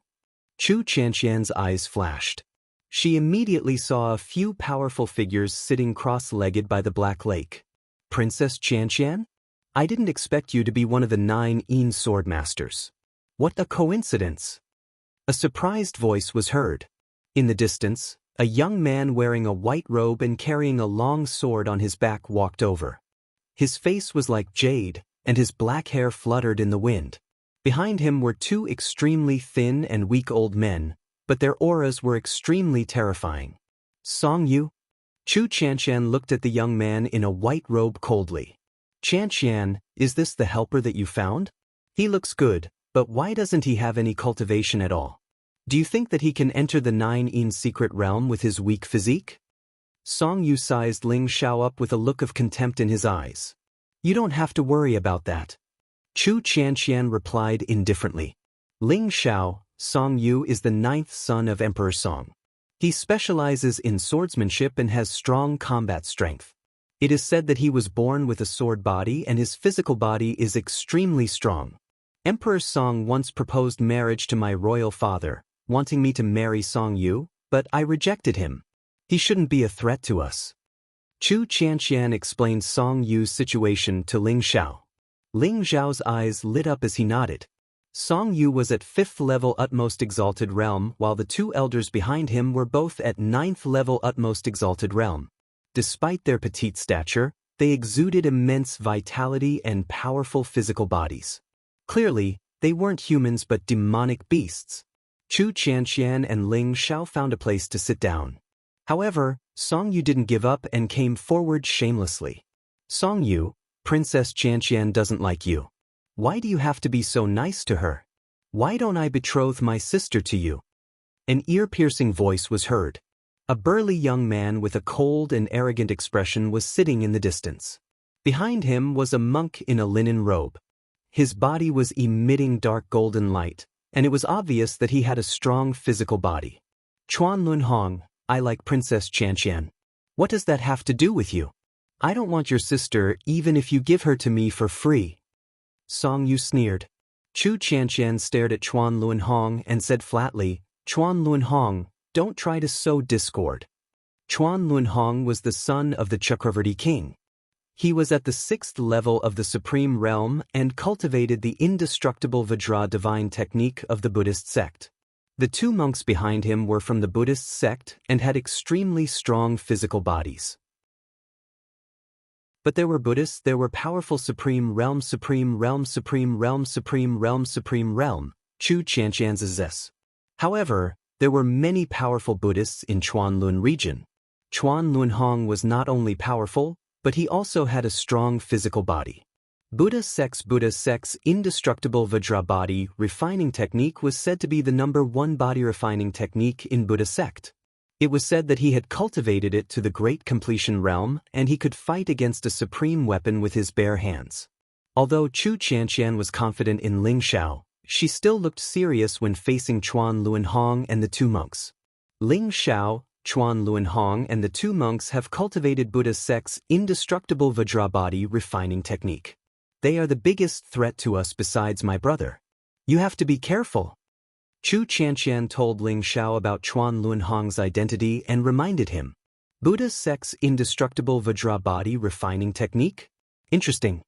Chu Chanqian's eyes flashed. She immediately saw a few powerful figures sitting cross-legged by the black lake. Princess Chanqian? I didn't expect you to be one of the 9-yin sword masters. What a coincidence! A surprised voice was heard. In the distance, a young man wearing a white robe and carrying a long sword on his back walked over. His face was like jade, and his black hair fluttered in the wind. Behind him were 2 extremely thin and weak old men, but their auras were extremely terrifying. Song Yu? Chu Chanqian looked at the young man in a white robe coldly. Chanqian, is this the helper that you found? He looks good, but why doesn't he have any cultivation at all? Do you think that he can enter the 9-yin secret realm with his weak physique? Song Yu sized Ling Xiao up with a look of contempt in his eyes. You don't have to worry about that. Chu Chanqian replied indifferently. Ling Xiao, Song Yu is the 9th son of Emperor Song. He specializes in swordsmanship and has strong combat strength. It is said that he was born with a sword body and his physical body is extremely strong. Emperor Song once proposed marriage to my royal father, wanting me to marry Song Yu, but I rejected him. He shouldn't be a threat to us. Chu Chanqian explained Song Yu's situation to Ling Xiao. Ling Xiao's eyes lit up as he nodded. Song Yu was at 5th level utmost exalted realm while the 2 elders behind him were both at 9th level utmost exalted realm. Despite their petite stature, they exuded immense vitality and powerful physical bodies. Clearly, they weren't humans but demonic beasts. Chu Chanqian and Ling Xiao found a place to sit down. However, Song Yu didn't give up and came forward shamelessly. Song Yu, Princess Chanqian doesn't like you. Why do you have to be so nice to her? Why don't I betroth my sister to you? An ear-piercing voice was heard. A burly young man with a cold and arrogant expression was sitting in the distance. Behind him was a monk in a linen robe. His body was emitting dark golden light, and it was obvious that he had a strong physical body. Chuan Lunhong, I like Princess Chanqian. What does that have to do with you? I don't want your sister even if you give her to me for free. Song Yu sneered. Chu Chanqian stared at Chuan Lunhong and said flatly, Chuan Lunhong, don't try to sow discord. Chuan Lunhong was the son of the Chakravarti king. He was at the 6th level of the supreme realm and cultivated the indestructible Vajra divine technique of the Buddhist sect. The 2 monks behind him were from the Buddhist sect and had extremely strong physical bodies. But there were Buddhists, there were powerful supreme realm, supreme realm, supreme realm, supreme realm, supreme realm, Chu Chanqian's zess. However, there were many powerful Buddhists in Chuanlun region. Chuan Lunhong was not only powerful, but he also had a strong physical body. Buddha's sect's indestructible Vajra body refining technique was said to be the #1 body refining technique in Buddha sect. It was said that he had cultivated it to the great completion realm and he could fight against a supreme weapon with his bare hands. Although Chu Qianqian was confident in Ling Xiao, she still looked serious when facing Chuan Luanhong and the two monks. Ling Xiao, Chuan Luanhong and the two monks have cultivated Buddha sect's indestructible Vajrabody refining technique. They are the biggest threat to us besides my brother. You have to be careful. Chu Qianqian told Ling Xiao about Chuan Luanhong's identity and reminded him. Buddha sect's indestructible Vajrabody refining technique? Interesting.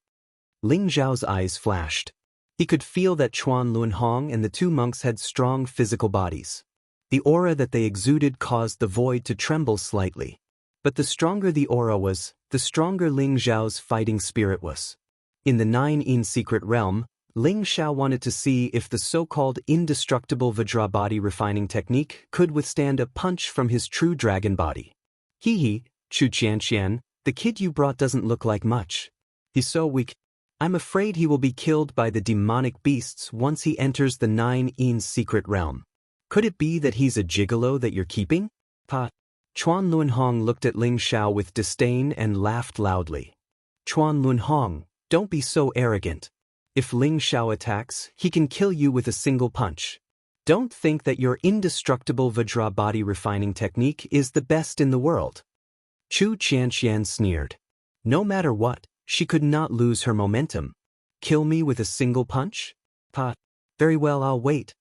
Ling Xiao's eyes flashed. He could feel that Chuan Luanhong and the two monks had strong physical bodies. The aura that they exuded caused the void to tremble slightly. But the stronger the aura was, the stronger Ling Xiao's fighting spirit was. In the 9 secret realm, Ling Xiao wanted to see if the so-called indestructible Vajrabody refining technique could withstand a punch from his true dragon body. Hee, Chu Qianqian, the kid you brought doesn't look like much. He's so weak. I'm afraid he will be killed by the demonic beasts once he enters the 9 secret realm. Could it be that he's a gigolo that you're keeping? Pa. Chuan Luanhong looked at Ling Xiao with disdain and laughed loudly. Chuan Luanhong, don't be so arrogant. If Ling Xiao attacks, he can kill you with a single punch. Don't think that your indestructible Vajrabody refining technique is the best in the world. Chu Qianqian sneered. No matter what, she could not lose her momentum. Kill me with a single punch? Pa. Very well, I'll wait.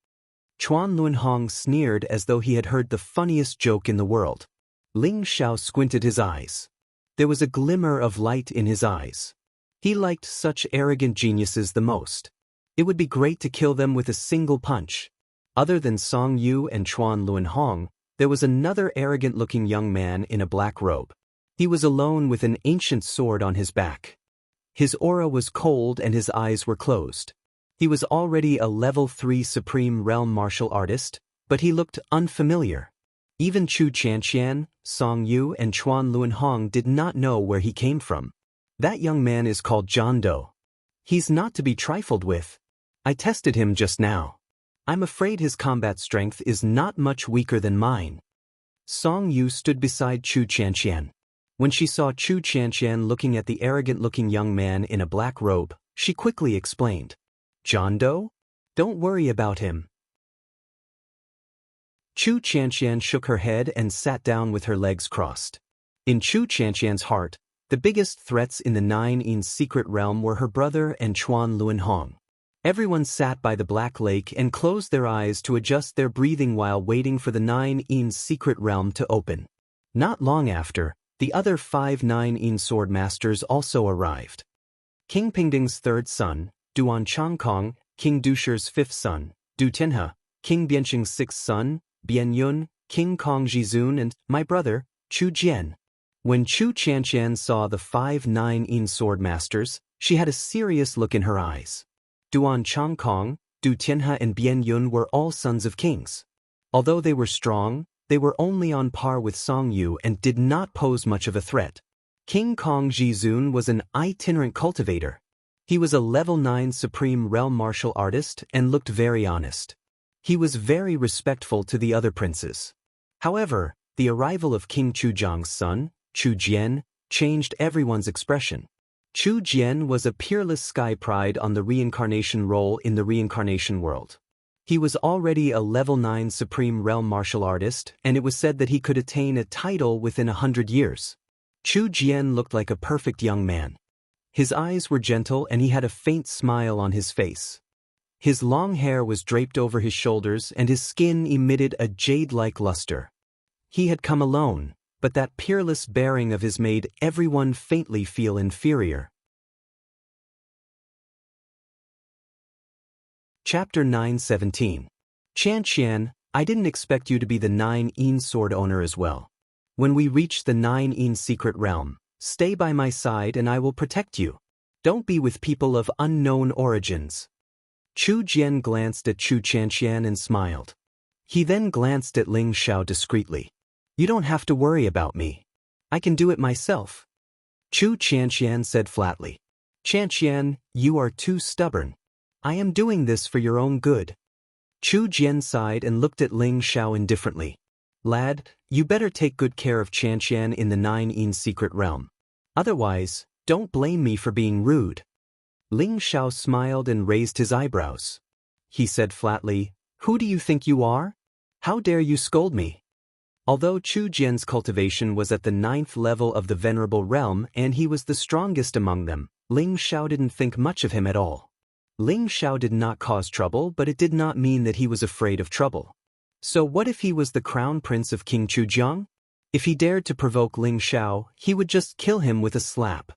Chuan Luanhong sneered as though he had heard the funniest joke in the world. Ling Xiao squinted his eyes. There was a glimmer of light in his eyes. He liked such arrogant geniuses the most. It would be great to kill them with a single punch. Other than Song Yu and Chuan Luanhong, there was another arrogant-looking young man in a black robe. He was alone with an ancient sword on his back. His aura was cold and his eyes were closed. He was already a level 3 supreme realm martial artist, but he looked unfamiliar. Even Chu Qianqian, Song Yu and Chuan Luanhong did not know where he came from. That young man is called John Doe. He's not to be trifled with. I tested him just now. I'm afraid his combat strength is not much weaker than mine. Song Yu stood beside Chu Qianqian. When she saw Chu Qianqian looking at the arrogant-looking young man in a black robe, she quickly explained. John Doe? Don't worry about him. Chu Qianqian shook her head and sat down with her legs crossed. In Chu Qianqian's heart, the biggest threats in the 9 secret realm were her brother and Chuan Luanhong. Everyone sat by the Black Lake and closed their eyes to adjust their breathing while waiting for the 9 secret realm to open. Not long after, the other 5 9 sword masters also arrived. King Pingding's third son, Duan Changkong, King Dusher's fifth son, Du Tianhe, King Bianqing's sixth son, Bian Yun, King Kong Jizun and my brother, Chu Jian. When Chu Qianqian saw the 5 9 sword masters, she had a serious look in her eyes. Duan Changkong, Du Tianhe and Bian Yun were all sons of kings. Although they were strong, they were only on par with Song Yu and did not pose much of a threat. King Kong Jizun was an itinerant cultivator. He was a level 9 supreme realm martial artist and looked very honest. He was very respectful to the other princes. However, the arrival of King Chu Jiang's son, Chu Jian, changed everyone's expression. Chu Jian was a peerless sky pride on the reincarnation role in the reincarnation world. He was already a level 9 supreme realm martial artist, and it was said that he could attain a title within 100 years. Chu Jian looked like a perfect young man. His eyes were gentle and he had a faint smile on his face. His long hair was draped over his shoulders and his skin emitted a jade-like luster. He had come alone, but that peerless bearing of his made everyone faintly feel inferior. Chapter 9:17. Qianqian, I didn't expect you to be the 9 sword owner as well. When we reach the 9 secret realm, stay by my side and I will protect you. Don't be with people of unknown origins. Chu Jian glanced at Chu Qianqian and smiled. He then glanced at Ling Xiao discreetly. You don't have to worry about me. I can do it myself. Chu Qianqian said flatly. Qianqian, you are too stubborn. I am doing this for your own good. Chu Jian sighed and looked at Ling Xiao indifferently. Lad, you better take good care of Chanxian in the Nine In's secret realm. Otherwise, don't blame me for being rude. Ling Xiao smiled and raised his eyebrows. He said flatly, "Who do you think you are? How dare you scold me?" Although Chu Jian's cultivation was at the 9th level of the Venerable Realm and he was the strongest among them, Ling Xiao didn't think much of him at all. Ling Xiao did not cause trouble, but it did not mean that he was afraid of trouble. So what if he was the crown prince of King Chujiang? If he dared to provoke Ling Xiao, he would just kill him with a slap.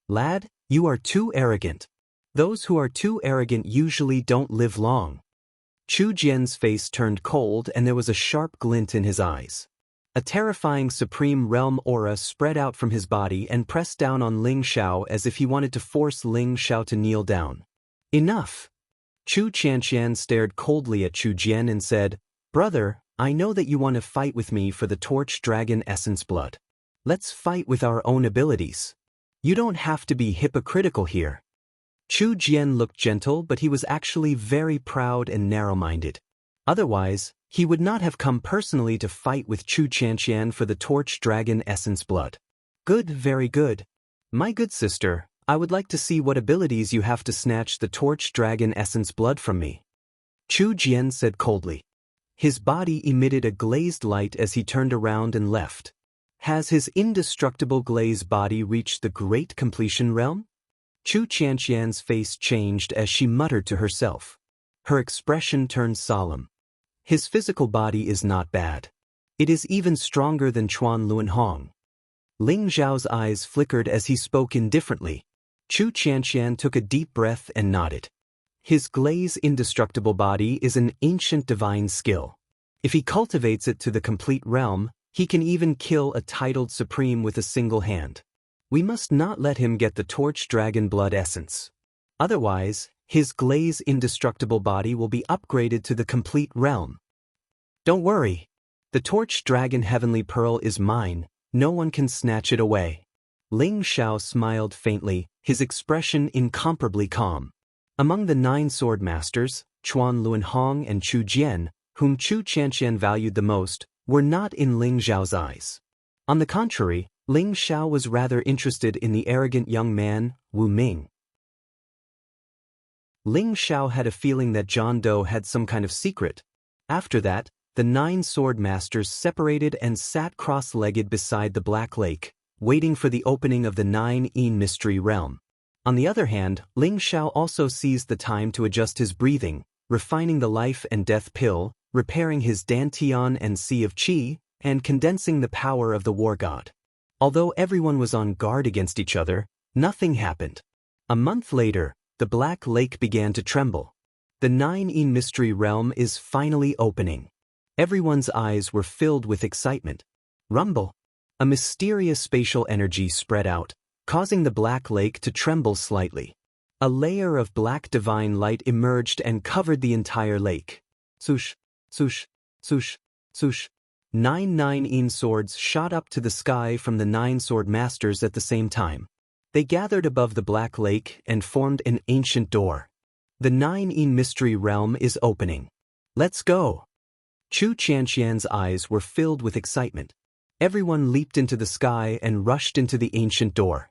Lad, you are too arrogant. Those who are too arrogant usually don't live long. Chu Jian's face turned cold and there was a sharp glint in his eyes. A terrifying supreme realm aura spread out from his body and pressed down on Ling Xiao as if he wanted to force Ling Xiao to kneel down. Enough! Chu Chanxian stared coldly at Chu Jian and said, "Brother, I know that you want to fight with me for the torch dragon essence blood. Let's fight with our own abilities. You don't have to be hypocritical here." Chu Jian looked gentle, but he was actually very proud and narrow-minded. Otherwise, he would not have come personally to fight with Chu Chanxian for the torch dragon essence blood. Good, very good. My good sister, I would like to see what abilities you have to snatch the torch dragon essence blood from me. Chu Jian said coldly. His body emitted a glazed light as he turned around and left. Has his indestructible glazed body reached the great completion realm? Chu Chanxian's face changed as she muttered to herself. Her expression turned solemn. His physical body is not bad. It is even stronger than Chuan Luanhong. Ling Zhao's eyes flickered as he spoke indifferently. Chu Chanxian took a deep breath and nodded. His glazed indestructible body is an ancient divine skill. If he cultivates it to the complete realm, he can even kill a titled supreme with a single hand. We must not let him get the torch dragon blood essence. Otherwise, his glazed indestructible body will be upgraded to the complete realm. Don't worry. The torch dragon heavenly pearl is mine. No one can snatch it away. Ling Xiao smiled faintly, his expression incomparably calm. Among the 9 sword masters, Chuan Luanhong and Chu Jian, whom Chu Chanxian valued the most, were not in Ling Xiao's eyes. On the contrary, Ling Xiao was rather interested in the arrogant young man, Wu Ming. Ling Xiao had a feeling that John Doe had some kind of secret. After that, the 9 sword masters separated and sat cross-legged beside the Black Lake, waiting for the opening of the 9-in mystery realm. On the other hand, Ling Xiao also seized the time to adjust his breathing, refining the life and death pill, repairing his Dantian and Sea of Qi, and condensing the power of the war god. Although everyone was on guard against each other, nothing happened. A month later, the Black Lake began to tremble. The 9-in mystery realm is finally opening. Everyone's eyes were filled with excitement. Rumble. A mysterious spatial energy spread out, causing the Black Lake to tremble slightly. A layer of black divine light emerged and covered the entire lake. Swoosh, swoosh, swoosh, swoosh. 9 9-in swords shot up to the sky from the 9 sword masters at the same time. They gathered above the Black Lake and formed an ancient door. The 9-in mystery realm is opening. Let's go. Chu Chanxian's eyes were filled with excitement. Everyone leaped into the sky and rushed into the ancient door.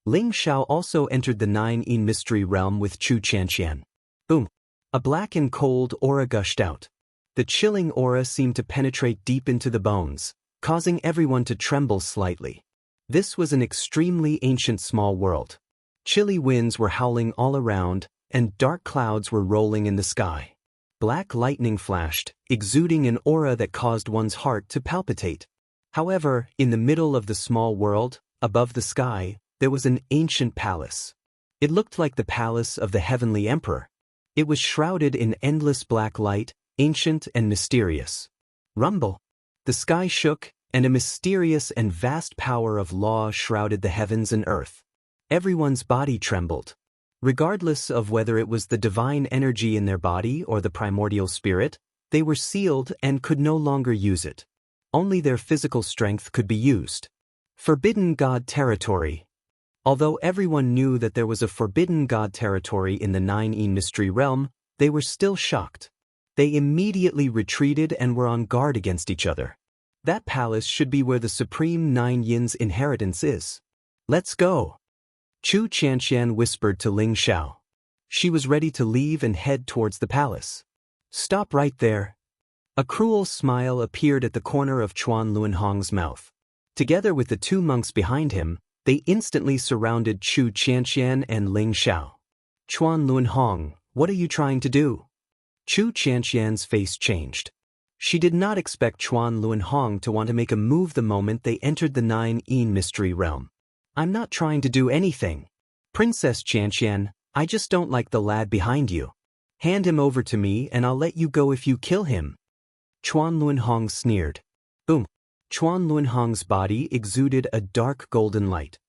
Ling Xiao also entered the 9-in mystery realm with Chu Chanxian. Boom! A black and cold aura gushed out. The chilling aura seemed to penetrate deep into the bones, causing everyone to tremble slightly. This was an extremely ancient small world. Chilly winds were howling all around, and dark clouds were rolling in the sky. Black lightning flashed, exuding an aura that caused one's heart to palpitate. However, in the middle of the small world, above the sky, there was an ancient palace. It looked like the palace of the heavenly emperor. It was shrouded in endless black light, ancient and mysterious. Rumble. The sky shook, and a mysterious and vast power of law shrouded the heavens and earth. Everyone's body trembled. Regardless of whether it was the divine energy in their body or the primordial spirit, they were sealed and could no longer use it. Only their physical strength could be used. Forbidden God territory. Although everyone knew that there was a forbidden God territory in the 9-in mystery realm, they were still shocked. They immediately retreated and were on guard against each other. That palace should be where the Supreme Nine Yin's inheritance is. Let's go. Chu Tianxian whispered to Ling Xiao. She was ready to leave and head towards the palace. Stop right there. A cruel smile appeared at the corner of Chuan Luanhong's mouth. Together with the two monks behind him, they instantly surrounded Chu Tianxian and Ling Xiao. Chuan Luanhong, what are you trying to do? Chu Tianxian's face changed. She did not expect Chuan Luanhong to want to make a move the moment they entered the Nine Yin mystery realm. I'm not trying to do anything. Princess Tianxian, I just don't like the lad behind you. Hand him over to me and I'll let you go if you kill him. Chuan Luanhong sneered. Boom. Chuan Luanhong's body exuded a dark golden light.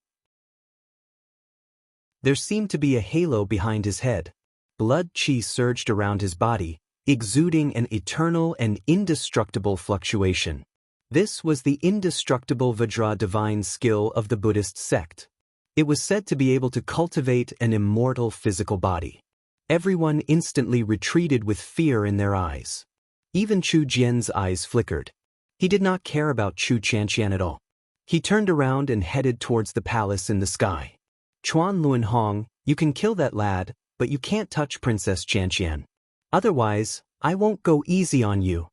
There seemed to be a halo behind his head. Blood qi surged around his body, exuding an eternal and indestructible fluctuation. This was the indestructible Vajra divine skill of the Buddhist sect. It was said to be able to cultivate an immortal physical body. Everyone instantly retreated with fear in their eyes. Even Chu Jian's eyes flickered. He did not care about Chu Tianxian at all. He turned around and headed towards the palace in the sky. Chuan Luanhong, you can kill that lad, but you can't touch Princess Tianxian. Otherwise, I won't go easy on you.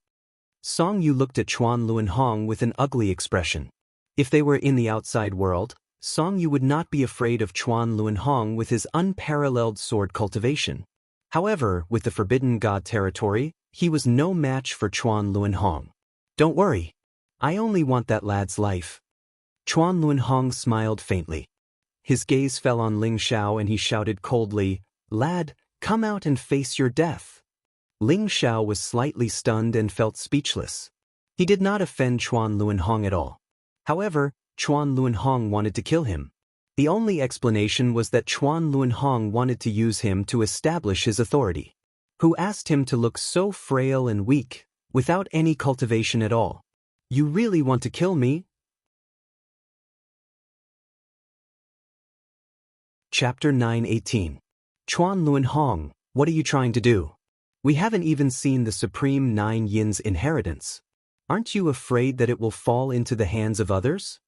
Song Yu looked at Chuan Luanhong with an ugly expression. If they were in the outside world, Song Yu would not be afraid of Chuan Luanhong with his unparalleled sword cultivation. However, with the Forbidden God territory, he was no match for Chuan Luanhong. Don't worry. I only want that lad's life. Chuan Luanhong smiled faintly. His gaze fell on Ling Xiao and he shouted coldly, Lad, come out and face your death. Ling Xiao was slightly stunned and felt speechless. He did not offend Chuan Luanhong at all. However, Chuan Luanhong wanted to kill him. The only explanation was that Chuan Luanhong wanted to use him to establish his authority. Who asked him to look so frail and weak, without any cultivation at all? You really want to kill me? Chapter 9:18. Chuan Luanhong, what are you trying to do? We haven't even seen the Supreme Nine Yin's inheritance. Aren't you afraid that it will fall into the hands of others?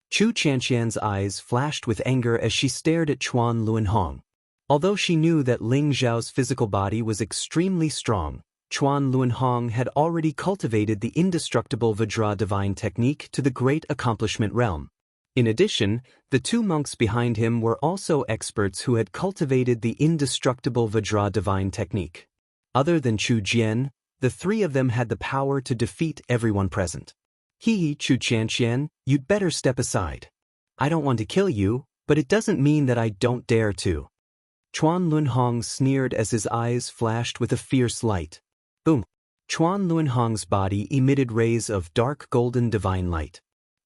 Chu Tianxian's eyes flashed with anger as she stared at Chuan Luanhong. Although she knew that Ling Xiao's physical body was extremely strong, Chuan Luanhong had already cultivated the indestructible Vajra divine technique to the great accomplishment realm. In addition, the two monks behind him were also experts who had cultivated the indestructible Vajra divine technique. Other than Chu Jian, the three of them had the power to defeat everyone present. Chu Tianxian, you'd better step aside. I don't want to kill you, but it doesn't mean that I don't dare to. Chuan Luanhong sneered as his eyes flashed with a fierce light. Boom! Chuan Luanhong's body emitted rays of dark golden divine light.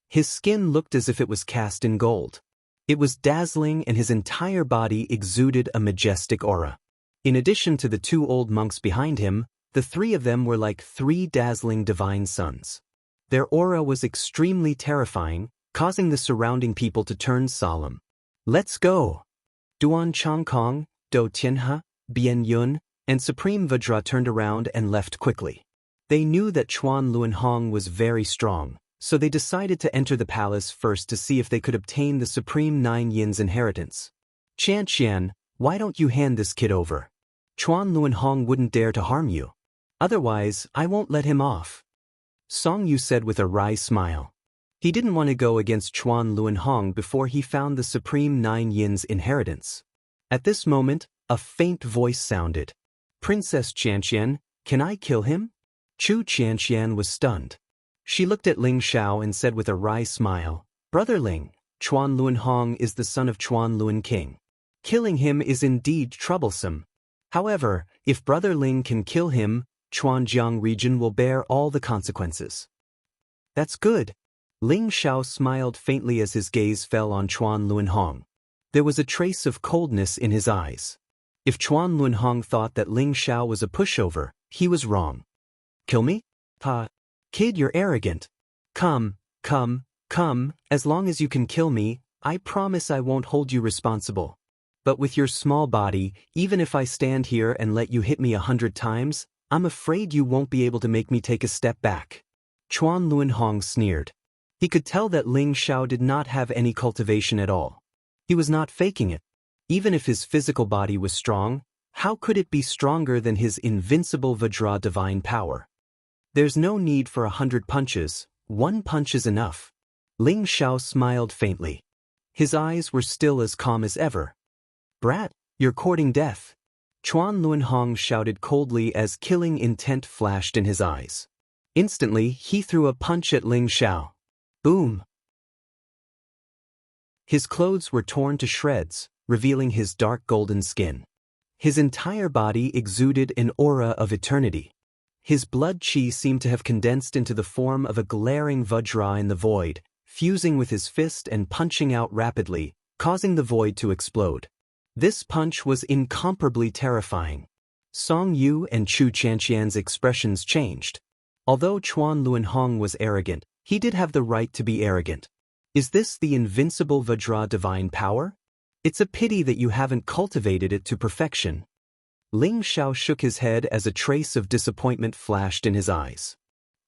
His skin looked as if it was cast in gold. It was dazzling and his entire body exuded a majestic aura. In addition to the two old monks behind him, the three of them were like three dazzling divine suns. Their aura was extremely terrifying, causing the surrounding people to turn solemn. Let's go! Duan Changkong, Do Tianhe, Bian Yun, and Supreme Vajra turned around and left quickly. They knew that Chuan Luanhong was very strong, so they decided to enter the palace first to see if they could obtain the Supreme Nine Yin's inheritance. Tianxian, why don't you hand this kid over? Chuan Luanhong wouldn't dare to harm you. Otherwise, I won't let him off. Song Yu said with a wry smile. He didn't want to go against Chuan Luanhong before he found the Supreme Nine Yin's inheritance. At this moment, a faint voice sounded. Princess Tianxian, can I kill him? Chu Tianxian was stunned. She looked at Ling Xiao and said with a wry smile, Brother Ling, Chuan Luanhong is the son of Chuan Luan King. Killing him is indeed troublesome. However, if Brother Ling can kill him, Chuanjiang region will bear all the consequences. That's good. Ling Xiao smiled faintly as his gaze fell on Chuan Luanhong. There was a trace of coldness in his eyes. If Chuan Luanhong thought that Ling Xiao was a pushover, he was wrong. Kill me? Kid, you're arrogant. Come, as long as you can kill me, I promise I won't hold you responsible. But with your small body, even if I stand here and let you hit me 100 times, I'm afraid you won't be able to make me take a step back. Chuan Luanhong sneered. He could tell that Ling Xiao did not have any cultivation at all. He was not faking it. Even if his physical body was strong, how could it be stronger than his invincible Vajra divine power? There's no need for 100 punches, 1 punch is enough. Ling Xiao smiled faintly. His eyes were still as calm as ever. Brat, you're courting death. Chuan Luanhong shouted coldly as killing intent flashed in his eyes. Instantly, he threw a punch at Ling Xiao. Boom! His clothes were torn to shreds, revealing his dark golden skin. His entire body exuded an aura of eternity. His blood chi seemed to have condensed into the form of a glaring Vajra in the void, fusing with his fist and punching out rapidly, causing the void to explode. This punch was incomparably terrifying. Song Yu and Chu Chanqian's expressions changed. Although Chuan Luanhong was arrogant, he did have the right to be arrogant. Is this the invincible Vajra divine power? It's a pity that you haven't cultivated it to perfection. Ling Xiao shook his head as a trace of disappointment flashed in his eyes.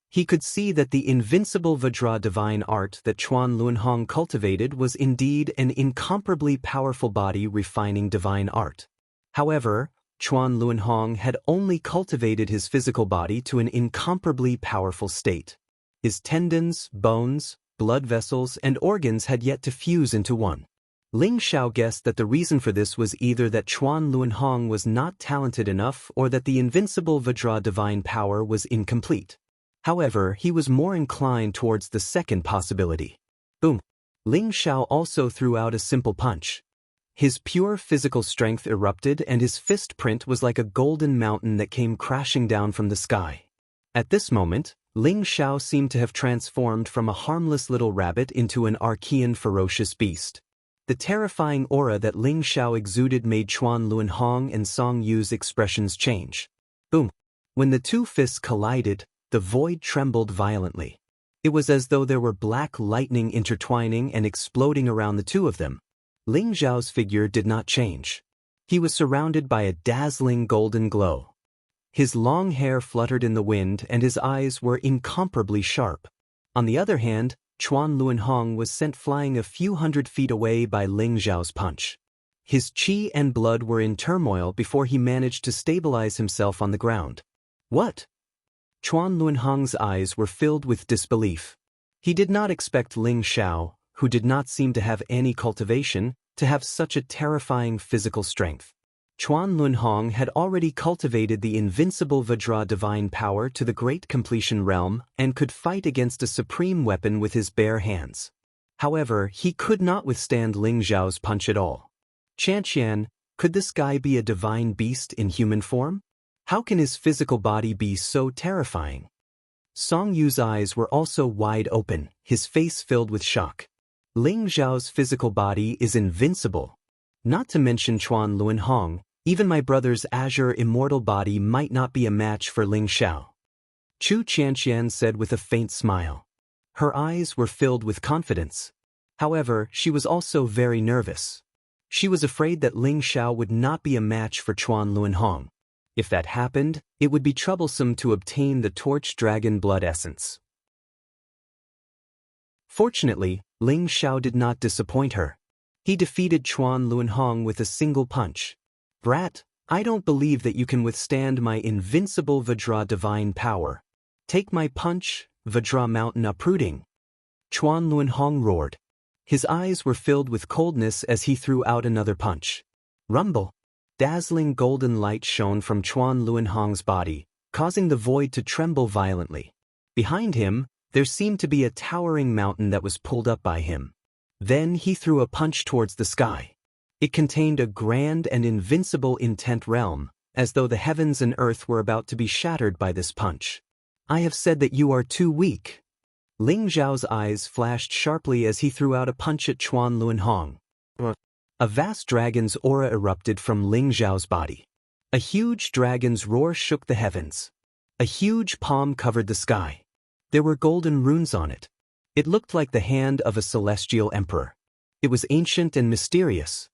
He could see that the invincible Vajra divine art that Chuan Luanhong cultivated was indeed an incomparably powerful body refining divine art. However, Chuan Luanhong had only cultivated his physical body to an incomparably powerful state. His tendons, bones, blood vessels, and organs had yet to fuse into one. Ling Xiao guessed that the reason for this was either that Chuan Luanhong was not talented enough or that the invincible Vajra divine power was incomplete. However, he was more inclined towards the second possibility. Boom! Ling Xiao also threw out a simple punch. His pure physical strength erupted and his fist print was like a golden mountain that came crashing down from the sky. At this moment, Ling Xiao seemed to have transformed from a harmless little rabbit into an Archean ferocious beast. The terrifying aura that Ling Xiao exuded made Chuan Luanhong and Song Yu's expressions change. Boom! When the two fists collided, the void trembled violently. It was as though there were black lightning intertwining and exploding around the two of them. Ling Xiao's figure did not change. He was surrounded by a dazzling golden glow. His long hair fluttered in the wind and his eyes were incomparably sharp. On the other hand, Chuan Luanhong was sent flying a few hundred feet away by Ling Xiao's punch. His qi and blood were in turmoil before he managed to stabilize himself on the ground. What? Chuan Luanhong's eyes were filled with disbelief. He did not expect Ling Xiao, who did not seem to have any cultivation, to have such a terrifying physical strength. Chuan Luanhong had already cultivated the invincible Vajra divine power to the great completion realm and could fight against a supreme weapon with his bare hands. However, he could not withstand Ling Xiao's punch at all. Chanqian, could this guy be a divine beast in human form? How can his physical body be so terrifying? Song Yu's eyes were also wide open, his face filled with shock. Ling Xiao's physical body is invincible. Not to mention Chuan Luanhong, even my brother's azure immortal body might not be a match for Ling Xiao. Chu Chanqian said with a faint smile. Her eyes were filled with confidence. However, she was also very nervous. She was afraid that Ling Xiao would not be a match for Chuan Luanhong. If that happened, it would be troublesome to obtain the torch dragon blood essence. Fortunately, Ling Xiao did not disappoint her. He defeated Chuan Luanhong with a single punch. Brat, I don't believe that you can withstand my invincible Vajra divine power. Take my punch, Vajra mountain uprooting. Chuan Luanhong roared. His eyes were filled with coldness as he threw out another punch. Rumble. Dazzling golden light shone from Chuan Luanhong's body, causing the void to tremble violently. Behind him, there seemed to be a towering mountain that was pulled up by him. Then he threw a punch towards the sky. It contained a grand and invincible intent realm, as though the heavens and earth were about to be shattered by this punch. I have said that you are too weak. Ling Xiao's eyes flashed sharply as he threw out a punch at Chuan Luanhong. A vast dragon's aura erupted from Ling Xiao's body. A huge dragon's roar shook the heavens. A huge palm covered the sky. There were golden runes on it. It looked like the hand of a celestial emperor. It was ancient and mysterious.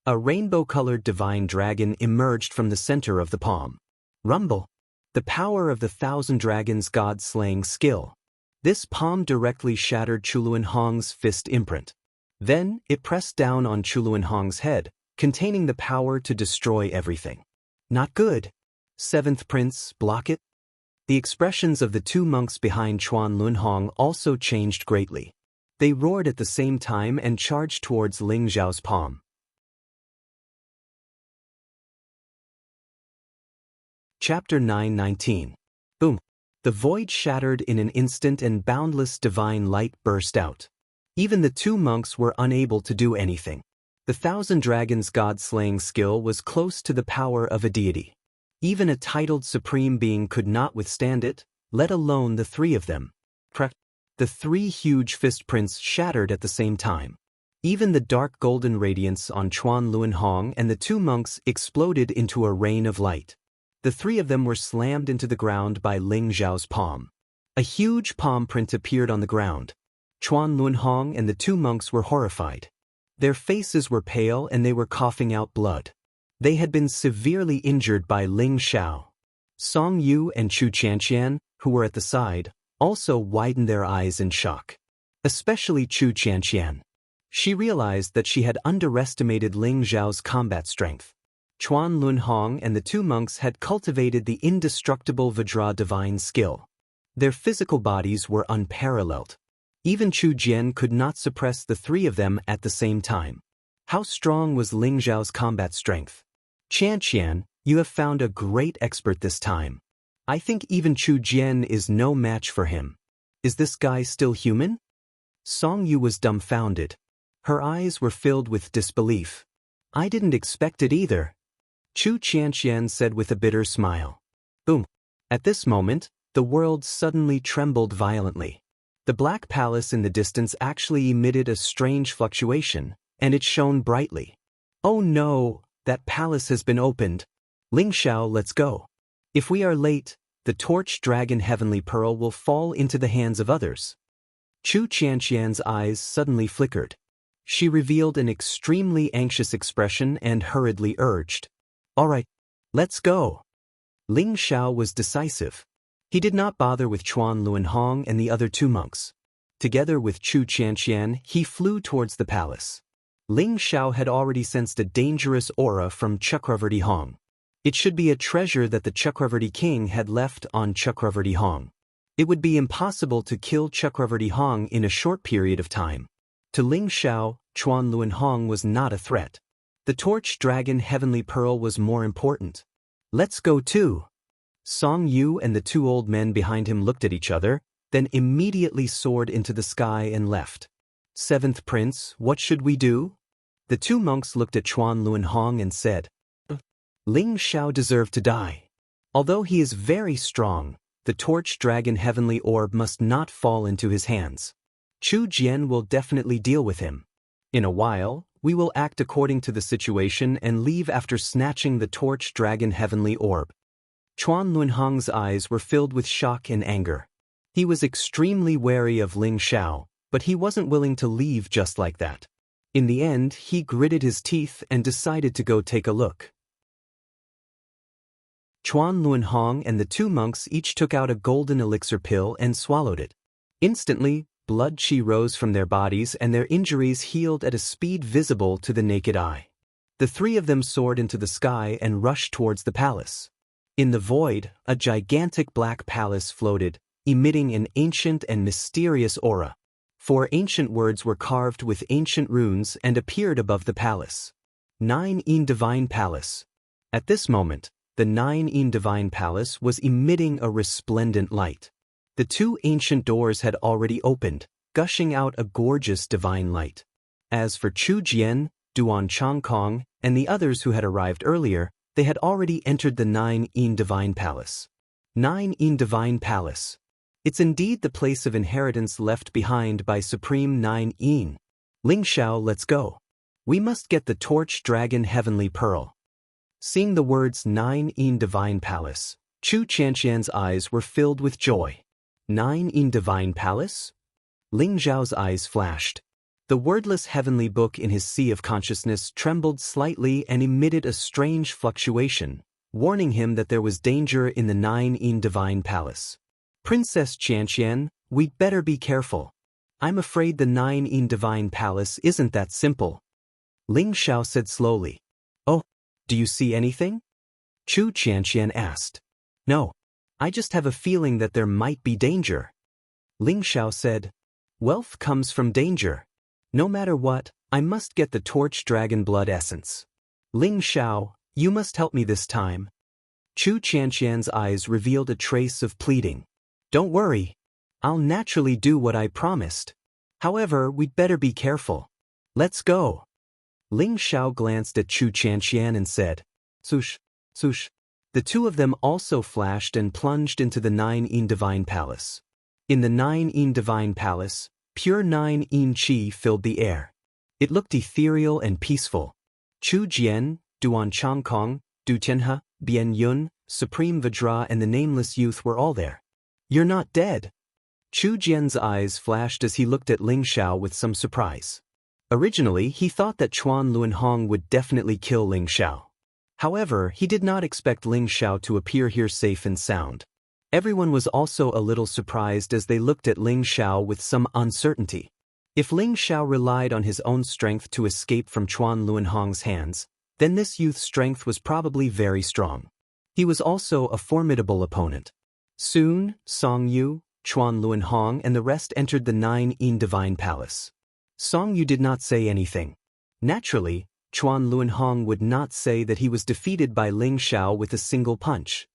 A rainbow-colored divine dragon emerged from the center of the palm. Rumble. The power of the 1,000 dragons' god-slaying skill. This palm directly shattered Chuluan Hong's fist imprint. Then, it pressed down on Chuluan Hong's head, containing the power to destroy everything. Not good. Seventh Prince, block it. The expressions of the two monks behind Chuan Lun Hong also changed greatly. They roared at the same time and charged towards Ling Zhao's palm. Chapter 9:19. Boom. The void shattered in an instant and boundless divine light burst out. Even the two monks were unable to do anything. The Thousand Dragons god-slaying skill was close to the power of a deity. Even a titled supreme being could not withstand it, let alone the three of them. The three huge fist prints shattered at the same time. Even the dark golden radiance on Chuan Lun Hong and the two monks exploded into a rain of light. The three of them were slammed into the ground by Ling Zhao's palm. A huge palm print appeared on the ground. Chuan Lun Hong and the two monks were horrified. Their faces were pale and they were coughing out blood. They had been severely injured by Ling Zhao. Song Yu and Chu Qianqian, who were at the side, also widened their eyes in shock. Especially Chu Qianqian. She realized that she had underestimated Ling Zhao's combat strength. Chuan Lun Hong and the two monks had cultivated the indestructible Vajra divine skill. Their physical bodies were unparalleled. Even Chu Jian could not suppress the three of them at the same time. How strong was Ling Zhao's combat strength? Qianqian, you have found a great expert this time. I think even Chu Jian is no match for him. Is this guy still human? Song Yu was dumbfounded. Her eyes were filled with disbelief. I didn't expect it either. Chu Qianqian said with a bitter smile. Boom. At this moment, the world suddenly trembled violently. The Black Palace in the distance actually emitted a strange fluctuation, and it shone brightly. Oh no, that palace has been opened. Ling Zhao, let's go. If we are late, the torch dragon Heavenly Pearl will fall into the hands of others. Chu Qianqian's eyes suddenly flickered. She revealed an extremely anxious expression and hurriedly urged. All right, let's go. Ling Zhao was decisive. He did not bother with Chuan Lun Hong and the other two monks. Together with Chu Qianqian, he flew towards the palace. Ling Zhao had already sensed a dangerous aura from Chakravarti Hong. It should be a treasure that the Chakravarti king had left on Chakravarti Hong. It would be impossible to kill Chakravarti Hong in a short period of time. To Ling Zhao, Chuan Lun Hong was not a threat. The torch dragon Heavenly Pearl was more important. Let's go too. Song Yu and the two old men behind him looked at each other, then immediately soared into the sky and left. Seventh Prince, what should we do? The two monks looked at Chuan Lun Hong and said, Ling Zhao deserved to die. Although he is very strong, the torch dragon heavenly orb must not fall into his hands. Chu Jian will definitely deal with him. In a while, we will act according to the situation and leave after snatching the torch dragon heavenly orb. Chuan Lun Hong's eyes were filled with shock and anger. He was extremely wary of Ling Zhao, but he wasn't willing to leave just like that. In the end, he gritted his teeth and decided to go take a look. Chuan Lun Hong and the two monks each took out a golden elixir pill and swallowed it. Instantly, blood chi rose from their bodies and their injuries healed at a speed visible to the naked eye. The three of them soared into the sky and rushed towards the palace. In the void, a gigantic black palace floated, emitting an ancient and mysterious aura. 4 ancient words were carved with ancient runes and appeared above the palace. 9 Divine Palace. At this moment, the 9 Divine Palace was emitting a resplendent light. The 2 ancient doors had already opened, gushing out a gorgeous divine light. As for Chu Jian, Duan Changkong, and the others who had arrived earlier, they had already entered the 9 Divine Palace. 9 Divine Palace. It's indeed the place of inheritance left behind by Supreme 9 Yin. Ling Zhao, let's go. We must get the torch dragon heavenly pearl. Seeing the words 9 Divine Palace, Chu Qianqian's eyes were filled with joy. 9 Divine Palace? Ling Zhao's eyes flashed. The wordless heavenly book in his sea of consciousness trembled slightly and emitted a strange fluctuation, warning him that there was danger in the 9 Divine Palace. Princess Qianqian, We'd better be careful. I'm afraid the Nine-Yin Divine Palace isn't that simple. Ling Xiao said slowly. Oh, do you see anything? Chu Qianqian asked. No. I just have a feeling that there might be danger. Ling Xiao said. Wealth comes from danger. No matter what, I must get the torch dragon blood essence. Ling Xiao, you must help me this time. Chu Qianqian's eyes revealed a trace of pleading. Don't worry. I'll naturally do what I promised. However, we'd better be careful. Let's go. Ling Xiao glanced at Chu Qianqian and said, Sush, sush. The two of them also flashed and plunged into the Nine-Yin Divine Palace. In the Nine-Yin Divine Palace, pure Nine-Yin Qi filled the air. It looked ethereal and peaceful. Chu Jian, Duan Changkong, Du Tianhe, Bian Yun, Supreme Vajra and the Nameless Youth were all there. You're not dead. Chu Jian's eyes flashed as he looked at Ling Xiao with some surprise. Originally, he thought that Chuan Luanhong would definitely kill Ling Xiao. However, he did not expect Ling Xiao to appear here safe and sound. Everyone was also a little surprised as they looked at Ling Xiao with some uncertainty. If Ling Xiao relied on his own strength to escape from Chuan Luanhong's hands, then this youth's strength was probably very strong. He was also a formidable opponent. Soon, Song Yu, Chuan Luanhong and the rest entered the Nine-Yin Divine Palace. Song Yu did not say anything. Naturally, Chuan Luanhong would not say that he was defeated by Ling Xiao with a single punch.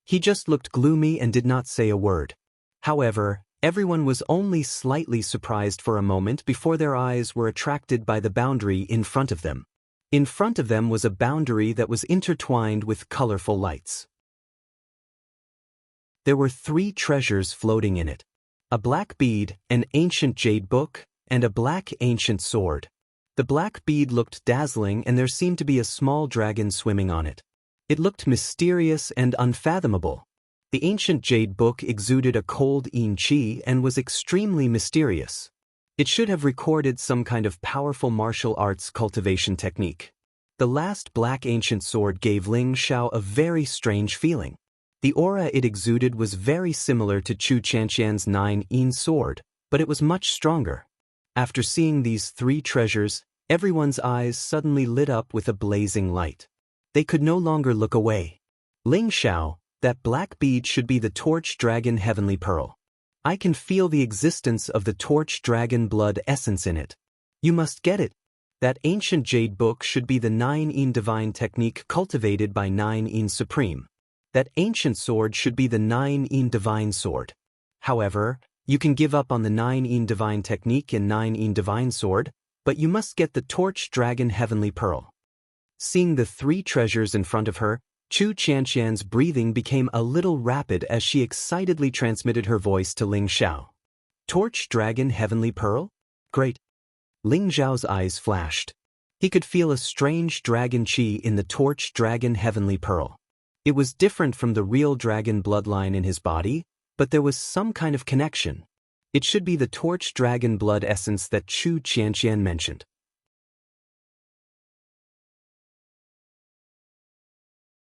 He just looked gloomy and did not say a word. However, everyone was only slightly surprised for a moment before their eyes were attracted by the boundary in front of them. In front of them was a boundary that was intertwined with colorful lights. There were 3 treasures floating in it: a black bead, an ancient jade book, and a black ancient sword. The black bead looked dazzling and there seemed to be a small dragon swimming on it. It looked mysterious and unfathomable. The ancient jade book exuded a cold yin qi and was extremely mysterious. It should have recorded some kind of powerful martial arts cultivation technique. The last black ancient sword gave Ling Xiao a very strange feeling. The aura it exuded was very similar to Chu Qianqian's 9-yin sword, but it was much stronger. After seeing these 3 treasures, everyone's eyes suddenly lit up with a blazing light. They could no longer look away. Ling Xiao, that black bead should be the Torch Dragon Heavenly Pearl. I can feel the existence of the Torch Dragon blood essence in it. You must get it. That ancient jade book should be the 9-yin divine technique cultivated by 9-yin Supreme. That ancient sword should be the 9-yin divine sword. However, you can give up on the 9-yin divine technique and 9-yin divine sword, but you must get the Torch Dragon Heavenly Pearl. Seeing the 3 treasures in front of her, Chu Qianqian's breathing became a little rapid as she excitedly transmitted her voice to Ling Xiao. Torch Dragon Heavenly Pearl? Great. Ling Xiao's eyes flashed. He could feel a strange dragon qi in the Torch Dragon Heavenly Pearl. It was different from the real dragon bloodline in his body, but there was some kind of connection. It should be the Torch Dragon blood essence that Chu Qianqian mentioned.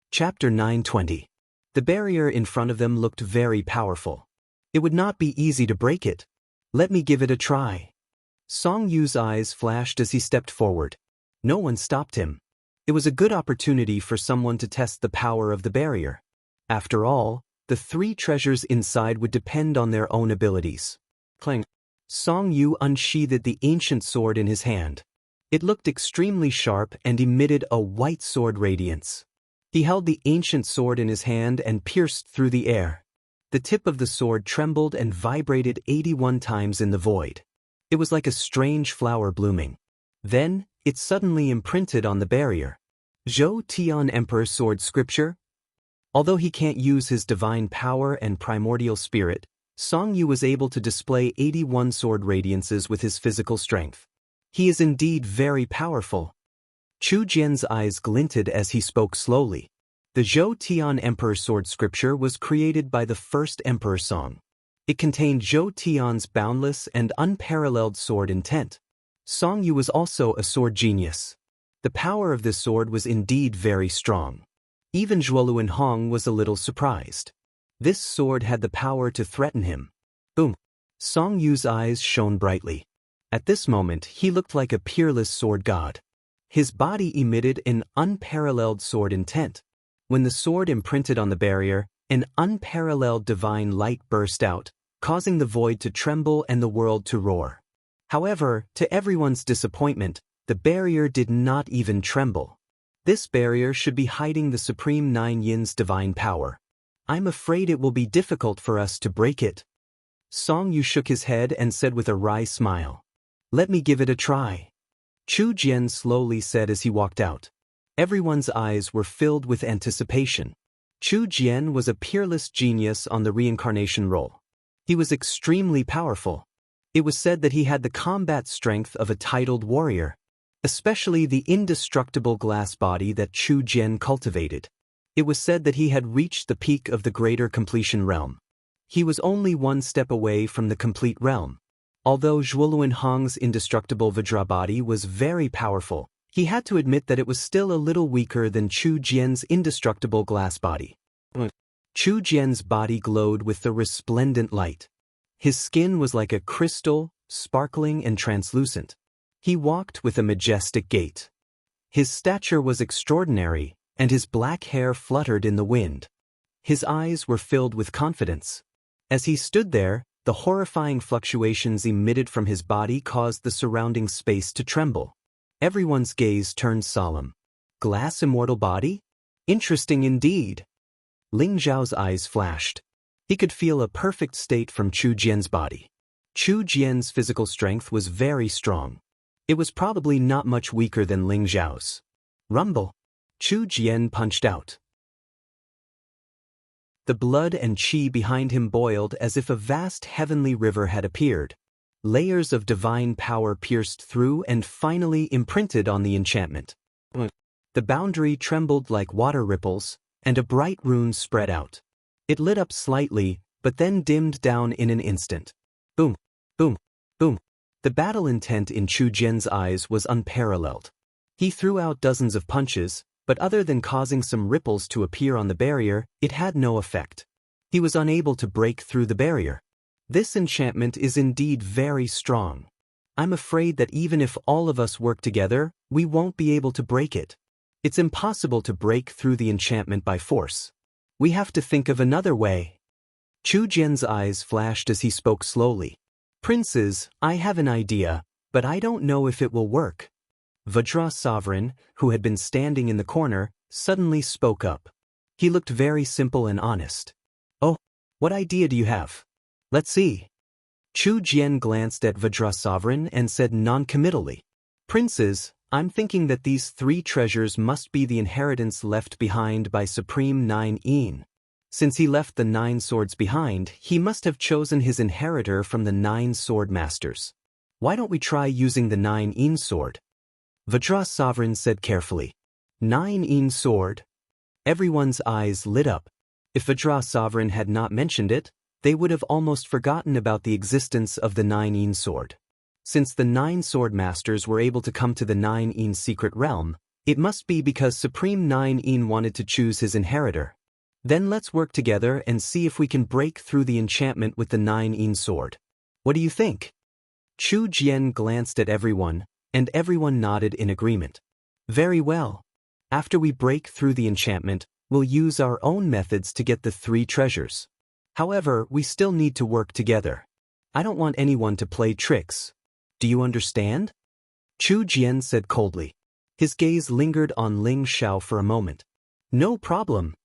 Chapter 920. The barrier in front of them looked very powerful. It would not be easy to break it. Let me give it a try. Song Yu's eyes flashed as he stepped forward. No one stopped him. It was a good opportunity for someone to test the power of the barrier. After all, the 3 treasures inside would depend on their own abilities. Clang. Song Yu unsheathed the ancient sword in his hand. It looked extremely sharp and emitted a white sword radiance. He held the ancient sword in his hand and pierced through the air. The tip of the sword trembled and vibrated 81 times in the void. It was like a strange flower blooming. Then, it suddenly imprinted on the barrier. Zhou Tian Emperor Sword Scripture? Although he can't use his divine power and primordial spirit, Song Yu was able to display 81 sword radiances with his physical strength. He is indeed very powerful. Chu Jian's eyes glinted as he spoke slowly. The Zhou Tian Emperor Sword Scripture was created by the first Emperor Song. It contained Zhou Tian's boundless and unparalleled sword intent. Song Yu was also a sword genius. The power of this sword was indeed very strong. Even Zhuoluan Hong was a little surprised. This sword had the power to threaten him. Boom! Song Yu's eyes shone brightly. At this moment, he looked like a peerless sword god. His body emitted an unparalleled sword intent. When the sword imprinted on the barrier, an unparalleled divine light burst out, causing the void to tremble and the world to roar. However, to everyone's disappointment, the barrier did not even tremble. This barrier should be hiding the Supreme Nine Yin's divine power. I'm afraid it will be difficult for us to break it. Song Yu shook his head and said with a wry smile, "Let me give it a try." Chu Jian slowly said as he walked out. Everyone's eyes were filled with anticipation. Chu Jian was a peerless genius on the reincarnation role. He was extremely powerful. It was said that he had the combat strength of a titled warrior, especially the indestructible glass body that Chu Jian cultivated. It was said that he had reached the peak of the greater completion realm. He was only one step away from the complete realm. Although Zhuoluan Hong's indestructible Vajra body was very powerful, he had to admit that it was still a little weaker than Chu Jian's indestructible glass body. Chu Jian's body glowed with the resplendent light. His skin was like a crystal, sparkling and translucent. He walked with a majestic gait. His stature was extraordinary, and his black hair fluttered in the wind. His eyes were filled with confidence. As he stood there, the horrifying fluctuations emitted from his body caused the surrounding space to tremble. Everyone's gaze turned solemn. Glass immortal body? Interesting indeed. Ling Zhao's eyes flashed. He could feel a perfect state from Chu Jian's body. Chu Jian's physical strength was very strong. It was probably not much weaker than Ling Zhao's. Rumble. Chu Jian punched out. The blood and qi behind him boiled as if a vast heavenly river had appeared. Layers of divine power pierced through and finally imprinted on the enchantment. The boundary trembled like water ripples, and a bright rune spread out. It lit up slightly, but then dimmed down in an instant. Boom, boom, boom. The battle intent in Chu Jian's eyes was unparalleled. He threw out dozens of punches, but other than causing some ripples to appear on the barrier, it had no effect. He was unable to break through the barrier. This enchantment is indeed very strong. I'm afraid that even if all of us work together, we won't be able to break it. It's impossible to break through the enchantment by force. We have to think of another way. Chu Jian's eyes flashed as he spoke slowly. Princes, I have an idea, but I don't know if it will work. Vajra Sovereign, who had been standing in the corner, suddenly spoke up. He looked very simple and honest. Oh, what idea do you have? Let's see. Chu Jian glanced at Vajra Sovereign and said non-committally, Princes, I'm thinking that these 3 treasures must be the inheritance left behind by Supreme Nine Yin. Since he left the 9 swords behind, he must have chosen his inheritor from the 9 sword masters. Why don't we try using the 9 Yin sword? Vajra Sovereign said carefully. 9 Yin sword? Everyone's eyes lit up. If Vajra Sovereign had not mentioned it, they would have almost forgotten about the existence of the 9 Yin sword. Since the 9 sword masters were able to come to the 9 Yin secret realm, it must be because Supreme 9 Yin wanted to choose his inheritor. Then let's work together and see if we can break through the enchantment with the 9 Yin sword. What do you think? Chu Jian glanced at everyone, and everyone nodded in agreement. Very well. After we break through the enchantment, we'll use our own methods to get the 3 treasures. However, we still need to work together. I don't want anyone to play tricks. Do you understand? Chu Jian said coldly. His gaze lingered on Ling Xiao for a moment. No problem.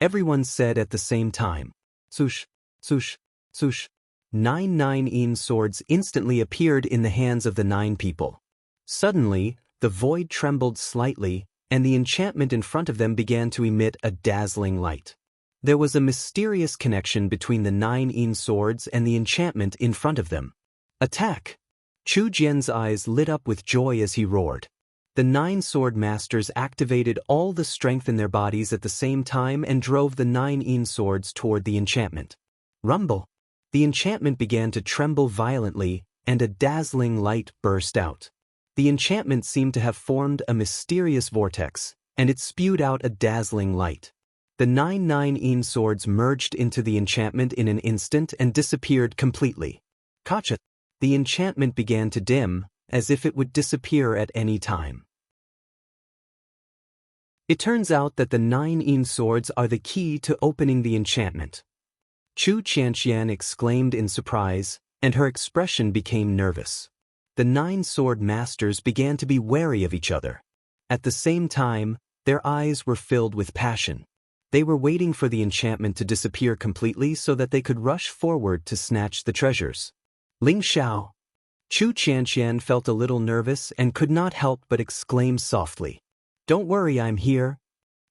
Everyone said at the same time. Swoosh, swoosh, swoosh. 9 Yin swords instantly appeared in the hands of the 9 people. Suddenly, the void trembled slightly, and the enchantment in front of them began to emit a dazzling light. There was a mysterious connection between the 9 Yin swords and the enchantment in front of them. Attack! Chu Jian's eyes lit up with joy as he roared. The 9 sword masters activated all the strength in their bodies at the same time and drove the 9 Yin swords toward the enchantment. Rumble! The enchantment began to tremble violently, and a dazzling light burst out. The enchantment seemed to have formed a mysterious vortex, and it spewed out a dazzling light. The 9 Yin swords merged into the enchantment in an instant and disappeared completely. Gotcha. The enchantment began to dim, as if it would disappear at any time. It turns out that the 9 swords are the key to opening the enchantment. Chu Qianqian exclaimed in surprise, and her expression became nervous. The 9 sword masters began to be wary of each other. At the same time, their eyes were filled with passion. They were waiting for the enchantment to disappear completely so that they could rush forward to snatch the treasures. Ling Xiao. Chu Qianqian felt a little nervous and could not help but exclaim softly. "Don't worry, I'm here,"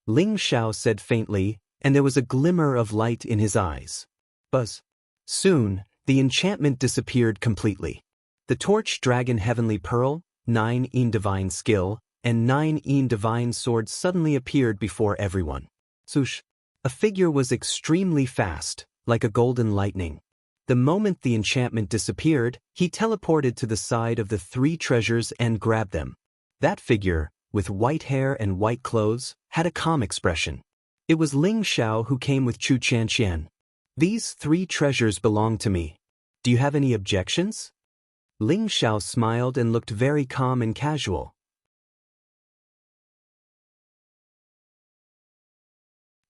Ling Xiao said faintly, and there was a glimmer of light in his eyes. Buzz. Soon, the enchantment disappeared completely. The torch dragon heavenly pearl, 9 divine skill, and 9 divine swords suddenly appeared before everyone. Swoosh. A figure was extremely fast, like a golden lightning. The moment the enchantment disappeared, he teleported to the side of the 3 treasures and grabbed them. That figure, with white hair and white clothes, had a calm expression. It was Ling Xiao who came with Chu Qianqian. "These 3 treasures belong to me. Do you have any objections?" Ling Xiao smiled and looked very calm and casual.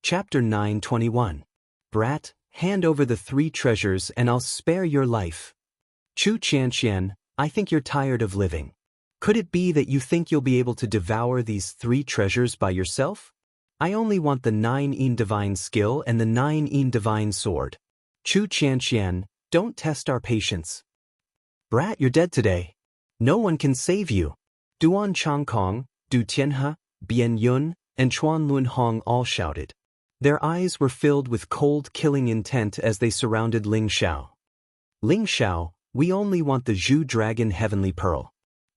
Chapter 921. Brat, hand over the 3 treasures and I'll spare your life. Chu Qianqian, I think you're tired of living. Could it be that you think you'll be able to devour these 3 treasures by yourself? I only want the 9 divine skill and the 9 divine sword. Chu Qianqian, don't test our patience. Brat, you're dead today. No one can save you. Duan Changkong, Du Tianhe, Bian Yun, and Chuan Lunhong all shouted. Their eyes were filled with cold killing intent as they surrounded Ling Xiao. Ling Xiao, we only want the Zhu Dragon Heavenly Pearl.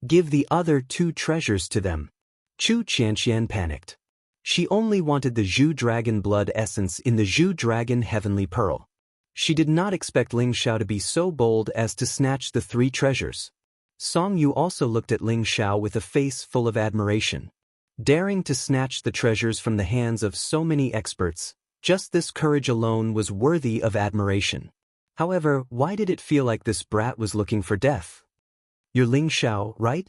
Give the other 2 treasures to them. Chu Qianqian panicked. She only wanted the Zhu Dragon Blood Essence in the Zhu Dragon Heavenly Pearl. She did not expect Ling Xiao to be so bold as to snatch the 3 treasures. Song Yu also looked at Ling Xiao with a face full of admiration. Daring to snatch the treasures from the hands of so many experts, just this courage alone was worthy of admiration. However, why did it feel like this brat was looking for death? You're Ling Xiao, right?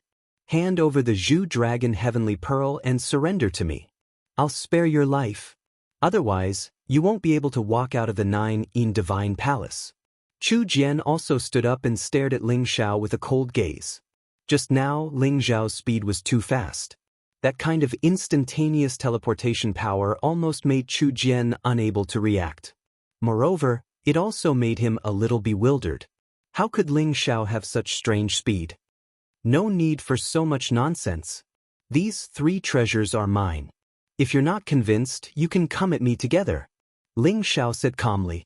Hand over the Zhu Dragon Heavenly Pearl and surrender to me. I'll spare your life. Otherwise, you won't be able to walk out of the 9 Divine Palace. Chu Jian also stood up and stared at Ling Xiao with a cold gaze. Just now, Ling Xiao's speed was too fast. That kind of instantaneous teleportation power almost made Chu Jian unable to react. Moreover, it also made him a little bewildered. How could Ling Xiao have such strange speed? No need for so much nonsense. These 3 treasures are mine. If you're not convinced, you can come at me together, Ling Xiao said calmly.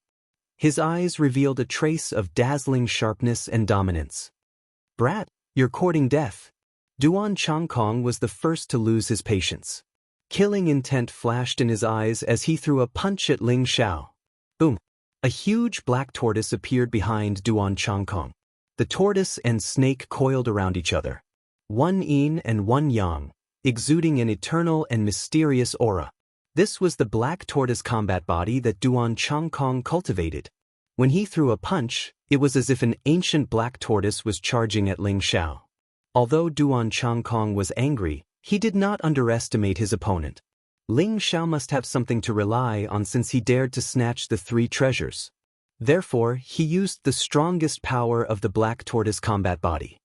His eyes revealed a trace of dazzling sharpness and dominance. Brat, you're courting death. Duan Changkong was the first to lose his patience. Killing intent flashed in his eyes as he threw a punch at Ling Xiao. Boom! A huge black tortoise appeared behind Duan Changkong. The tortoise and snake coiled around each other. One yin and one yang, exuding an eternal and mysterious aura. This was the black tortoise combat body that Duan Changkong cultivated. When he threw a punch, it was as if an ancient black tortoise was charging at Ling Xiao. Although Duan Changkong was angry, he did not underestimate his opponent. Ling Xiao must have something to rely on since he dared to snatch the 3 treasures. Therefore, he used the strongest power of the black tortoise combat body.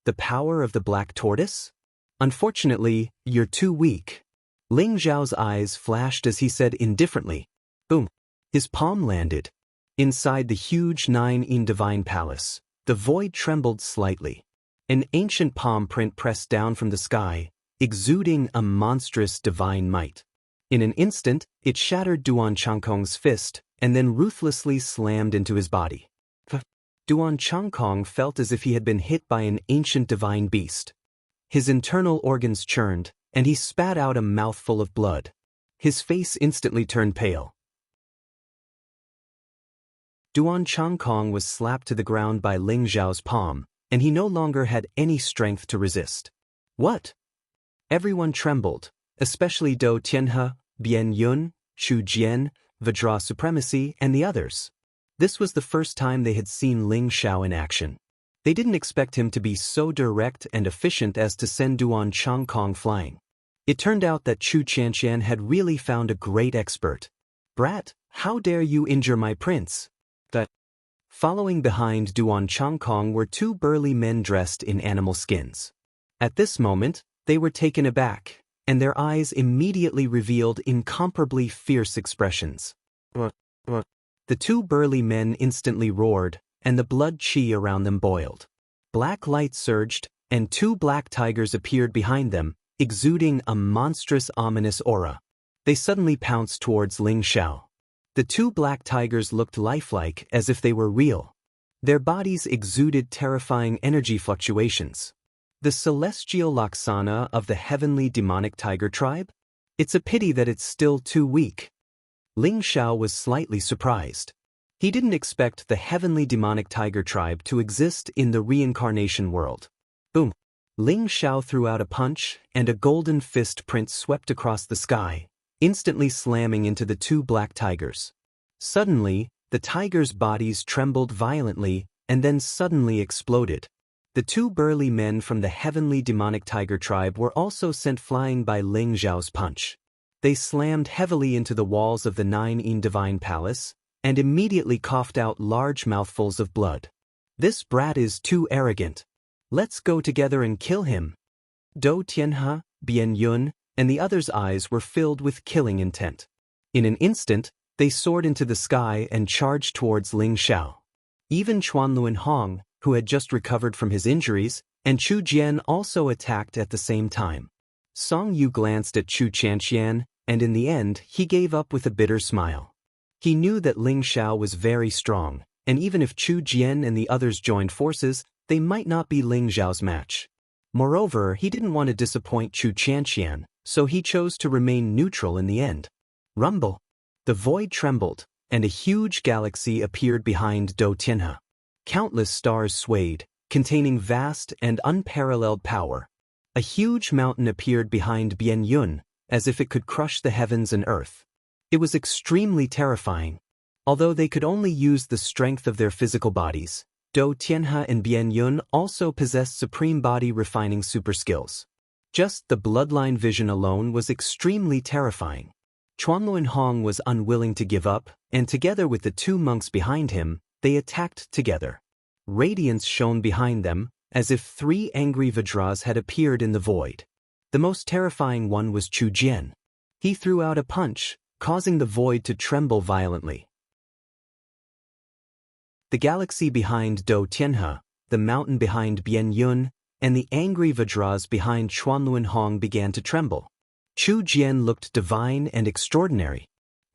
The power of the black tortoise? Unfortunately, you're too weak. Ling Xiao's eyes flashed as he said indifferently. Boom! His palm landed. Inside the huge 9 Divine Palace, the void trembled slightly. An ancient palm print pressed down from the sky, exuding a monstrous divine might. In an instant, it shattered Duan Changkong's fist, and then ruthlessly slammed into his body. Duan Changkong felt as if he had been hit by an ancient divine beast. His internal organs churned, and he spat out a mouthful of blood. His face instantly turned pale. Duan Changkong was slapped to the ground by Ling Xiao's palm, and he no longer had any strength to resist. What? Everyone trembled, especially Do Tianhe, Bian Yun, Shu Jian, Vajra Supremacy, and the others. This was the first time they had seen Ling Xiao in action. They didn't expect him to be so direct and efficient as to send Duan Changkong flying. It turned out that Chu Qianqian had really found a great expert. "Brat, how dare you injure my prince?" Following behind Duan Changkong were two burly men dressed in animal skins. At this moment, they were taken aback, and their eyes immediately revealed incomparably fierce expressions. The two burly men instantly roared, and the blood chi around them boiled. Black light surged, and two black tigers appeared behind them, exuding a monstrous ominous aura. They suddenly pounced towards Ling Xiao. The two black tigers looked lifelike, as if they were real. Their bodies exuded terrifying energy fluctuations. The celestial Laksana of the heavenly demonic tiger tribe? It's a pity that it's still too weak. Ling Xiao was slightly surprised. He didn't expect the heavenly demonic tiger tribe to exist in the reincarnation world. Boom! Ling Xiao threw out a punch, and a golden fist print swept across the sky, instantly slamming into the two black tigers. Suddenly, the tigers' bodies trembled violently and then suddenly exploded. The two burly men from the heavenly demonic tiger tribe were also sent flying by Ling Xiao's punch. They slammed heavily into the walls of the Nine-Yin Divine Palace and immediately coughed out large mouthfuls of blood. "This brat is too arrogant. Let's go together and kill him." Dou Tianhe, Bian Yun, and the others' eyes were filled with killing intent. In an instant, they soared into the sky and charged towards Ling Xiao. Even Chuanluan Hong, who had just recovered from his injuries, and Chu Jian also attacked at the same time. Song Yu glanced at Chu Qianqian, and in the end, he gave up with a bitter smile. He knew that Ling Xiao was very strong, and even if Chu Jian and the others joined forces, they might not be Ling Xiao's match. Moreover, he didn't want to disappoint Chu Qianqian, so he chose to remain neutral in the end. Rumble! The void trembled, and a huge galaxy appeared behind Dou Tianhe. Countless stars swayed, containing vast and unparalleled power. A huge mountain appeared behind Bian Yun, as if it could crush the heavens and earth. It was extremely terrifying. Although they could only use the strength of their physical bodies, Dou Tianhe and Bian Yun also possessed supreme body refining super skills. Just the bloodline vision alone was extremely terrifying. Chuanluan Hong was unwilling to give up, and together with the two monks behind him, they attacked together. Radiance shone behind them, as if three angry Vajras had appeared in the void. The most terrifying one was Chu Jian. He threw out a punch, causing the void to tremble violently. The galaxy behind Dou Tianhe, the mountain behind Bian Yun, and the angry Vajras behind Chuanluan Hong began to tremble. Chu Jian looked divine and extraordinary.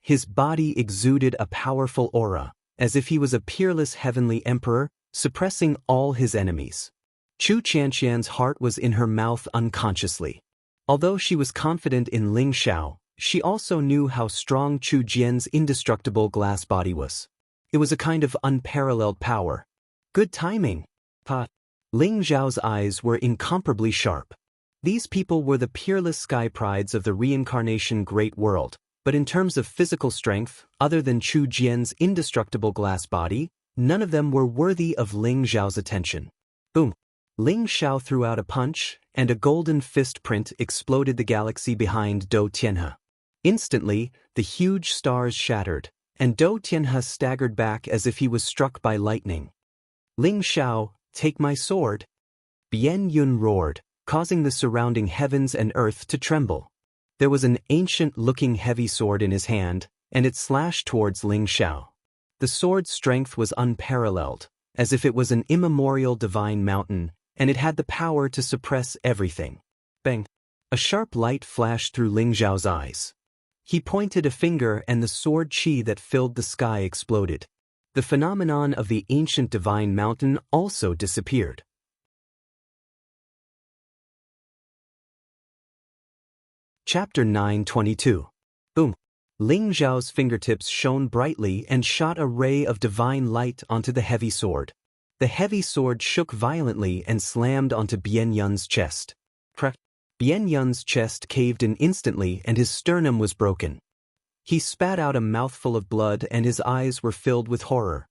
His body exuded a powerful aura, as if he was a peerless heavenly emperor, suppressing all his enemies. Chu Qianqian's heart was in her mouth unconsciously. Although she was confident in Ling Xiao, she also knew how strong Chu Jian's indestructible glass body was. It was a kind of unparalleled power. Good timing. Ling Xiao's eyes were incomparably sharp. These people were the peerless sky prides of the reincarnation great world, but in terms of physical strength, other than Chu Jian's indestructible glass body, none of them were worthy of Ling Xiao's attention. Boom! Ling Xiao threw out a punch, and a golden fist print exploded the galaxy behind Dou Tianhe. Instantly, the huge stars shattered, and Dou Tianhe staggered back as if he was struck by lightning. "Ling Xiao, take my sword!" Bian Yun roared, causing the surrounding heavens and earth to tremble. There was an ancient-looking heavy sword in his hand, and it slashed towards Ling Xiao. The sword's strength was unparalleled, as if it was an immemorial divine mountain, and it had the power to suppress everything. Bang! A sharp light flashed through Ling Xiao's eyes. He pointed a finger and the sword chi that filled the sky exploded. The phenomenon of the ancient divine mountain also disappeared. Chapter 922. Boom! Ling Xiao's fingertips shone brightly and shot a ray of divine light onto the heavy sword. The heavy sword shook violently and slammed onto Bian Yun's chest. Bian Yun's chest caved in instantly and his sternum was broken. He spat out a mouthful of blood and his eyes were filled with horror.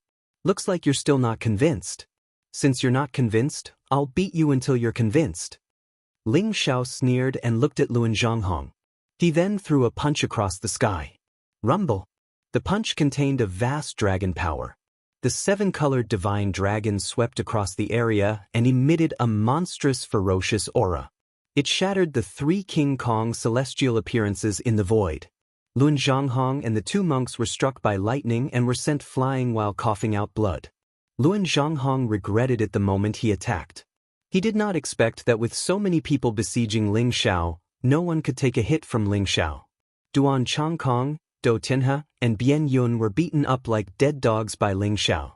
Looks like you're still not convinced. Since you're not convinced, I'll beat you until you're convinced. Ling Xiao sneered and looked at Luan Zhonghong. He then threw a punch across the sky. Rumble. The punch contained a vast dragon power. The 7-colored divine dragon swept across the area and emitted a monstrous ferocious aura. It shattered the 3 King Kong celestial appearances in the void. Luan Zhonghong and the 2 monks were struck by lightning and were sent flying while coughing out blood. Luan Zhonghong regretted it the moment he attacked. He did not expect that with so many people besieging Ling Xiao, no one could take a hit from Ling Xiao. Duan Changkong, Do Tianhe, and Bian Yun were beaten up like dead dogs by Ling Xiao.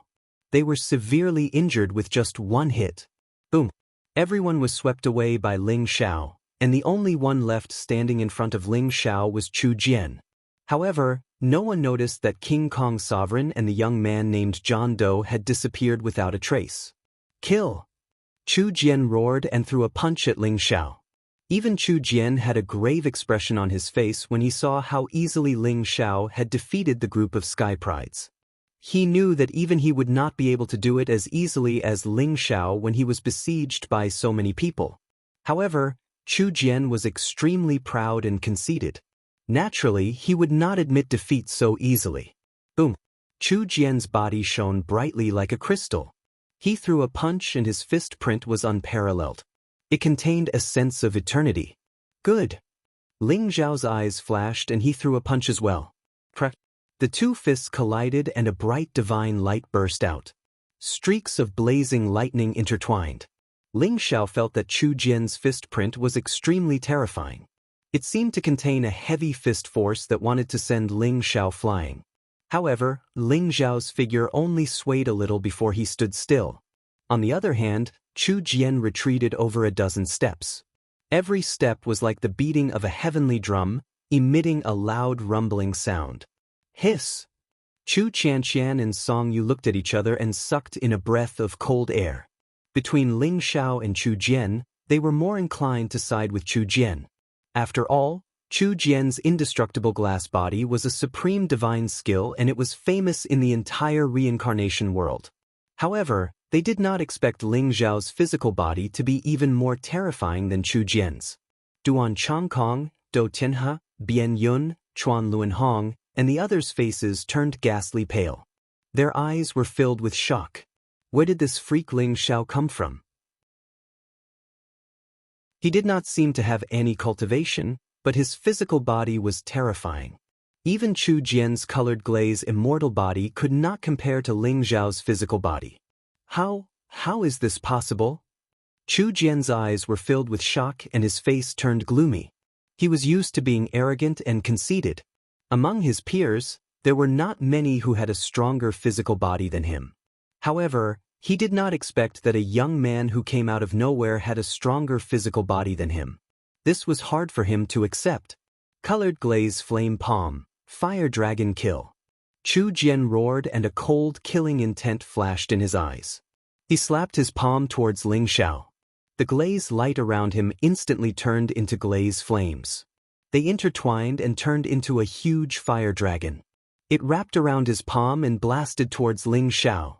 They were severely injured with just 1 hit. Boom! Everyone was swept away by Ling Xiao, and the only one left standing in front of Ling Xiao was Chu Jian. However, no one noticed that King Kong Sovereign and the young man named John Doe had disappeared without a trace. Kill! Chu Jian roared and threw a punch at Ling Xiao. Even Chu Jian had a grave expression on his face when he saw how easily Ling Xiao had defeated the group of Sky Prides. He knew that even he would not be able to do it as easily as Ling Xiao when he was besieged by so many people. However, Chu Jian was extremely proud and conceited. Naturally, he would not admit defeat so easily. Boom! Chu Jian's body shone brightly like a crystal. He threw a punch and his fist print was unparalleled. It contained a sense of eternity. Good! Ling Xiao's eyes flashed and he threw a punch as well. Crack! The 2 fists collided and a bright divine light burst out. Streaks of blazing lightning intertwined. Ling Xiao felt that Chu Jian's fist print was extremely terrifying. It seemed to contain a heavy fist force that wanted to send Ling Xiao flying. However, Ling Xiao's figure only swayed a little before he stood still. On the other hand, Chu Jian retreated over a dozen steps. Every step was like the beating of a heavenly drum, emitting a loud rumbling sound. Hiss! Chu Qianqian and Song Yu looked at each other and sucked in a breath of cold air. Between Ling Xiao and Chu Jian, they were more inclined to side with Chu Jian. After all, Chu Jian's indestructible glass body was a supreme divine skill and it was famous in the entire reincarnation world. However, they did not expect Ling Xiao's physical body to be even more terrifying than Chu Jian's. Duan Changkong, Do Tianhe, Bian Yun, Chuan Luanhong, and the others' faces turned ghastly pale. Their eyes were filled with shock. Where did this freak Ling Xiao come from? He did not seem to have any cultivation, but his physical body was terrifying. Even Chu Jian's colored glaze immortal body could not compare to Ling Xiao's physical body. How is this possible? Chu Jian's eyes were filled with shock and his face turned gloomy. He was used to being arrogant and conceited. Among his peers, there were not many who had a stronger physical body than him. However, he did not expect that a young man who came out of nowhere had a stronger physical body than him. This was hard for him to accept. Colored glaze flame palm, fire dragon kill. Chu Jian roared and a cold killing intent flashed in his eyes. He slapped his palm towards Ling Xiao. The glaze light around him instantly turned into glaze flames. They intertwined and turned into a huge fire dragon. It wrapped around his palm and blasted towards Ling Xiao.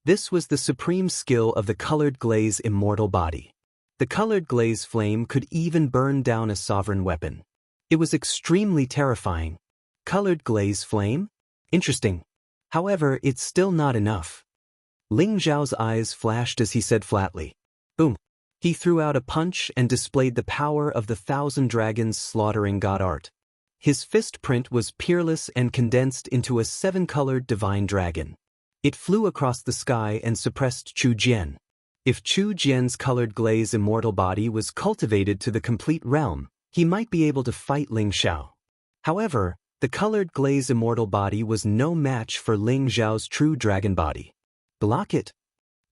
This was the supreme skill of the colored glaze immortal body. The colored glaze flame could even burn down a sovereign weapon. It was extremely terrifying. Colored glaze flame? Interesting. However, it's still not enough. Ling Xiao's eyes flashed as he said flatly. Boom. He threw out a punch and displayed the power of the 1,000 dragons slaughtering god art. His fist print was peerless and condensed into a 7-colored divine dragon. It flew across the sky and suppressed Chu Jian. If Chu Jian's colored glaze immortal body was cultivated to the complete realm, he might be able to fight Ling Xiao. However, the colored glaze immortal body was no match for Ling Xiao's true dragon body. Block it!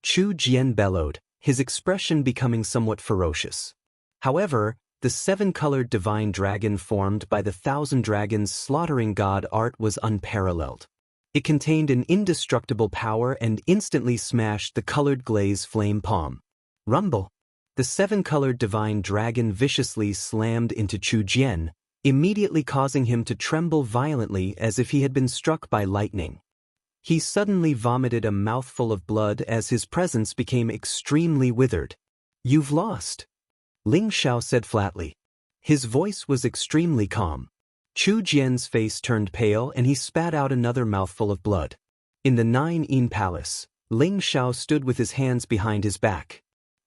Chu Jian bellowed, his expression becoming somewhat ferocious. However, the 7-colored divine dragon formed by the 1,000 dragons slaughtering god art was unparalleled. It contained an indestructible power and instantly smashed the colored glaze flame palm. Rumble! The 7-colored divine dragon viciously slammed into Chu Jian, immediately causing him to tremble violently as if he had been struck by lightning. He suddenly vomited a mouthful of blood as his presence became extremely withered. "You've lost," Ling Xiao said flatly. His voice was extremely calm. Chu Jian's face turned pale and he spat out another mouthful of blood. In the Nine Yin Palace, Ling Xiao stood with his hands behind his back.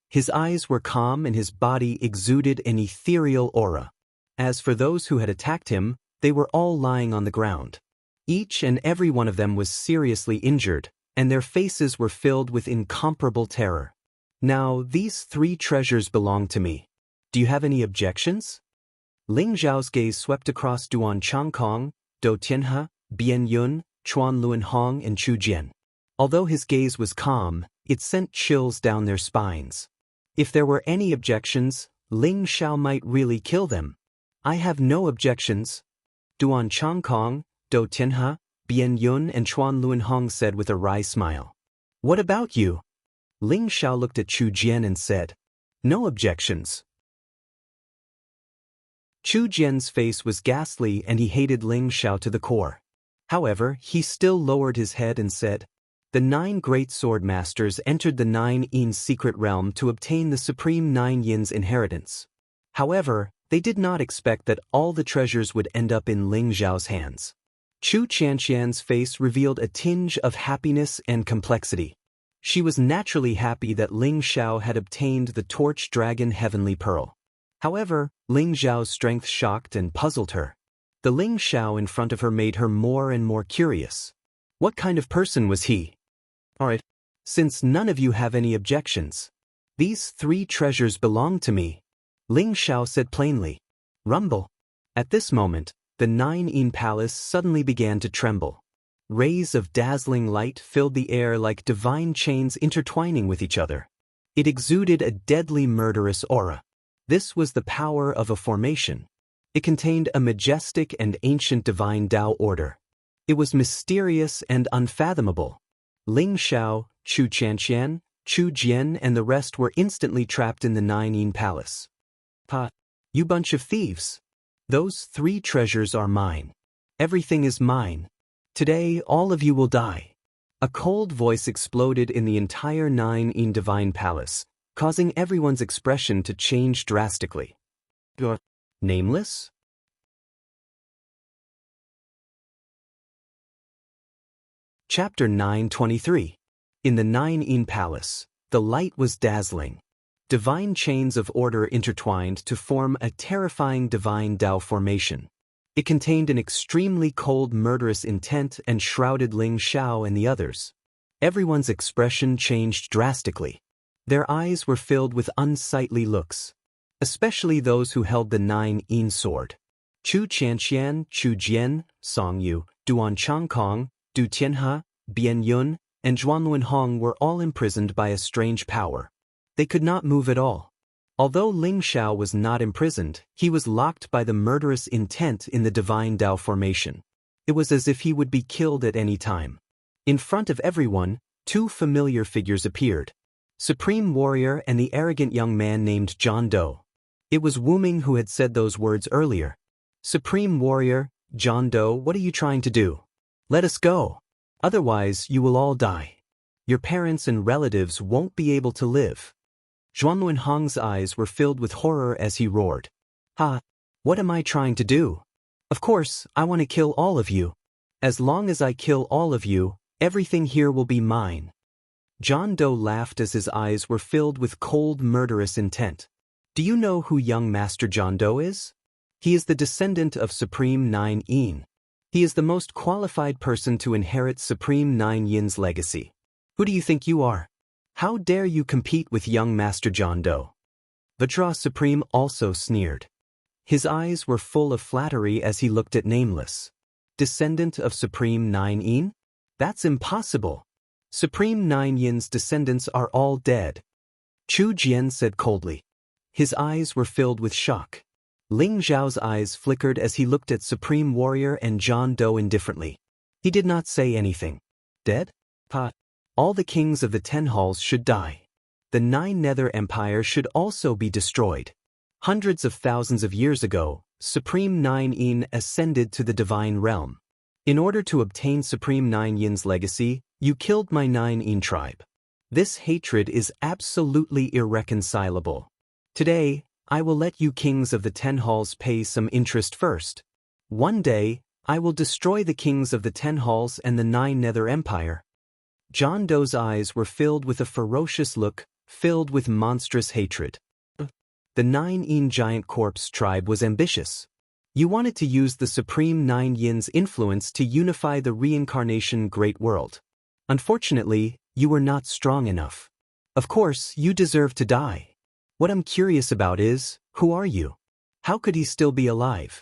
His eyes were calm and his body exuded an ethereal aura. As for those who had attacked him, they were all lying on the ground. Each and every one of them was seriously injured, and their faces were filled with incomparable terror. "Now, these 3 treasures belong to me. Do you have any objections?" Ling Zhao's gaze swept across Duan Changkong, Do Tianhe, Bian Yun, Chuan Luanhong and Chu Jian. Although his gaze was calm, it sent chills down their spines. If there were any objections, Ling Xiao might really kill them. "I have no objections," Duan Changkong, Do Tianhe, Bian Yun and Chuan Luanhong said with a wry smile. "What about you?" Ling Xiao looked at Chu Jian and said, "No objections." Chu Jian's face was ghastly and he hated Ling Xiao to the core. However, he still lowered his head and said, "The 9 great sword masters entered the 9 Yin's secret realm to obtain the supreme 9 Yin's inheritance. However, they did not expect that all the treasures would end up in Ling Zhao's hands." Chu Qianqian's face revealed a tinge of happiness and complexity. She was naturally happy that Ling Xiao had obtained the Torch Dragon Heavenly Pearl. However, Ling Zhao's strength shocked and puzzled her. The Ling Xiao in front of her made her more and more curious. What kind of person was he? "Alright, since none of you have any objections, these 3 treasures belong to me," Ling Xiao said plainly. Rumble. At this moment, the 9 Yin Palace suddenly began to tremble. Rays of dazzling light filled the air like divine chains intertwining with each other. It exuded a deadly murderous aura. This was the power of a formation. It contained a majestic and ancient divine Tao order. It was mysterious and unfathomable. Ling Xiao, Chu Qianqian, Chu Jian and the rest were instantly trapped in the 9 Yin Palace. "Ha! You bunch of thieves! Those 3 treasures are mine. Everything is mine. Today all of you will die." A cold voice exploded in the entire 9 Yin Divine Palace, causing everyone's expression to change drastically. Nameless? Chapter 923. In the 9 Yin Palace, the light was dazzling. Divine chains of order intertwined to form a terrifying divine Tao formation. It contained an extremely cold murderous intent and shrouded Ling Xiao and the others. Everyone's expression changed drastically. Their eyes were filled with unsightly looks, especially those who held the 9 Yin sword. Chu Qianqian, Chu Jian, Song Yu, Duan Changkong, Du Tianhe, Bian Yun, and Zhuan Luanhong were all imprisoned by a strange power. They could not move at all. Although Ling Xiao was not imprisoned, he was locked by the murderous intent in the divine Tao formation. It was as if he would be killed at any time. In front of everyone, 2 familiar figures appeared. Supreme Warrior and the arrogant young man named John Doe. It was Wu Ming who had said those words earlier. "Supreme Warrior, John Doe, what are you trying to do? Let us go. Otherwise, you will all die. Your parents and relatives won't be able to live." Zhuan Luanhong's eyes were filled with horror as he roared. "Ha! What am I trying to do? Of course, I want to kill all of you. As long as I kill all of you, everything here will be mine." John Doe laughed as his eyes were filled with cold murderous intent. Do you know who young Master John Doe is? He is the descendant of Supreme 9 Yin. He is the most qualified person to inherit Supreme 9 Yin's legacy. Who do you think you are? How dare you compete with young Master John Doe? Vajra Supreme also sneered. His eyes were full of flattery as he looked at Nameless. Descendant of Supreme 9 Yin? That's impossible. Supreme 9 Yin's descendants are all dead. Chu Jian said coldly. His eyes were filled with shock. Ling Zhao's eyes flickered as he looked at Supreme Warrior and John Doe indifferently. He did not say anything. Dead? Pa. All the kings of the 10 halls should die. The 9 Nether Empire should also be destroyed. Hundreds of thousands of years ago, Supreme 9 Yin ascended to the divine realm. In order to obtain Supreme Nine Yin's legacy, you killed my 9 tribe. This hatred is absolutely irreconcilable. Today, I will let you kings of the 10 halls pay some interest first. One day, I will destroy the kings of the 10 halls and the 9 Nether Empire. John Doe's eyes were filled with a ferocious look, filled with monstrous hatred. The 9 Giant Corpse tribe was ambitious. You wanted to use the Supreme 9 Yin's influence to unify the reincarnation great world. Unfortunately, you were not strong enough. Of course, you deserve to die. What I'm curious about is, who are you? How could he still be alive?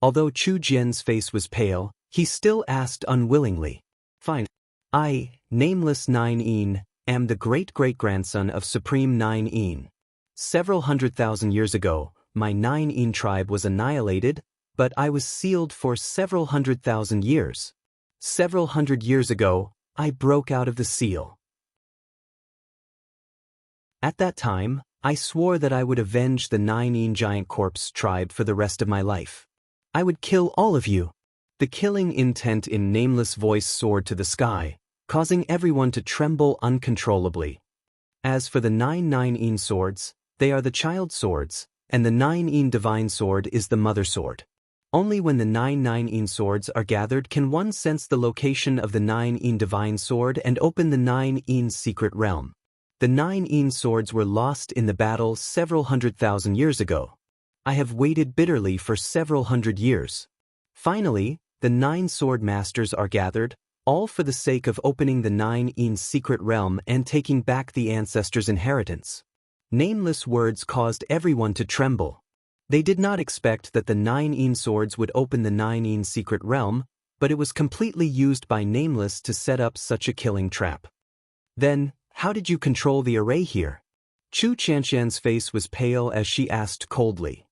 Although Chu Jian's face was pale, he still asked unwillingly. Fine. I, nameless 9 am the great-great-grandson of Supreme 9 Several 100,000 years ago, my 9 tribe was annihilated, but I was sealed for several 100,000 years. Several 100 years ago, I broke out of the seal. At that time, I swore that I would avenge the 9 Giant Corpse tribe for the rest of my life. I would kill all of you. The killing intent in Nameless voice soared to the sky, causing everyone to tremble uncontrollably. As for the 9 swords, they are the child swords, and the 9 divine sword is the mother sword. Only when the 9 swords are gathered can one sense the location of the 9 divine sword and open the 9 secret realm. The 9 swords were lost in the battle several 100,000 years ago. I have waited bitterly for several 100 years. Finally, the 9 sword masters are gathered, all for the sake of opening the 9 secret realm and taking back the ancestors' inheritance. Nameless words caused everyone to tremble. They did not expect that the 9 swords would open the 9 secret realm, but it was completely used by Nameless to set up such a killing trap. Then, how did you control the array here? Chu Chanshan's face was pale as she asked coldly.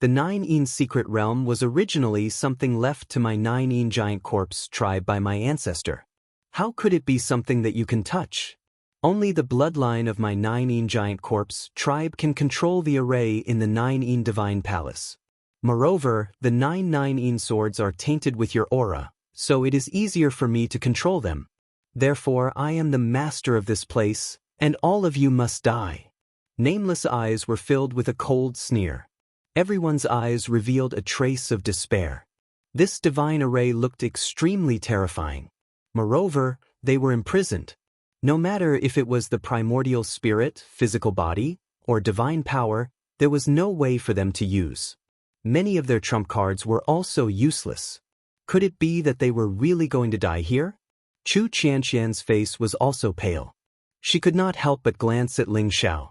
The 9 secret realm was originally something left to my 9 Giant Corpse tribe by my ancestor. How could it be something that you can touch? Only the bloodline of my 9 Giant Corpse tribe can control the array in the 9 Divine Palace. Moreover, the 9 swords are tainted with your aura, so it is easier for me to control them. Therefore, I am the master of this place, and all of you must die. Nameless eyes were filled with a cold sneer. Everyone's eyes revealed a trace of despair. This divine array looked extremely terrifying. Moreover, they were imprisoned. No matter if it was the primordial spirit, physical body, or divine power, there was no way for them to use. Many of their trump cards were also useless. Could it be that they were really going to die here? Chu Qianxian's face was also pale. She could not help but glance at Ling Xiao.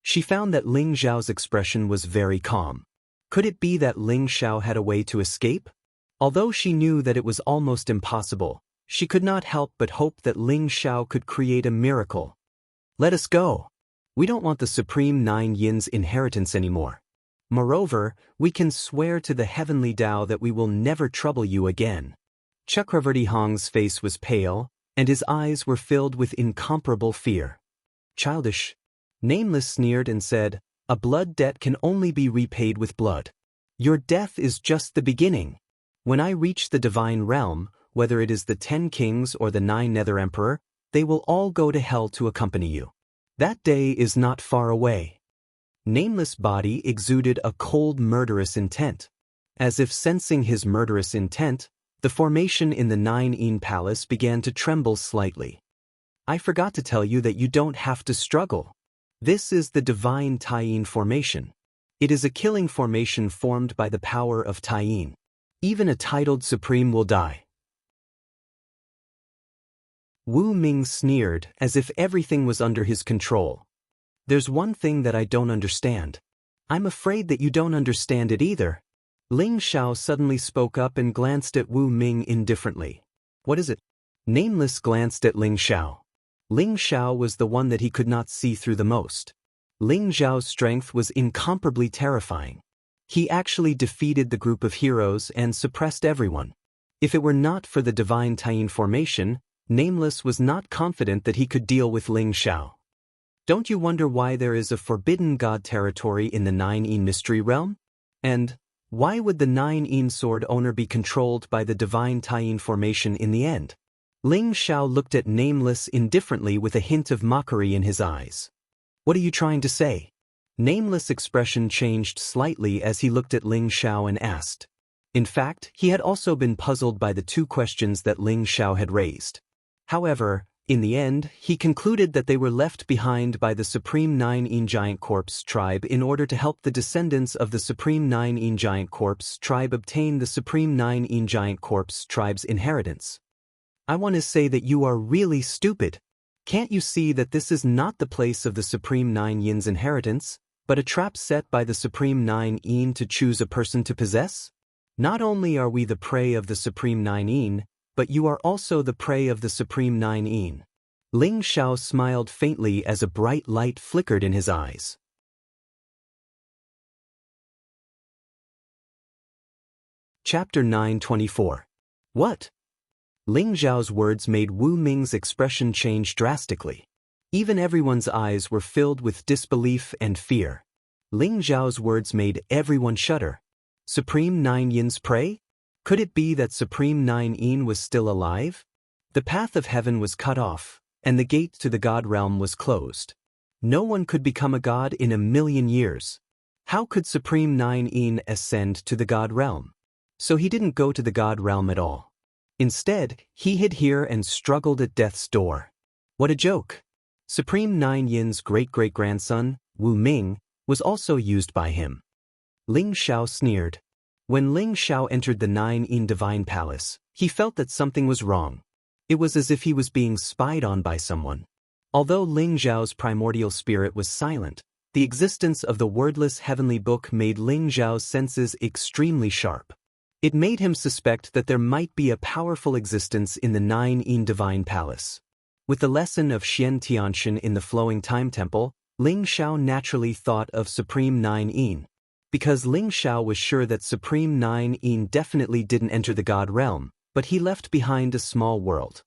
She found that Ling Xiao's expression was very calm. Could it be that Ling Xiao had a way to escape? Although she knew that it was almost impossible, she could not help but hope that Ling Xiao could create a miracle. Let us go. We don't want the Supreme 9 Yin's inheritance anymore. Moreover, we can swear to the heavenly Tao that we will never trouble you again. Chakravarti Hong's face was pale, and his eyes were filled with incomparable fear. Childish. Nameless sneered and said, a blood debt can only be repaid with blood. Your death is just the beginning. When I reach the divine realm, whether it is the 10 kings or the 9 Nether Emperor, they will all go to hell to accompany you. That day is not far away. Nameless body exuded a cold murderous intent. As if sensing his murderous intent, the formation in the 9 palace began to tremble slightly. I forgot to tell you that you don't have to struggle. This is the divine Taiyin formation. It is a killing formation formed by the power of Taiyin. Even a titled supreme will die. Wu Ming sneered as if everything was under his control. There's one thing that I don't understand. I'm afraid that you don't understand it either. Ling Xiao suddenly spoke up and glanced at Wu Ming indifferently. What is it? Nameless glanced at Ling Xiao. Ling Xiao was the one that he could not see through the most. Ling Xiao's strength was incomparably terrifying. He actually defeated the group of heroes and suppressed everyone. If it were not for the divine Taiyin formation, Nameless was not confident that he could deal with Ling Xiao. Don't you wonder why there is a forbidden god territory in the 9 mystery realm? And, Why would the 9-in sword owner be controlled by the divine Taiyin formation in the end? Ling Xiao looked at Nameless indifferently with a hint of mockery in his eyes. What are you trying to say? Nameless' expression changed slightly as he looked at Ling Xiao and asked. In fact, he had also been puzzled by the two questions that Ling Xiao had raised. However, in the end, he concluded that they were left behind by the Supreme 9-in Giant Corpse tribe in order to help the descendants of the Supreme 9-in Giant Corpse tribe obtain the Supreme 9-in Giant Corpse tribe's inheritance. I want to say that you are really stupid. Can't you see that this is not the place of the Supreme 9-in's inheritance, but a trap set by the Supreme 9-in to choose a person to possess? Not only are we the prey of the Supreme 9-in, but you are also the prey of the Supreme 9-in. Ling Xiao smiled faintly as a bright light flickered in his eyes. Chapter 924. What? Ling Xiao's words made Wu Ming's expression change drastically. Even everyone's eyes were filled with disbelief and fear. Ling Xiao's words made everyone shudder. Supreme 9-in's prey? Could it be that Supreme 9-in was still alive? The path of heaven was cut off, and the gate to the God realm was closed. No one could become a god in 1,000,000 years. How could Supreme 9-in ascend to the God realm? So he didn't go to the God realm at all. Instead, he hid here and struggled at death's door. What a joke! Supreme 9-in's great-great-grandson, Wu Ming, was also used by him. Ling Xiao sneered. When Ling Xiao entered the 9-in Divine Palace, he felt that something was wrong. It was as if he was being spied on by someone. Although Ling Xiao's primordial spirit was silent, the existence of the wordless heavenly book made Ling Xiao's senses extremely sharp. It made him suspect that there might be a powerful existence in the 9-in Divine Palace. With the lesson of Xian Tianshan in the Flowing Time Temple, Ling Xiao naturally thought of Supreme 9-in. Because Ling Xiao was sure that Supreme 9-in definitely didn't enter the God realm, but he left behind a small world.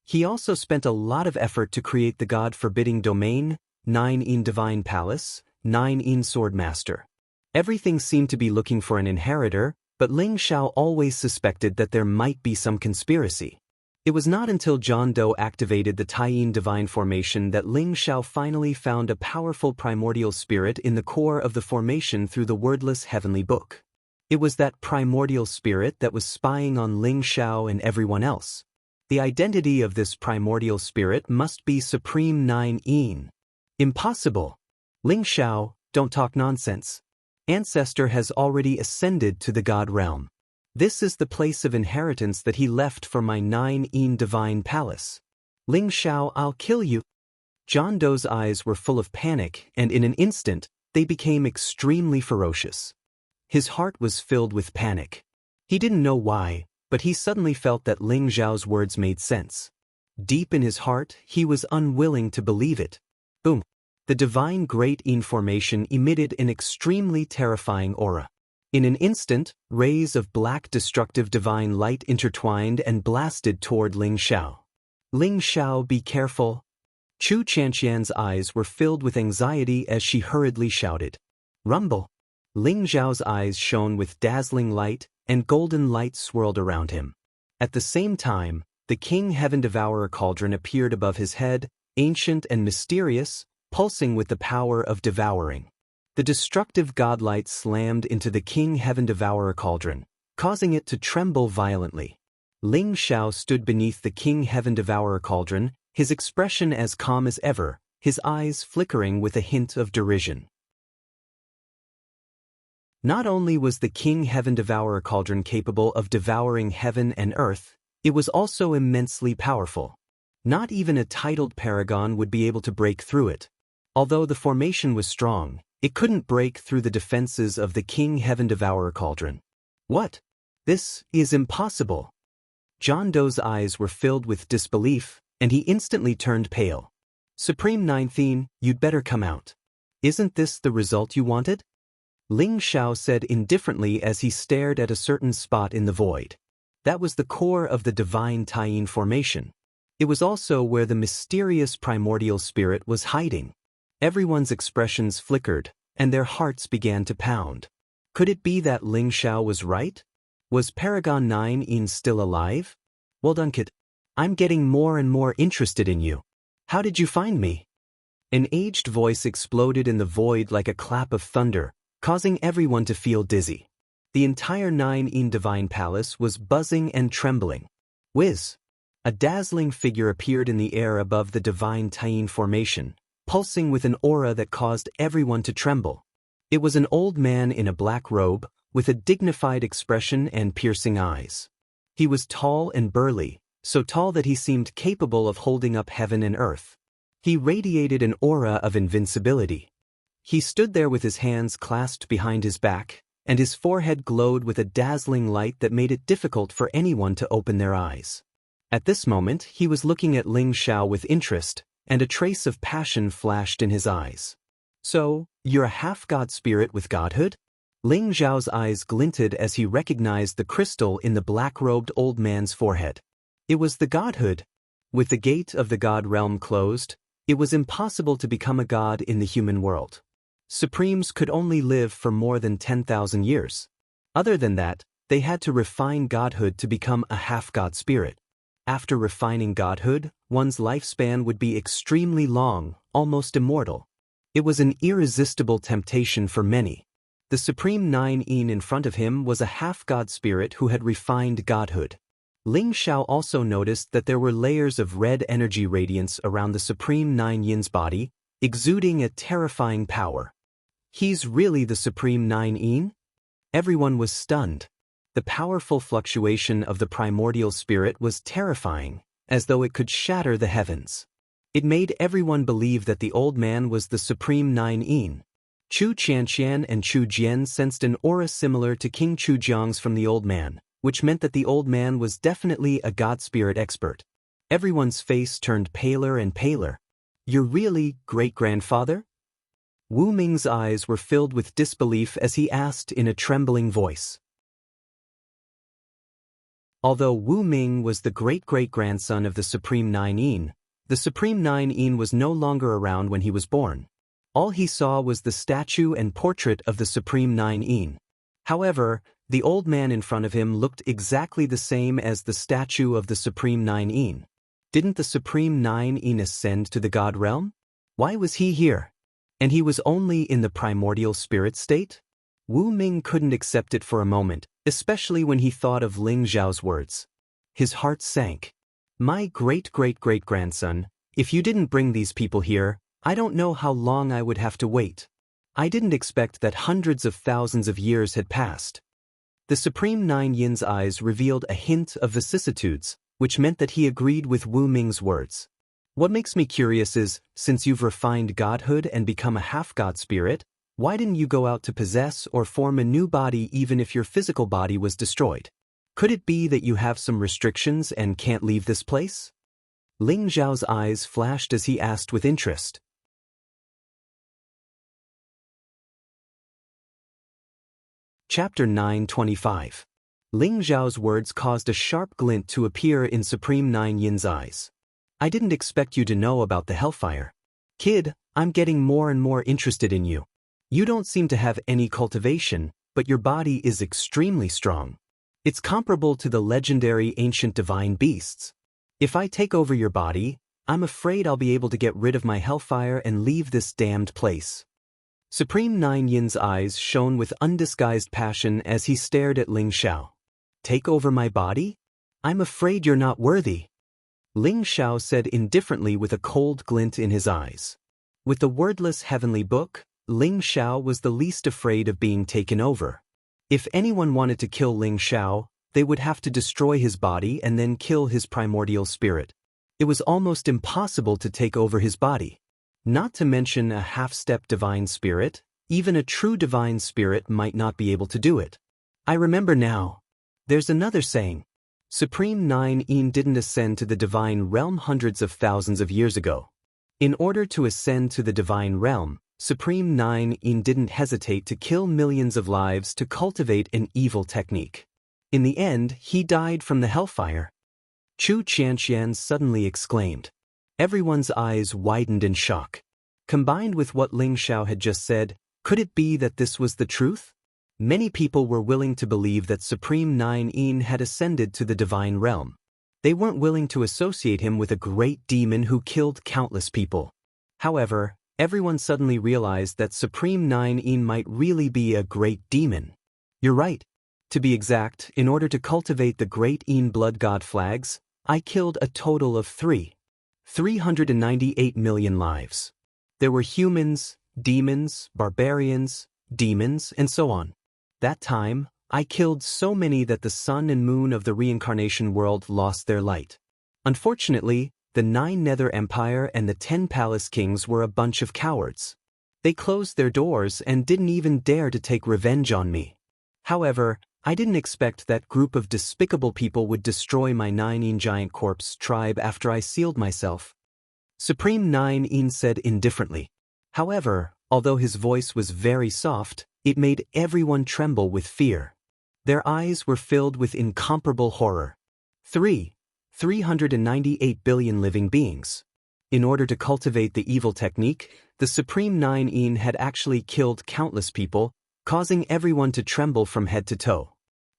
He also spent a lot of effort to create the God-forbidding domain, 9-in Divine Palace, 9-in Sword Master. Everything seemed to be looking for an inheritor, but Ling Xiao always suspected that there might be some conspiracy. It was not until John Doe activated the Taiyin Divine Formation that Ling Xiao finally found a powerful primordial spirit in the core of the formation through the wordless heavenly book. It was that primordial spirit that was spying on Ling Xiao and everyone else. The identity of this primordial spirit must be Supreme 9-in. Impossible! Ling Xiao, don't talk nonsense. Ancestor has already ascended to the God realm. This is the place of inheritance that he left for my 9-in Divine Palace. Ling Xiao, I'll kill you. John Doe's eyes were full of panic, and in an instant, they became extremely ferocious. His heart was filled with panic. He didn't know why, but he suddenly felt that Ling Xiao's words made sense. Deep in his heart, he was unwilling to believe it. Boom! The divine great-in formation emitted an extremely terrifying aura. In an instant, rays of black destructive divine light intertwined and blasted toward Ling Xiao. Ling Xiao, be careful. Chu Chanxian's eyes were filled with anxiety as she hurriedly shouted. Rumble! Ling Xiao's eyes shone with dazzling light, and golden light swirled around him. At the same time, the King Heaven Devourer cauldron appeared above his head, ancient and mysterious, pulsing with the power of devouring. The destructive godlight slammed into the King Heaven Devourer cauldron, causing it to tremble violently. Ling Xiao stood beneath the King Heaven Devourer cauldron, his expression as calm as ever, his eyes flickering with a hint of derision. Not only was the King Heaven Devourer cauldron capable of devouring heaven and earth, it was also immensely powerful. Not even a titled paragon would be able to break through it. Although the formation was strong, it couldn't break through the defenses of the King Heaven Devourer cauldron. What? This is impossible. John Doe's eyes were filled with disbelief, and he instantly turned pale. Supreme 9-in, you'd better come out. Isn't this the result you wanted? Ling Xiao said indifferently as he stared at a certain spot in the void. That was the core of the divine Taiyin formation. It was also where the mysterious primordial spirit was hiding. Everyone's expressions flickered, and their hearts began to pound. Could it be that Ling Xiao was right? Was Paragon 9 still alive? Well done, kid. I'm getting more and more interested in you. How did you find me? An aged voice exploded in the void like a clap of thunder, causing everyone to feel dizzy. The entire 9 Divine Palace was buzzing and trembling. Whiz! A dazzling figure appeared in the air above the Divine Tayin formation, pulsing with an aura that caused everyone to tremble. It was an old man in a black robe, with a dignified expression and piercing eyes. He was tall and burly, so tall that he seemed capable of holding up heaven and earth. He radiated an aura of invincibility. He stood there with his hands clasped behind his back, and his forehead glowed with a dazzling light that made it difficult for anyone to open their eyes. At this moment, he was looking at Ling Xiao with interest, and a trace of passion flashed in his eyes. So, you're a half-god spirit with godhood? Ling Xiao's eyes glinted as he recognized the crystal in the black-robed old man's forehead. It was the godhood. With the gate of the god realm closed, it was impossible to become a god in the human world. Supremes could only live for more than 10,000 years. Other than that, they had to refine godhood to become a half-god spirit. After refining godhood, one's lifespan would be extremely long, almost immortal. It was an irresistible temptation for many. The Supreme 9 in front of him was a half-god spirit who had refined godhood. Ling Xiao also noticed that there were layers of red energy radiance around the Supreme 9 Yin's body, exuding a terrifying power. He's really the Supreme 9 Yin? Everyone was stunned. The powerful fluctuation of the primordial spirit was terrifying, as though it could shatter the heavens. It made everyone believe that the old man was the Supreme 9 Yin. Chu Qianqian and Chu Jian sensed an aura similar to King Chu Jiang's from the old man, which meant that the old man was definitely a god spirit expert. Everyone's face turned paler and paler. You're really great-grandfather? Wu Ming's eyes were filled with disbelief as he asked in a trembling voice. Although Wu Ming was the great-great-grandson of the Supreme 9 Yin, the Supreme 9 Yin was no longer around when he was born. All he saw was the statue and portrait of the Supreme 9 Yin. However, the old man in front of him looked exactly the same as the statue of the Supreme 9 Yin. Didn't the Supreme 9 Yin ascend to the god realm? Why was he here? And he was only in the primordial spirit state? Wu Ming couldn't accept it for a moment, especially when he thought of Ling Xiao's words. His heart sank. My great-great-great-grandson, if you didn't bring these people here, I don't know how long I would have to wait. I didn't expect that hundreds of thousands of years had passed. The Supreme 9 Yin's eyes revealed a hint of vicissitudes, which meant that he agreed with Wu Ming's words. What makes me curious is, since you've refined godhood and become a half-god spirit, why didn't you go out to possess or form a new body even if your physical body was destroyed? Could it be that you have some restrictions and can't leave this place? Ling Xiao's eyes flashed as he asked with interest. Chapter 925. Ling Xiao's words caused a sharp glint to appear in Supreme 9 Yin's eyes. I didn't expect you to know about the hellfire. Kid, I'm getting more and more interested in you. You don't seem to have any cultivation, but your body is extremely strong. It's comparable to the legendary ancient divine beasts. If I take over your body, I'm afraid I'll be able to get rid of my hellfire and leave this damned place. Supreme 9 Yin's eyes shone with undisguised passion as he stared at Ling Xiao. Take over my body? I'm afraid you're not worthy. Ling Xiao said indifferently with a cold glint in his eyes. With the wordless heavenly book, Ling Xiao was the least afraid of being taken over. If anyone wanted to kill Ling Xiao, they would have to destroy his body and then kill his primordial spirit. It was almost impossible to take over his body. Not to mention a half-step divine spirit, even a true divine spirit might not be able to do it. I remember now. There's another saying. Supreme 9 Yin didn't ascend to the divine realm hundreds of thousands of years ago. In order to ascend to the divine realm, Supreme 9 Yin didn't hesitate to kill millions of lives to cultivate an evil technique. In the end, he died from the hellfire. Chu Qianqian suddenly exclaimed. Everyone's eyes widened in shock. Combined with what Ling Xiao had just said, could it be that this was the truth? Many people were willing to believe that Supreme Nine Yin had ascended to the divine realm. They weren't willing to associate him with a great demon who killed countless people. However, everyone suddenly realized that Supreme Nine Yin might really be a great demon. You're right. To be exact, in order to cultivate the great Yin blood god flags, I killed a total of 398 million lives. There were humans, demons, barbarians, demons, and so on. That time, I killed so many that the sun and moon of the reincarnation world lost their light. Unfortunately, the 9 Nether Empire and the 10 Palace Kings were a bunch of cowards. They closed their doors and didn't even dare to take revenge on me. However, I didn't expect that group of despicable people would destroy my 9 Yin giant corpse tribe after I sealed myself. Supreme 9 Yin said indifferently. However, although his voice was very soft, it made everyone tremble with fear. Their eyes were filled with incomparable horror. 398 billion living beings. In order to cultivate the evil technique, the Supreme Nine Yin had actually killed countless people, causing everyone to tremble from head to toe.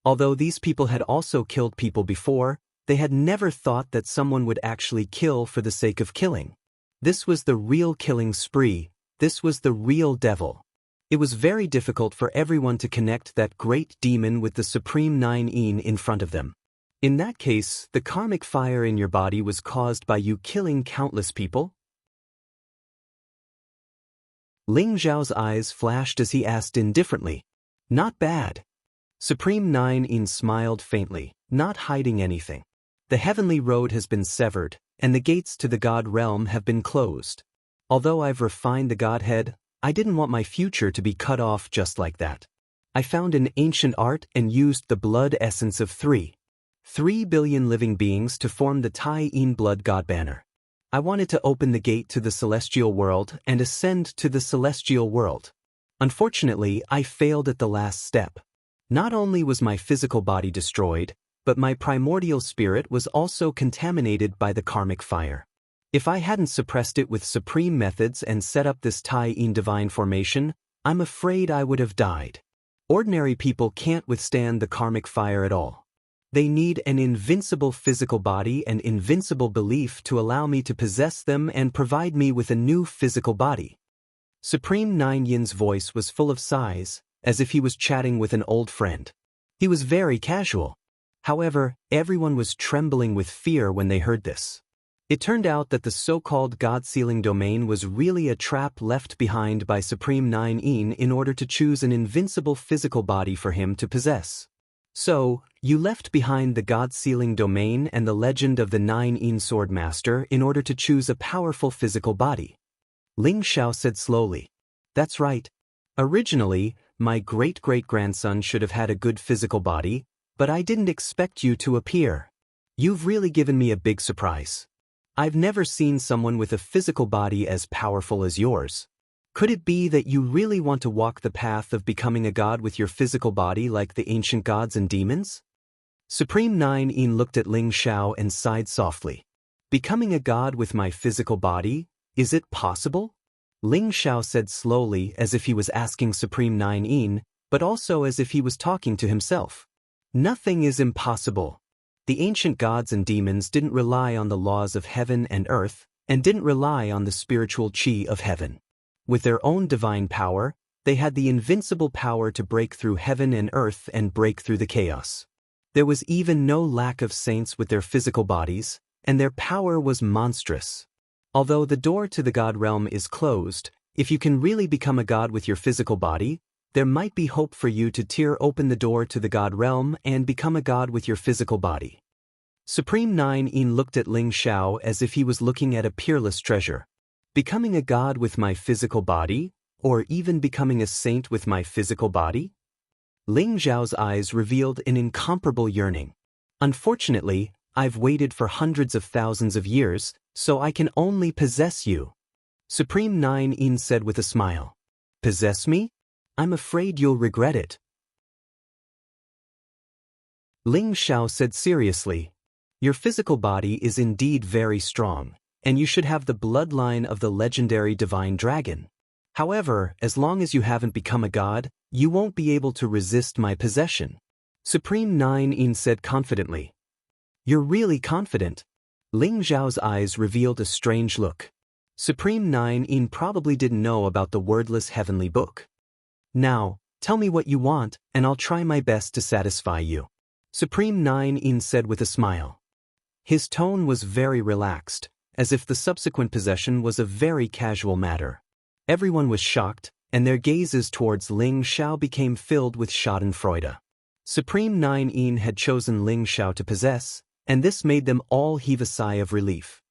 Although these people had also killed people before, they had never thought that someone would actually kill for the sake of killing. This was the real killing spree. This was the real devil. It was very difficult for everyone to connect that great demon with the Supreme Nine Yin in front of them. In that case, the karmic fire in your body was caused by you killing countless people? Ling Zhao's eyes flashed as he asked indifferently. Not bad. Supreme Nine Yin smiled faintly, not hiding anything. The heavenly road has been severed, and the gates to the God realm have been closed. Although I've refined the Godhead, I didn't want my future to be cut off just like that. I found an ancient art and used the blood essence of 3 billion living beings to form the Tai Yin blood god banner. I wanted to open the gate to the celestial world and ascend to the celestial world. Unfortunately, I failed at the last step. Not only was my physical body destroyed, but my primordial spirit was also contaminated by the karmic fire. If I hadn't suppressed it with supreme methods and set up this Tai Yin divine formation, I'm afraid I would have died. Ordinary people can't withstand the karmic fire at all. They need an invincible physical body and invincible belief to allow me to possess them and provide me with a new physical body. Supreme Nine Yin's voice was full of sighs, as if he was chatting with an old friend. He was very casual. However, everyone was trembling with fear when they heard this. It turned out that the so-called God-sealing domain was really a trap left behind by Supreme Nine Yin in order to choose an invincible physical body for him to possess. So, you left behind the God-sealing domain and the legend of the 9 Yin sword master in order to choose a powerful physical body. Ling Xiao said slowly. That's right. Originally, my great-great-grandson should have had a good physical body, but I didn't expect you to appear. You've really given me a big surprise. I've never seen someone with a physical body as powerful as yours. Could it be that you really want to walk the path of becoming a god with your physical body like the ancient gods and demons? Supreme Nine Yin looked at Ling Xiao and sighed softly. Becoming a god with my physical body? Is it possible? Ling Xiao said slowly as if he was asking Supreme Nine Yin, but also as if he was talking to himself. Nothing is impossible. The ancient gods and demons didn't rely on the laws of heaven and earth, and didn't rely on the spiritual chi of heaven. With their own divine power, they had the invincible power to break through heaven and earth and break through the chaos. There was even no lack of saints with their physical bodies, and their power was monstrous. Although the door to the god realm is closed, if you can really become a god with your physical body, there might be hope for you to tear open the door to the god realm and become a god with your physical body. Supreme Nine Yin looked at Ling Xiao as if he was looking at a peerless treasure. Becoming a god with my physical body, or even becoming a saint with my physical body? Ling Zhao's eyes revealed an incomparable yearning. Unfortunately, I've waited for hundreds of thousands of years, so I can only possess you. Supreme Nine Yin said with a smile. Possess me? I'm afraid you'll regret it. Ling Xiao said seriously. Your physical body is indeed very strong, and you should have the bloodline of the legendary divine dragon. However, as long as you haven't become a god, you won't be able to resist my possession. Supreme Nine Yin said confidently. You're really confident. Ling Zhao's eyes revealed a strange look. Supreme Nine Yin probably didn't know about the wordless heavenly book. Now, tell me what you want, and I'll try my best to satisfy you. Supreme Nine Yin said with a smile. His tone was very relaxed, as if the subsequent possession was a very casual matter. Everyone was shocked, and their gazes towards Ling Zhao became filled with schadenfreude. Supreme Nine Yin had chosen Ling Zhao to possess, and this made them all heave a sigh of relief.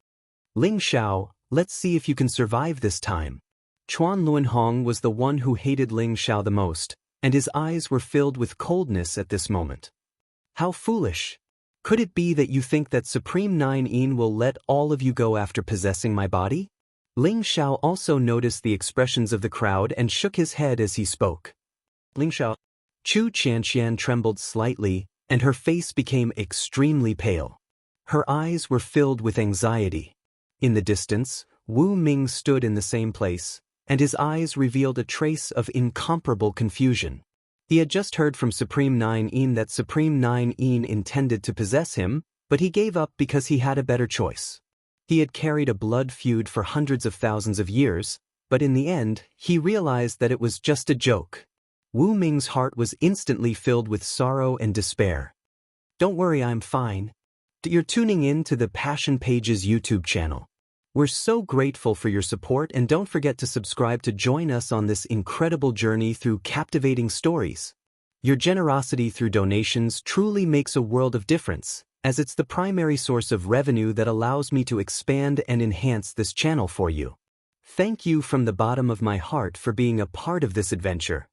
Ling Zhao, let's see if you can survive this time. Chuan Luanhong was the one who hated Ling Zhao the most, and his eyes were filled with coldness at this moment. How foolish! Could it be that you think that Supreme Nine Yin will let all of you go after possessing my body? Ling Zhao also noticed the expressions of the crowd and shook his head as he spoke. Ling Zhao. Chu Qianqian trembled slightly, and her face became extremely pale. Her eyes were filled with anxiety. In the distance, Wu Ming stood in the same place, and his eyes revealed a trace of incomparable confusion. He had just heard from Supreme Nine Yin that Supreme Nine Yin intended to possess him, but he gave up because he had a better choice. He had carried a blood feud for hundreds of thousands of years, but in the end, he realized that it was just a joke. Wu Ming's heart was instantly filled with sorrow and despair. Don't worry, I'm fine. You're tuning in to the Passion Pages YouTube channel. We're so grateful for your support, and don't forget to subscribe to join us on this incredible journey through captivating stories. Your generosity through donations truly makes a world of difference, as it's the primary source of revenue that allows me to expand and enhance this channel for you. Thank you from the bottom of my heart for being a part of this adventure.